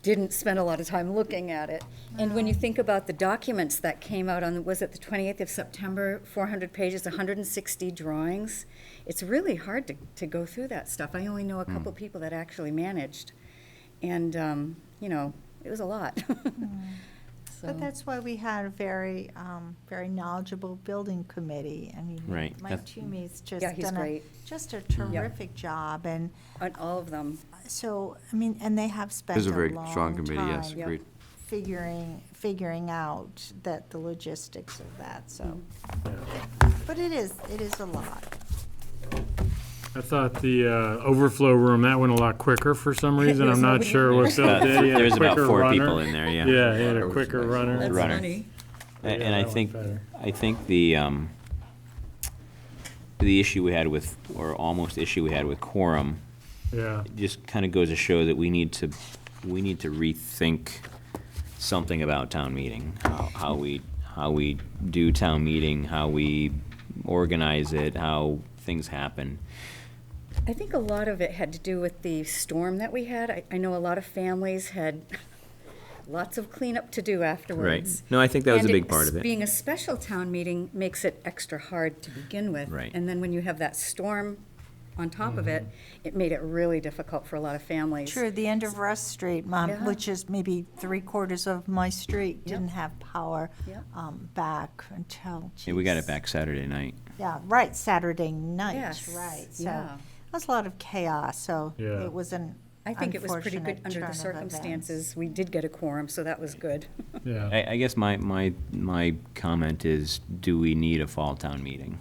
didn't spend a lot of time looking at it. And when you think about the documents that came out on, was it the 28th of September, 400 pages, 160 drawings, it's really hard to go through that stuff. I only know a couple people that actually managed. And, it was a lot. So- But that's why we had a very, very knowledgeable building committee. I mean, Right. Mike Toomey's just Yeah, he's done great. just a terrific job, and On all of them. so, I mean, and they have spent It was a a very long strong committee, yes, time agreed. figuring out that the logistics of that, so. Mm-hmm. But it is a lot. I thought the overflow room, that went a lot quicker for some reason. I'm not nobody sure in what Bill did. He had a There's about quicker 4 runner. people in there, yeah. Yeah, he had a quicker runner. That's runner. funny. And Yeah, I that think, went better. I think the issue we had with, or almost issue we had with quorum, Yeah. just kind of goes to show that we need to rethink something about town meeting, how we do town meeting, how we organize it, how things happen. I think a lot of it had to do with the storm that we had. I know a lot of families had lots of cleanup to do afterwards. No, I think that was a And big part of it. Being a special town meeting makes it extra hard to begin with. Right. And then when you have that storm on top of it, it made it really difficult for a lot of families. True, the end of Russ Street, Yeah. which is maybe 3/4 of my street, Yep. didn't have power Yep. back until, Yeah, we got it geez. back Saturday night. Yeah, right, Saturday night, Yes, right. So yeah. it was a lot of chaos, so Yeah. it was an I think it was pretty good unfortunate under turn the of circumstances. We did get a quorum, so that was good. Yeah. I guess my comment is, do we need a fall town meeting?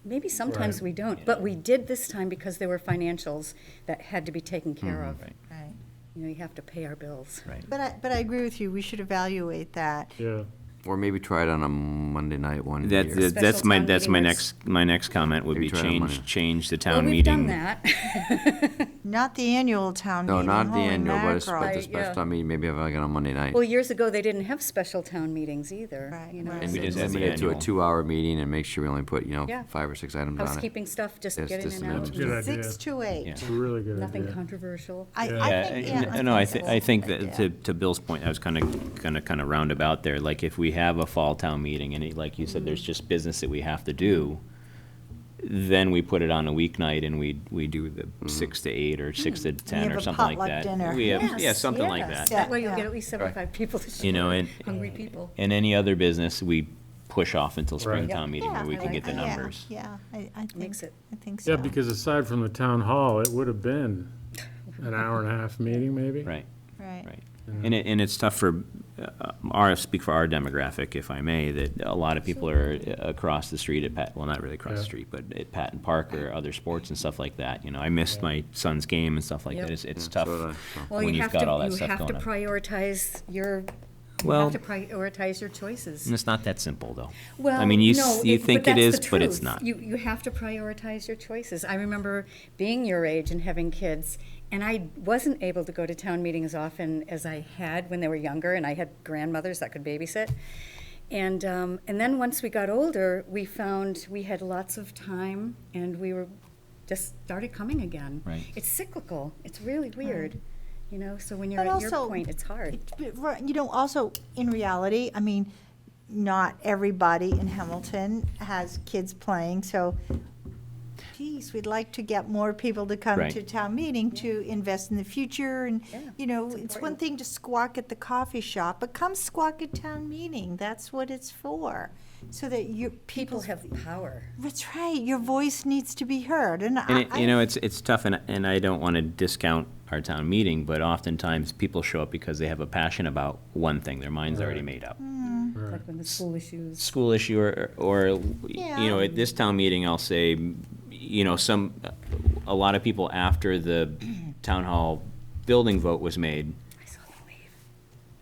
Maybe sometimes Right. we don't, but we did this time because there were financials that had to be taken care of. Right. Right. You know, you have to pay our bills. Right. But I agree with you, we should evaluate that. Yeah. Or maybe try it on a Monday night one That, year. that- that's Special my, town that's my meeting my next comment would Maybe be try it on Monday. change the Well, town we've done meeting. that. Not the annual town No, meeting, not the holy annual, but mackerel. the Right, special yeah. town meeting, maybe have like on a Monday night. Well, years ago, they didn't have special town meetings either. Right, You know, right. And we we did just have the limit it to a annual. 2-hour meeting and make sure we only put, Yeah. 5 or 6 items on it. housekeeping stuff, just Yes, get in just and a out. minute. Good idea. 6 to 8. Yeah. It's a really good Nothing idea. controversial. I Yeah. think, Yeah, yeah. no, I think think it's a that good to Bill's point, I was kind of roundabout there. Like, if we have a fall town meeting and like you said, there's just business that we have to do, then we put it on a weeknight and we do the 6 to 8 or 6 to 10 have or a something like potluck that. dinner. We have, yeah, Yes, something like yes. that. That way you'll Yeah. get at least 75 people to show You know, up, and hungry people. and any other business we push off until spring Right. town meeting where we I can like get the that. Yeah, numbers. Yeah, I think, Makes it- I think so. Yeah, because aside from the town hall, it would have been an hour and a half meeting, maybe? Right. Right. Right. And it's tough for, speak for our demographic, if I may, that a lot of people are across the street at Pat, well, not really across the Yeah. street, but at Patton Park or other sports and stuff like that. You know, I missed my son's game and stuff like Yep. that. It's Yeah, tough so did I, so. Well, when you you've have got all that to, you stuff have to going on. prioritize your, you Well- have to prioritize your choices. And it's not that simple, though. Well, I mean, you no, you but think it that's is, the but it's truth. not. You have to prioritize your choices. I remember being your age and having kids, and I wasn't able to go to town meetings as often as I had when they were younger, and I had grandmothers that could babysit. And then once we got older, we found we had lots of time, and we were just started coming again. Right. It's cyclical. It's really weird, you know. So when you're But at your also, point, it's hard. Also, in reality, I mean, not everybody in Hamilton has kids playing, so geez, we'd like to get more people to come Right. to town meeting to invest in the future, and, Yeah, it's it's one important. thing to squawk at the coffee shop, but come squawk at town meeting, that's what it's for, so that your People have power. That's right, your voice needs to be heard, and And it, I. you know, it's tough, and I don't want to discount our town meeting, but oftentimes people show up because they have a passion about one thing. Their mind's already made up. Like when the school issues. School issue or Yeah. you know, at this town meeting, I'll say, you know, a lot of people after the town hall building vote was made, I saw them leave.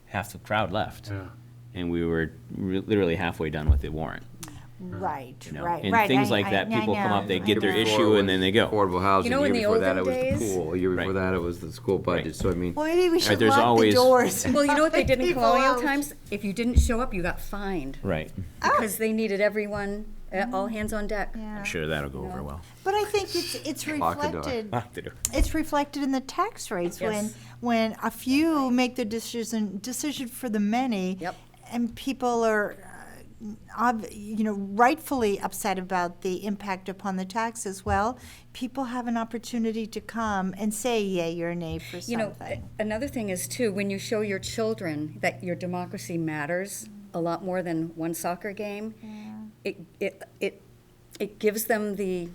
half the crowd left. Yeah. And we were literally halfway done with the warrant. Right, You know, right, and right. things I- like that, I people come know, up, they I get their know. issue, and then they go. Affordable housing. You know, The in year the before that, it olden was the days- pool. A year before Right. that, it was the school budget. Right. So, I mean, Well, maybe we should there's lock the always- doors. Well, you know what they Let did in people colonial out. times? If you didn't show up, you got fined. Right. Because they needed everyone, all hands on deck. Yeah. I'm sure that'll go over well. But I think it's Lock the door. reflected, Lock the door. it's reflected in the tax rates Yes. when a few make the decision for the many. Yep. And people are, rightfully upset about the impact upon the taxes. Well, people have an opportunity to come and say yay or nay for You know, something. another thing is too, when you show your children that your democracy matters a lot more than one soccer game, it gives them the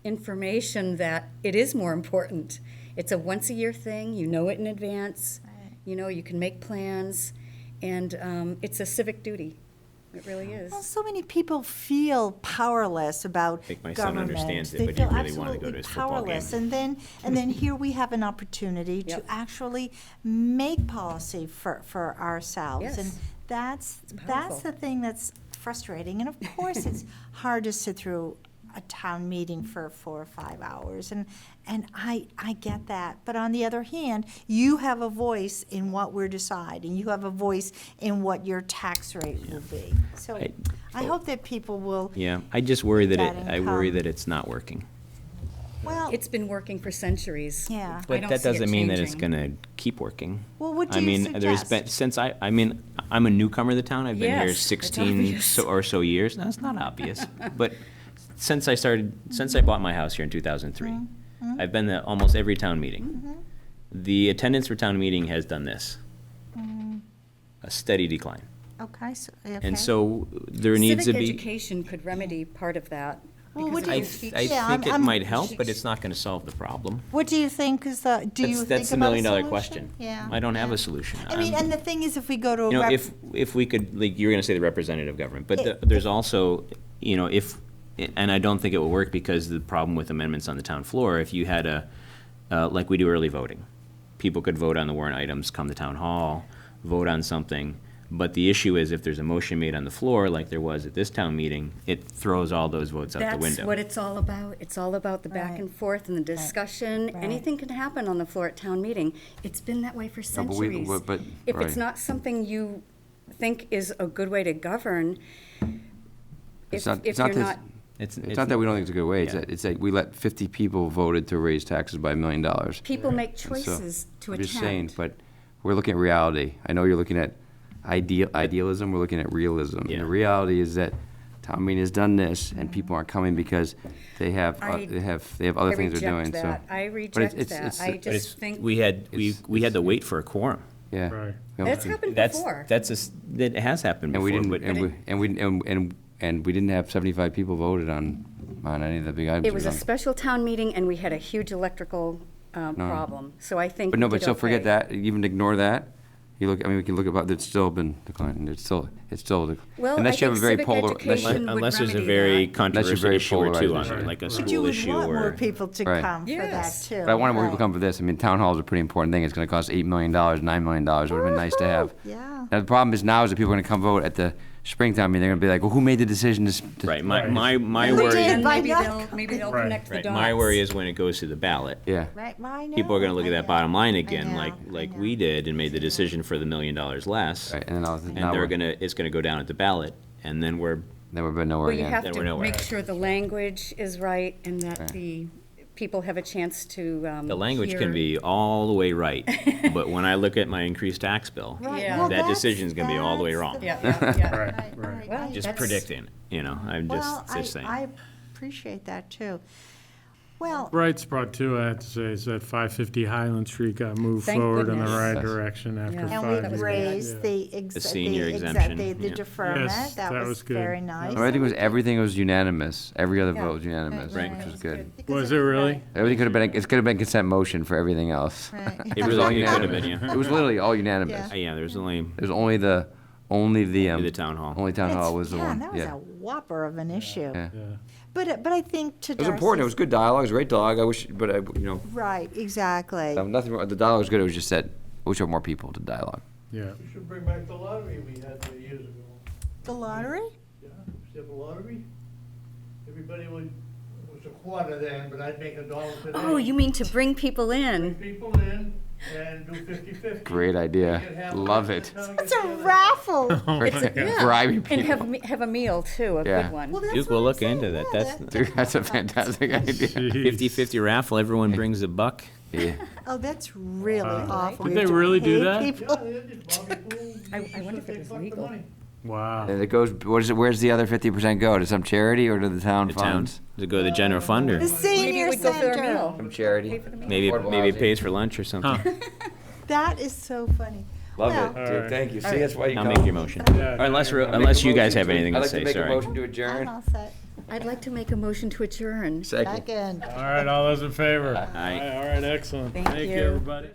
information that it is more important. It's a once-a-year thing, you know it in advance, you know, you can make plans, and it's a civic duty. It really is. Well, so many people feel powerless about I think my son government. understands it, They but he feel really wanted to go to absolutely his football game. powerless. And then here we have an opportunity to Yep. actually make policy for ourselves. Yes. And that's powerful. the thing that's frustrating. And of course, it's hard to sit through a town meeting for 4 or 5 hours, and I get that. But on the other hand, you have a voice in what we're deciding. You have a voice in what your tax rate will be. So I hope that people will. Yeah, I just worry that That I worry income. that it's not working. Well, It's been working for centuries. yeah. I But don't that see it doesn't mean that it's changing. gonna keep working. Well, what do I you mean, there's suggest? been, since I mean, I'm a newcomer to the town, I've been here Yes, it's 16 obvious. or so years. No, it's not obvious, but since I bought my house here in 2003, I've been to almost every town meeting. The attendance for town meeting has done this. A steady decline. Okay, so, okay. And so there needs to Civic be. education could remedy part of that. Well, because what it do I, you would th- teach- I Yeah, think it I'm- might help, but it's not gonna solve the problem. What do you think is the, do you think That's the about a million-dollar solution? question. Yeah. I don't have yeah. a solution. I mean, I'm- and the thing is, if we go to a You know, rep. if we could, like, you were gonna say the representative government, but It- there's also, you know, and I don't think it will work because the problem with amendments on the town floor, if you had like we do early voting, people could vote on the warrant items, come to town hall, vote on something, but the issue is if there's a motion made on the floor, like there was at this town meeting, it throws all those votes out the window. That's what it's all about. It's all about the back Right. and forth and the discussion. Right. Anything can happen on the floor at town meeting. It's been that way for No, but we- centuries. but- If right. it's not something you think is a good way to govern, It's if not- if it's not you're this- not, It's not that we don't think it's a good way, Yeah. it's that we let 50 people voted to raise taxes by $1 million. people make And so, choices to I'm just saying, attend. but we're looking at reality. I know you're looking at idealism, we're looking at realism. And Yeah. the reality is that town meeting has done this, and people aren't coming because they have, I- they have other things they're doing, so. I But reject it's- that. it's- I But just think we had to wait for a quorum. Yeah. Right. Yeah. that's happened That's, before. that has happened And we before, didn't, but. and we didn't have 75 people voted on any of the big items. It was we a done. special town meeting, and we had a huge electrical problem. So I think But no, we but did still forget okay. that, even ignore that. You look, I mean, we can look about, it's still been declining, it's still, Well, unless I you have a think very civic polar, education would Unless there's a remedy very that. controversial very issue or two polarized on issue. it, like a But you school would issue want more or. people to Right. come for that, Yes. too. But I want more people right. to come for this. I mean, town hall is a pretty important thing. It's gonna cost $8 million, $9 million. It would've been nice to have. Yeah. Now, the problem is now is that people are gonna come vote at the Springtown meeting. They're gonna be like, well, who made the decision to? Right, my Who worry, did? And By maybe not they'll Right. connect the right, dots. my worry is when it goes to the ballot. Yeah. Right, I know. People are gonna look I at that know. bottom line I again, know, like I know. we did and made the decision for the $1 million less. Right, and then It's gonna go down at the ballot, and then we're, then we're nowhere Well, you again. have Then to we're nowhere. make sure the language is right and that Right. the people have a chance to the language hear- can be all the way right, but when I look at my increased tax bill, Right, Yeah. well, that that's- decision's gonna be all the way that's wrong. Yeah, yeah, yeah. Right, right. Well, Just that's- predicting, I'm Well, just saying. I appreciate that, too. Well, Bright spot too, I have to say, is that 550 Highland Street got moved Thank forward in the goodness. right Yes. direction after Yeah. and 5 we That was years. raised Yeah. the. The senior exemption, The yeah. deferment, Yes, that that was was good. very nice. I think it was, everything was unanimous. Every other Yeah. vote was unanimous, Right. which was good. Was it really? Everything could have been, it could have been consent motion for everything else. Right. It was really, all it could have been, unanimous. yeah. It was literally all unanimous. Yeah. Yeah, there's only It was only the the town hall. only town hall was the one. Yeah, that was a whopper of an issue. Yeah. Yeah. But I think to It was important. It was good dialogue. It was a great dialogue. I wish, but Right, exactly. nothing wrong. The dialogue was good. It was just that I wish there were more people to dialogue. Yeah. We should bring back the lottery we had years ago. The lottery? Yeah, we have a lottery. Everybody would, it was a quarter then, but I'd make $1 today. Oh, you mean to bring people Bring in? people in and do 50/50. Great idea. We could have Love the it. town It's get a together. raffle. Bribing And people. have a meal too, a Yeah. good one. Well, that's Duke what will I'm look saying, into that. yeah, That's That's a fantastic idea. 50-50 raffle, everyone brings a buck. Yeah. Oh, that's really awful. Did We they have to really do pay that? people. Yeah, they did. Bobby Poole, I used to wonder if it take was back the legal. money. Wow. And it goes. What is it? Where's the other 50% go? To some charity or to the town The funds? town, to go to the general fund, or The Maybe it senior would go for a center. meal. Some charity. maybe Affordable maybe it housing. pays for lunch or something. That is so funny. Love Well, it. Dude, right. thank you. See, that's why you I'll come. make your motion. Yeah. Or unless I'll make unless a you guys motion have anything I'd to like say, to make a sorry. motion to I'm adjourn. all set. I'd like to make a motion to adjourn. Second. Second. All right, all those in favor? Aye. All right, excellent. Thank Thank you, you. everybody.